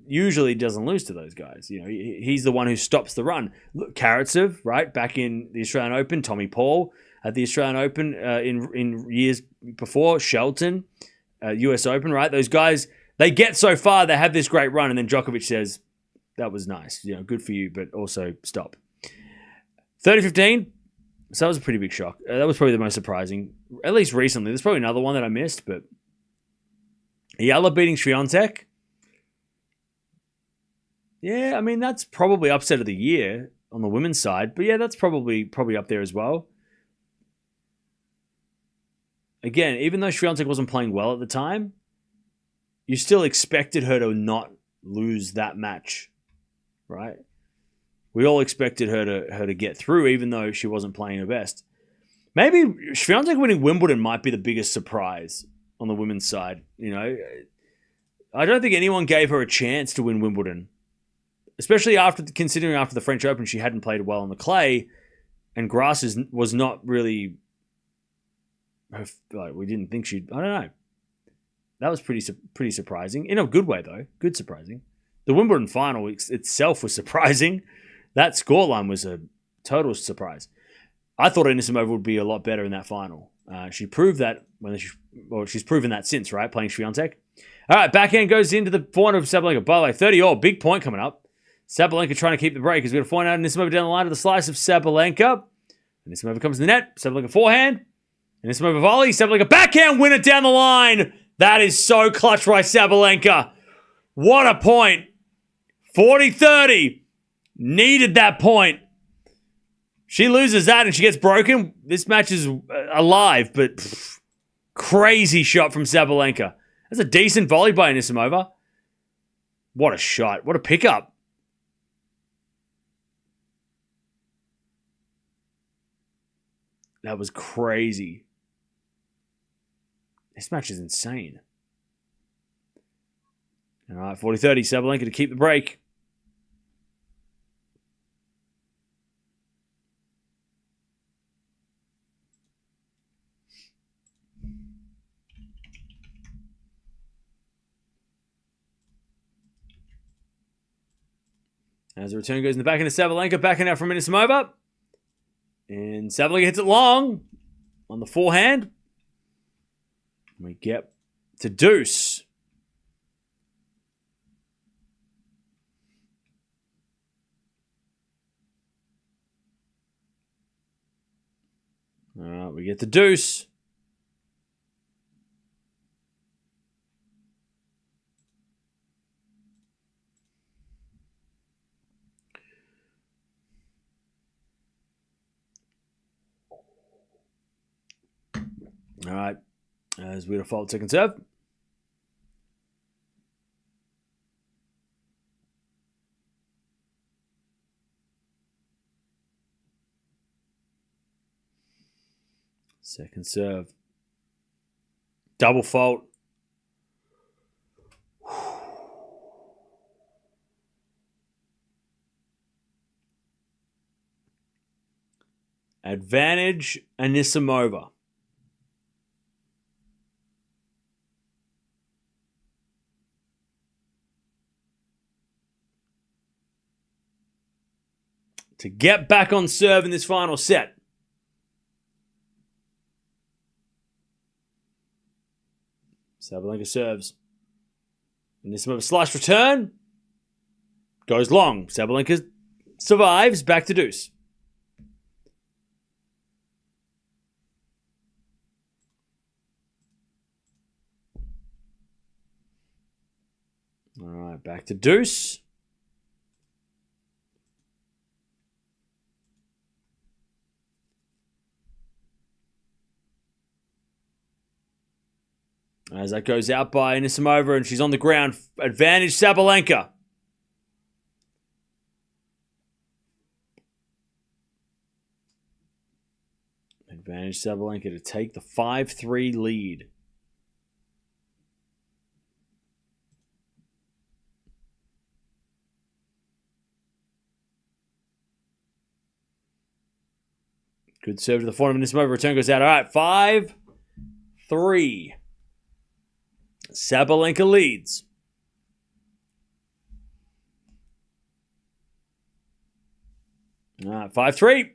usually doesn't lose to those guys. He's the one who stops the run. Look, Karatsev, right, back in the Australian Open. Tommy Paul at the Australian Open in years before. Shelton, US Open, right? Those guys, they get so far, they have this great run, and then Djokovic says, that was nice. Good for you, but also stop. 30-15, so that was a pretty big shock. That was probably the most surprising, at least recently. There's probably another one that I missed, but Eala beating Swiatek. Yeah, I mean, that's probably upset of the year on the women's side, but yeah, that's probably up there as well. Again, even though Swiatek wasn't playing well at the time, you still expected her to not lose that match, right? We all expected her to get through, even though she wasn't playing her best. Maybe Swiatek winning Wimbledon might be the biggest surprise on the women's side. I don't think anyone gave her a chance to win Wimbledon, especially considering after the French Open she hadn't played well on the clay, and grass was not really. We didn't think she'd. I don't know. That was pretty surprising. In a good way, though. Good surprising. The Wimbledon final itself was surprising. That scoreline was a total surprise. I thought Anisimova would be a lot better in that final. She proved that she's proven that since, right? Playing Swiatek. All right, backhand goes into the forehand of Sabalenka. By the way, 30-all, big point coming up. Sabalenka trying to keep the break. He's going to find out Anisimova down the line to the slice of Sabalenka. Anisimova comes to the net. Sabalenka forehand. Anisimova volley. Sabalenka backhand winner down the line. That is so clutch by Sabalenka. What a point. 40-30. Needed that point. She loses that and she gets broken. This match is alive, but crazy shot from Sabalenka. That's a decent volley by Anisimova. What a shot. What a pickup. That was crazy. This match is insane. All right, 40-30. Sabalenka to keep the break. As the return goes in the back into Sabalenka, backing out from Anisimova. And Sabalenka hits it long. on the forehand. We get to deuce. All right, we get the deuce. All right, as we default second serve. Second serve. Double fault. Advantage Anisimova. To get back on serve in this final set. Sabalenka serves. Anisimova slice return. Goes long. Sabalenka survives. Back to deuce. All right, back to deuce. As that goes out by Anisimova and she's on the ground. Advantage Sabalenka. Advantage Sabalenka to take the 5-3 lead. Good serve to the forehand. Anisimova return goes out. All right, 5-3. Sabalenka leads. All right, 5-3.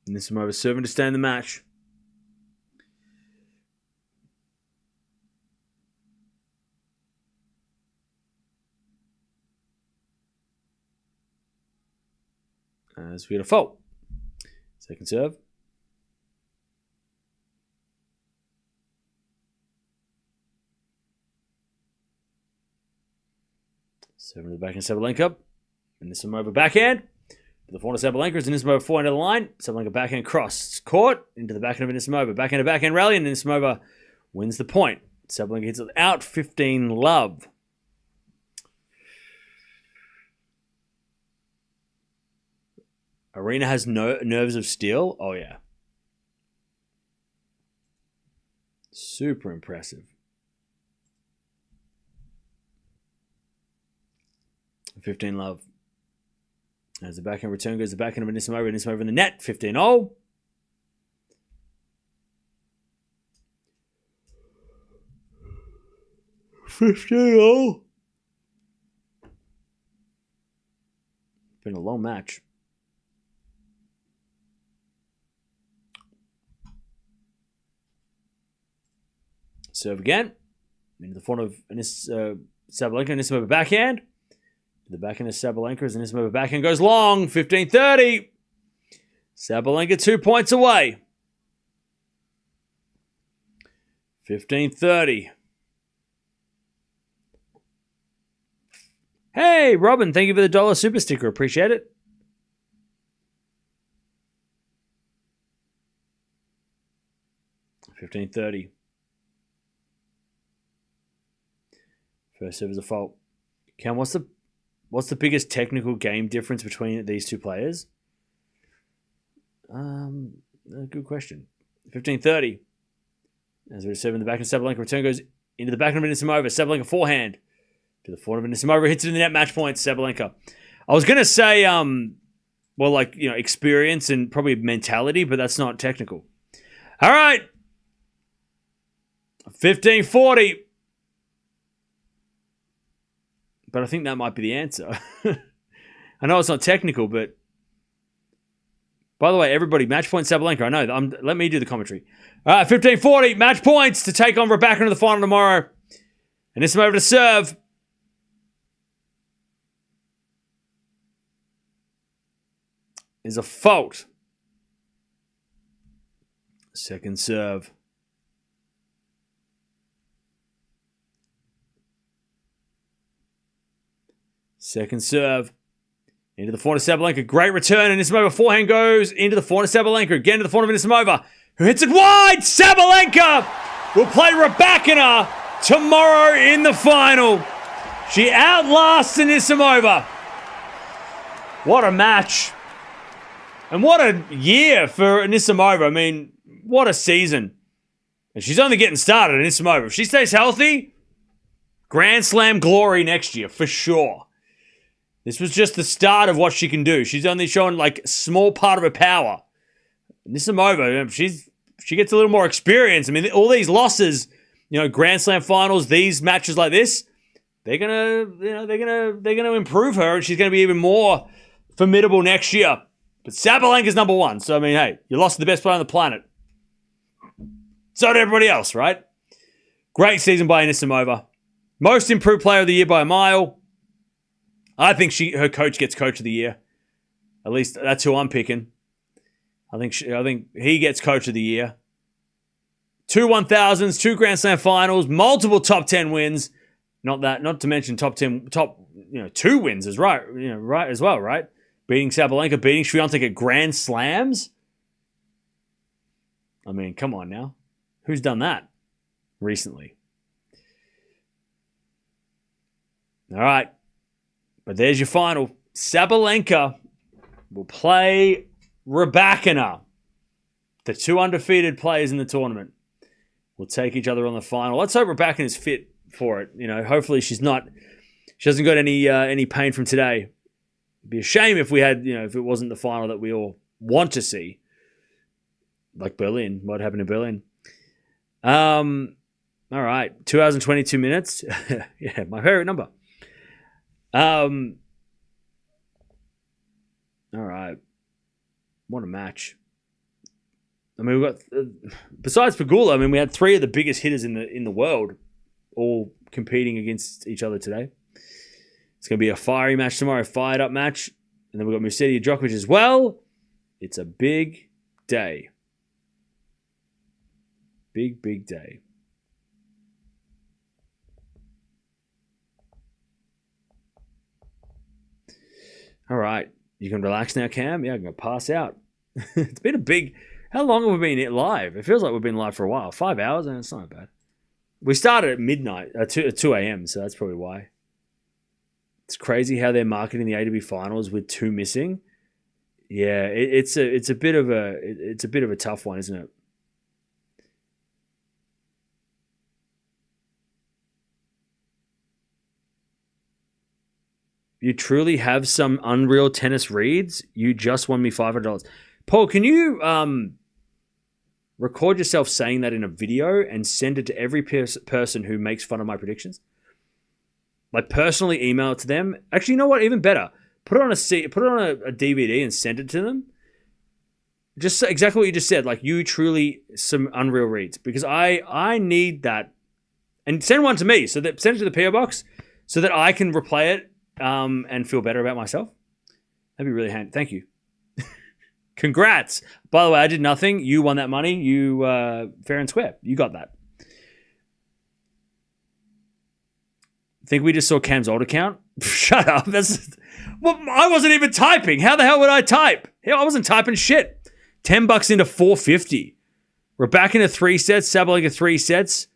Anisimova serving to stay in the match. As we had a fault. Second serve. Serving to the backhand Sabalenka. Anisimova backhand. To the forehand of Sabalenka. Anisimova forehand of the line. Sabalenka backhand cross. It's caught into the backhand of Anisimova. Backhand to backhand rally. And Anisimova wins the point. Sabalenka hits it out 15 love. Aryna has nerves of steel. Oh, yeah. Super impressive. 15 love. As the backhand return goes the backhand of Anisimova. Anisimova in the net. 15-0. Been a long match. Serve again. Into the front of Sabalenka. Anisimova backhand. The backhand of Sabalenka as Anisimova backhand goes long. 15-30. Sabalenka 2 points away. 15-30. Hey, Robin, thank you for the $1 super sticker. Appreciate it. $15.30. First serve is a fault. Cam, what's the biggest technical game difference between these two players? Good question. 15-30. As we're serving the back of Sabalenka, return goes into the back of Anisimova. Sabalenka forehand to the forehand of Anisimova, hits it in the net. Match points. Sabalenka. I was gonna say Well, like, experience and probably mentality, but that's not technical. All right. 1540. But I think that might be the answer. I know it's not technical, but by the way, everybody, match point Sabalenka. I know. Let me do the commentary. All right, 1540, match points to take on Raducanu in the final tomorrow. And this is over to serve. Is a fault. Second serve. Second serve. Into the forehand of Sabalenka. Great return. And Anisimova forehand goes into the forehand of Sabalenka. Again to the forehand of Anisimova, who hits it wide. Sabalenka will play Raducanu tomorrow in the final. She outlasts Anisimova. What a match. And what a year for Anisimova. I mean, what a season. And she's only getting started, Anisimova. If she stays healthy, Grand Slam glory next year, for sure. This was just the start of what she can do. She's only shown, like, a small part of her power. Anisimova, she gets a little more experience. I mean, all these losses, Grand Slam finals, these matches like this, they're gonna improve her, and she's gonna be even more formidable next year. But Sabalenka's number one. So, I mean, hey, you lost to the best player on the planet. So did everybody else, right? Great season by Anisimova. Most improved player of the year by a mile. I think her coach gets coach of the year. At least that's who I'm picking. I think he gets coach of the year. 2 1000s, 2 Grand Slam finals, multiple top 10 wins. Not to mention top 2 wins is right, right as well, right? Beating Sabalenka, beating Swiatek at Grand Slams. I mean, come on now. Who's done that recently? All right. But there's your final. Sabalenka will play Raducanu. The 2 undefeated players in the tournament will take each other on the final. Let's hope Raducanu is fit for it. Hopefully she hasn't got any pain from today. It'd be a shame if we had, if it wasn't the final that we all want to see. Like Berlin. What happened in Berlin? All right. 2 hours and 22 minutes. Yeah, my favorite number. All right. What a match. I mean, we've got, besides Pegula, I mean, we had 3 of the biggest hitters in the world all competing against each other today. It's going to be a fiery match tomorrow, fired up match. And then we've got Mirra Djokovic as well. It's a big day. Big, big day. All right. You can relax now, Cam? Yeah, I'm going to pass out. It's been a big... How long have we been live? It feels like we've been live for a while. 5 hours? And it's not bad. We started at midnight, 2 a.m., so that's probably why. It's crazy how they're marketing the ATP Finals with 2 missing. Yeah, it's a bit of a tough one, isn't it? You truly have some unreal tennis reads. You just won me $500. Paul, can you record yourself saying that in a video and send it to every person who makes fun of my predictions? Like, personally email it to them. Actually, you know what? Even better. Put it on a DVD and send it to them. Just exactly what you just said. Like, you truly some unreal reads. Because I need that. And send one to me. Send it to the PO box so that I can replay it and feel better about myself. That'd be really handy. Thank you. Congrats. By the way, I did nothing. You won that money. You fair and square. You got that. Think we just saw Cam's old account? Shut up. Well, I wasn't even typing. How the hell would I type? Hell, I wasn't typing shit. $10 into 450. We're back into 3 sets. Sabalenka 3 sets.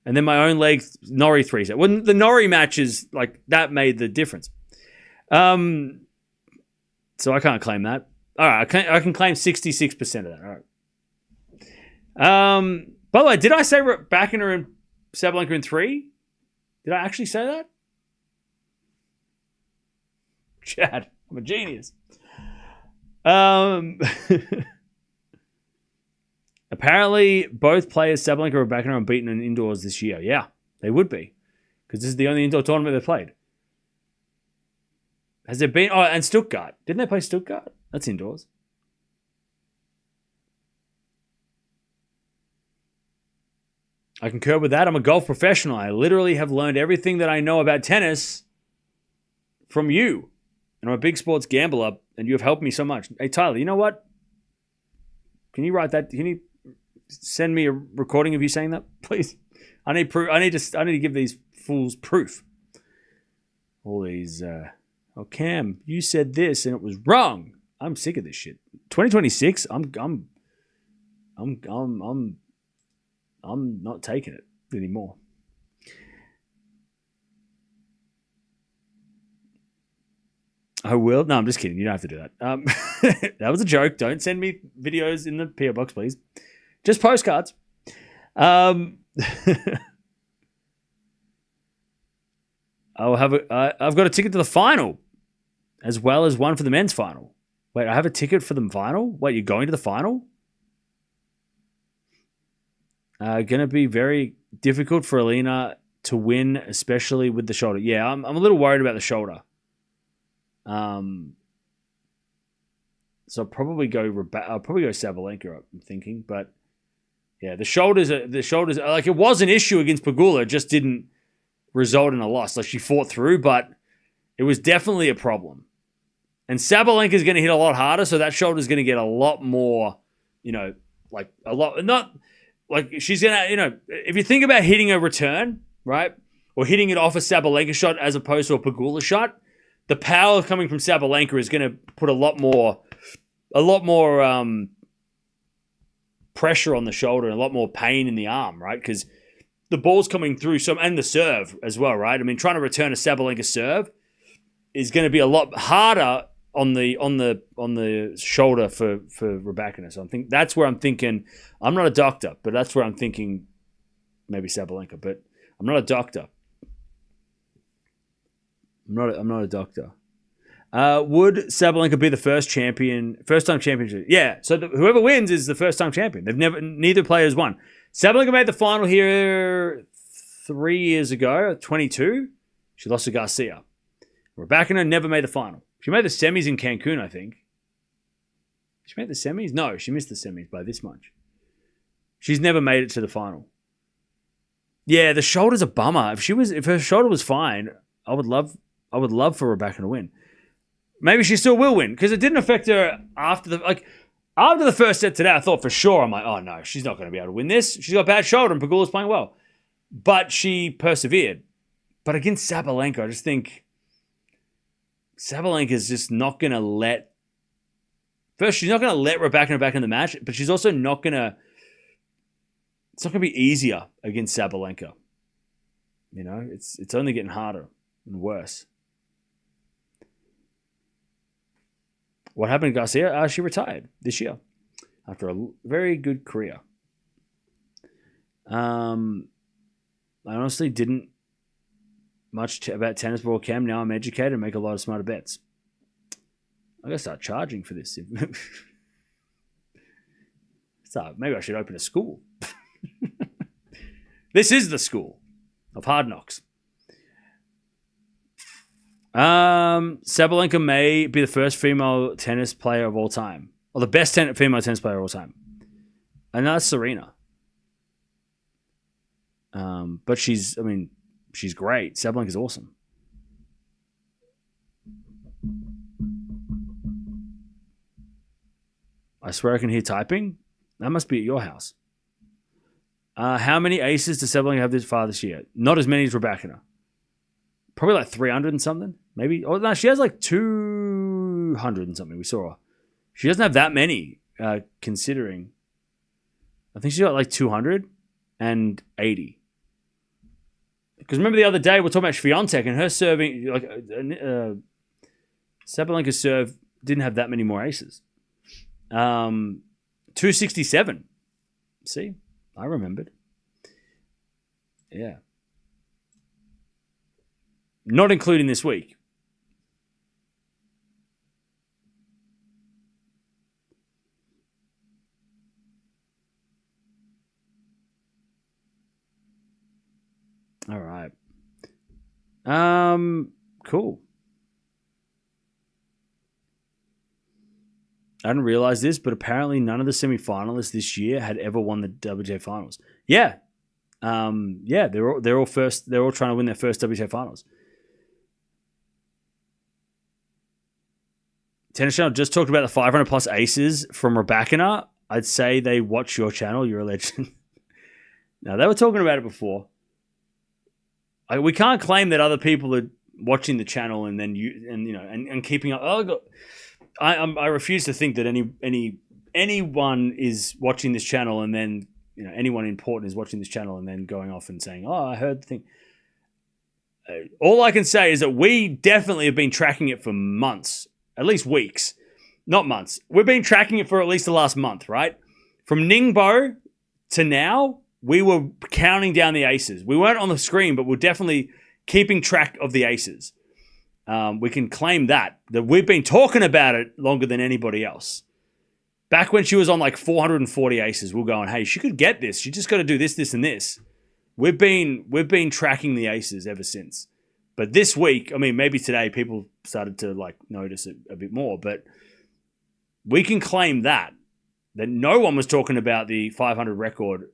And then my own leg, Norrie 3 sets. When the Norrie matches, like, that made the difference. So I can't claim that. All right, I can claim 66% of that. All right. By the way, did I say Raducanu and Sabalenka in 3? Did I actually say that? Chad, I'm a genius. Um, apparently, both players, Sabalenka and Raducanu, are unbeaten in indoors this year. Yeah, they would be, because this is the only indoor tournament they've played. Has there been... Oh, and Stuttgart. Didn't they play Stuttgart? That's indoors. I concur with that. I'm a golf professional. I literally have learned everything that I know about tennis from you. And I'm a big sports gambler, and you have helped me so much. Hey, Tyler, you know what? Can you write that? Can you send me a recording of you saying that, please? I need proof. I need to give these fools proof. All these... Oh, Cam, you said this and it was wrong. I'm sick of this shit. 2026, I'm not taking it anymore. I will. No, I'm just kidding. You don't have to do that. That was a joke. Don't send me videos in the PO box, please. Just postcards. I've got a ticket to the final, as well as one for the men's final. Wait, I have a ticket for the final? Wait, you're going to the final? Going to be very difficult for Aryna to win, especially with the shoulder. Yeah, I'm a little worried about the shoulder. So I'll probably go Sabalenka, I'm thinking, but yeah, the shoulders like, it was an issue against Pegula, it just didn't result in a loss. Like, she fought through, but it was definitely a problem. And Sabalenka is going to hit a lot harder, so that shoulder is going to get a lot more, like a lot, not like she's going to, if you think about hitting a return, right, or hitting it off a Sabalenka shot as opposed to a Pegula shot, the power coming from Sabalenka is going to put a lot more pressure on the shoulder and a lot more pain in the arm, right? Because the ball's coming through, and the serve as well, right? I mean, trying to return a Sabalenka serve is going to be a lot harder on the shoulder for Raducanu. So that's where I'm thinking. I'm not a doctor, but that's where I'm thinking maybe Sabalenka. But I'm not a doctor. I'm not a doctor. Would Sabalenka be the first time championship? Yeah. So whoever wins is the first time champion. Neither player has won. Sabalenka made the final here 3 years ago, 22. She lost to Garcia. Raducanu never made the final. She made the semis in Cancun, I think. Did she make the semis? No, she missed the semis by this much. She's never made it to the final. Yeah, the shoulder's a bummer. If her shoulder was fine, I would love for Raducanu to win. Maybe she still will win, because it didn't affect her after the first set today. I thought for sure, I'm like, oh no, she's not going to be able to win this. She's got a bad shoulder and Pegula's playing well. But she persevered. But against Sabalenka, I just think Sabalenka is just not going to let... First, she's not going to let Raducanu back in the match, but she's also not going to... It's not going to be easier against Sabalenka. It's only getting harder and worse. What happened to Garcia? She retired this year after a very good career. I honestly didn't much about tennis ball cam. Now I'm educated and make a lot of smarter bets. I gotta start charging for this. Maybe I should open a school. This is the school of hard knocks. Sabalenka may be the first female tennis player of all time, or the best female tennis player of all time, and that's Serena. But she's great. Sabalenka's awesome. I swear I can hear typing. That must be at your house. How many aces does Sabalenka have this far this year? Not as many as Raducanu. Probably like 300 and something, maybe. Oh no, she has like 200 and something. We saw her. She doesn't have that many, considering. I think she's got like 280. Because remember the other day we were talking about Swiatek and her serving, like Sabalenka's serve didn't have that many more aces. 267. See, I remembered. Yeah. Not including this week. Cool. I didn't realize this, but apparently none of the semi-finalists this year had ever won the WTA Finals. Yeah. They're all first. They're all trying to win their first WTA Finals. Tennis Channel just talked about the 500 plus aces from Raducanu. I'd say they watch your channel. You're a legend. Now, they were talking about it before. We can't claim that other people are watching the channel and then and keeping up. I refuse to think that anyone is watching this channel and then anyone important is watching this channel and then going off and saying, "Oh, I heard the thing." All I can say is that we definitely have been tracking it for months, at least weeks, not months. We've been tracking it for at least the last month, right? From Ningbo to now, we were counting down the aces. We weren't on the screen, but we're definitely keeping track of the aces. We can claim that we've been talking about it longer than anybody else. Back when she was on like 440 aces, we're going, hey, she could get this. She just got to do this, this, and this. We've been tracking the aces ever since. But this week, I mean, maybe today people started to like notice it a bit more, but we can claim that no one was talking about the 500 record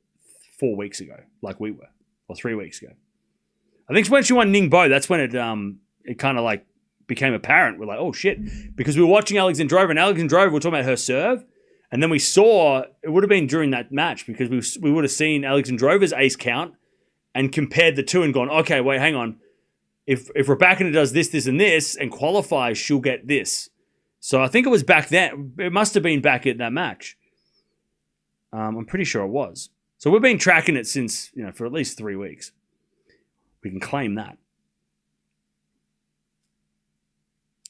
4 weeks ago, like we were, or 3 weeks ago. I think when she won Ningbo, that's when it kind of like became apparent. We're like, oh shit, because we were watching Alexandrova, and Alexandrova, we're talking about her serve, and then we saw it would have been during that match because we would have seen Alexandrova's ace count and compared the two and gone, okay, wait, hang on. If Raducanu does this, this, and this and qualifies, she'll get this. So I think it was back then. It must have been back at that match. I'm pretty sure it was. So we've been tracking it since, for at least 3 weeks. We can claim that.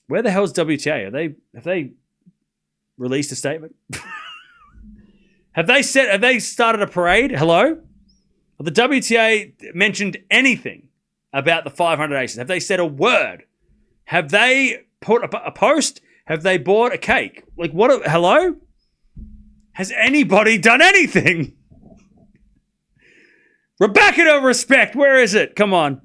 Where the hell's WTA? Have they released a statement? Have they started a parade? Hello? Have the WTA mentioned anything about the 500 aces? Have they said a word? Have they put a post? Have they bought a cake? Like what? Hello? Has anybody done anything? Raducanu respect. Where is it? Come on.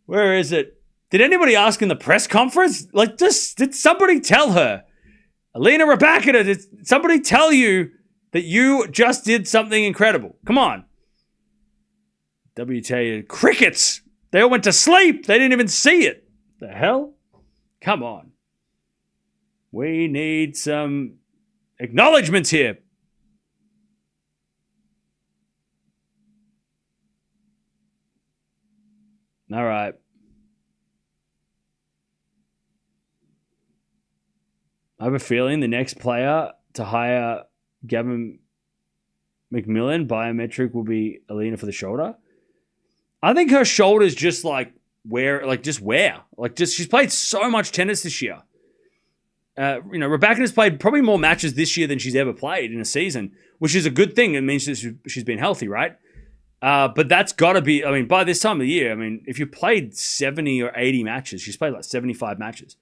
Where is it? Did anybody ask in the press conference? Like, did somebody tell her? Aryna Sabalenka, did somebody tell you that you just did something incredible? Come on. WTA crickets. They all went to sleep. They didn't even see it. The hell? Come on. We need some acknowledgements here. All right. I have a feeling the next player to hire Gavin McMillan biometric will be Aryna for the shoulder. I think her shoulder's just like wear. She's played so much tennis this year. Raducanu's played probably more matches this year than she's ever played in a season, which is a good thing. It means that she's been healthy, right? But that's got to be, by this time of the year, if you played 70 or 80 matches, she's played like 75 matches.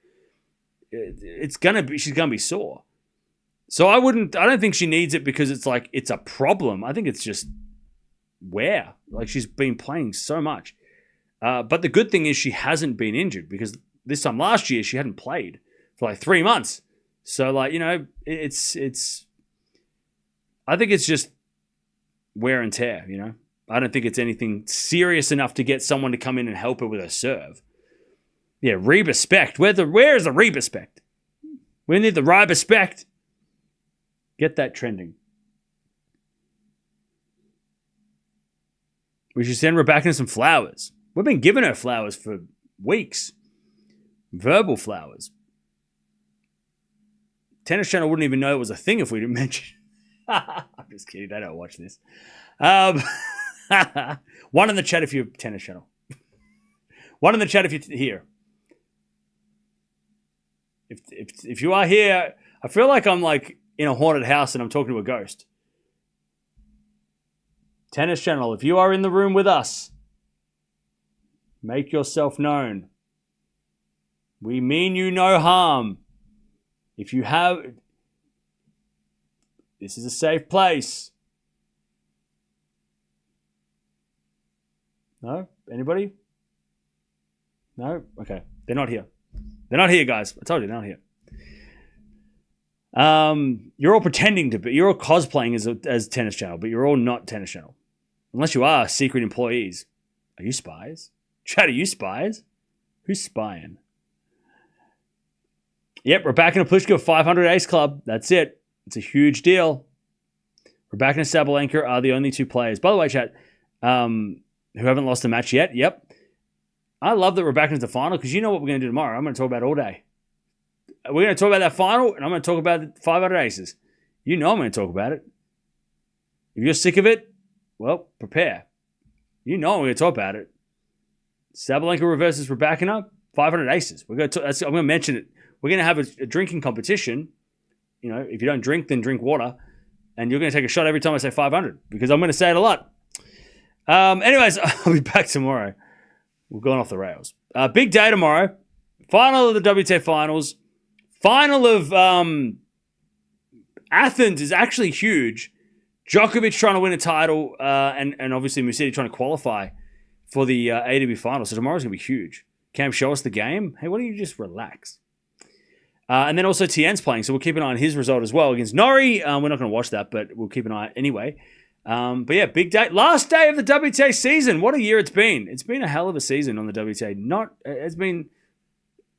She's going to be sore. So I don't think she needs it because it's a problem. I think it's just wear. Like she's been playing so much. But the good thing is she hasn't been injured because this time last year she hadn't played for like 3 months. So it's I think it's just wear and tear, I don't think it's anything serious enough to get someone to come in and help her with her serve. Yeah, re-respect. Where is the re-respect? We need the re-respect. Get that trending. We should send Raducanu some flowers. We've been giving her flowers for weeks. Verbal flowers. Tennis Channel wouldn't even know it was a thing if we didn't mention it. I'm just kidding. They don't watch this. One in the chat if you're Tennis Channel. One in the chat if you're here. If you are here, I feel like I'm like in a haunted house and I'm talking to a ghost. Tennis Channel, if you are in the room with us, make yourself known. We mean you no harm. If you have, this is a safe place. No? Anybody? No? Okay. They're not here. They're not here, guys. I told you, they're not here. You're all pretending to be. You're all cosplaying as Tennis Channel, but you're all not Tennis Channel. Unless you are secret employees. Are you spies? Chat, are you spies? Who's spying? Yep, Raducanu and Pliskova 500 Ace Club. That's it. It's a huge deal. Raducanu and Sabalenka are the only two players. By the way, chat, who haven't lost a match yet. Yep. I love that Raducanu's the final because you know what we're going to do tomorrow. I'm going to talk about it all day. We're going to talk about that final, and I'm going to talk about the 500 aces. You know I'm going to talk about it. If you're sick of it, well, prepare. You know I'm going to talk about it. Sabalenka reverses Raducanu, 500 aces. I'm going to mention it. We're going to have a drinking competition. You know, if you don't drink, then drink water. And you're going to take a shot every time I say 500 because I'm going to say it a lot. Anyways, I'll be back tomorrow. We're going off the rails. Big day tomorrow. Final of the WTA Finals. Final of Athens is actually huge. Djokovic trying to win a title and obviously Musetti trying to qualify for the ATP Finals. So tomorrow's going to be huge. Cam, show us the game. Hey, why don't you just relax? And then also Tien's playing, so we'll keep an eye on his result as well against Norrie. We're not going to watch that, but we'll keep an eye anyway. But yeah, big day. Last day of the WTA season. What a year it's been. It's been a hell of a season on the WTA. It's been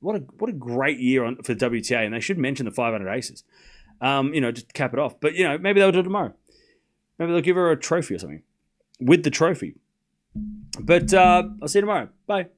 what a great year for the WTA, and they should mention the 500 aces. Just to cap it off. But maybe they'll do it tomorrow. Maybe they'll give her a trophy or something with the trophy. But I'll see you tomorrow. Bye.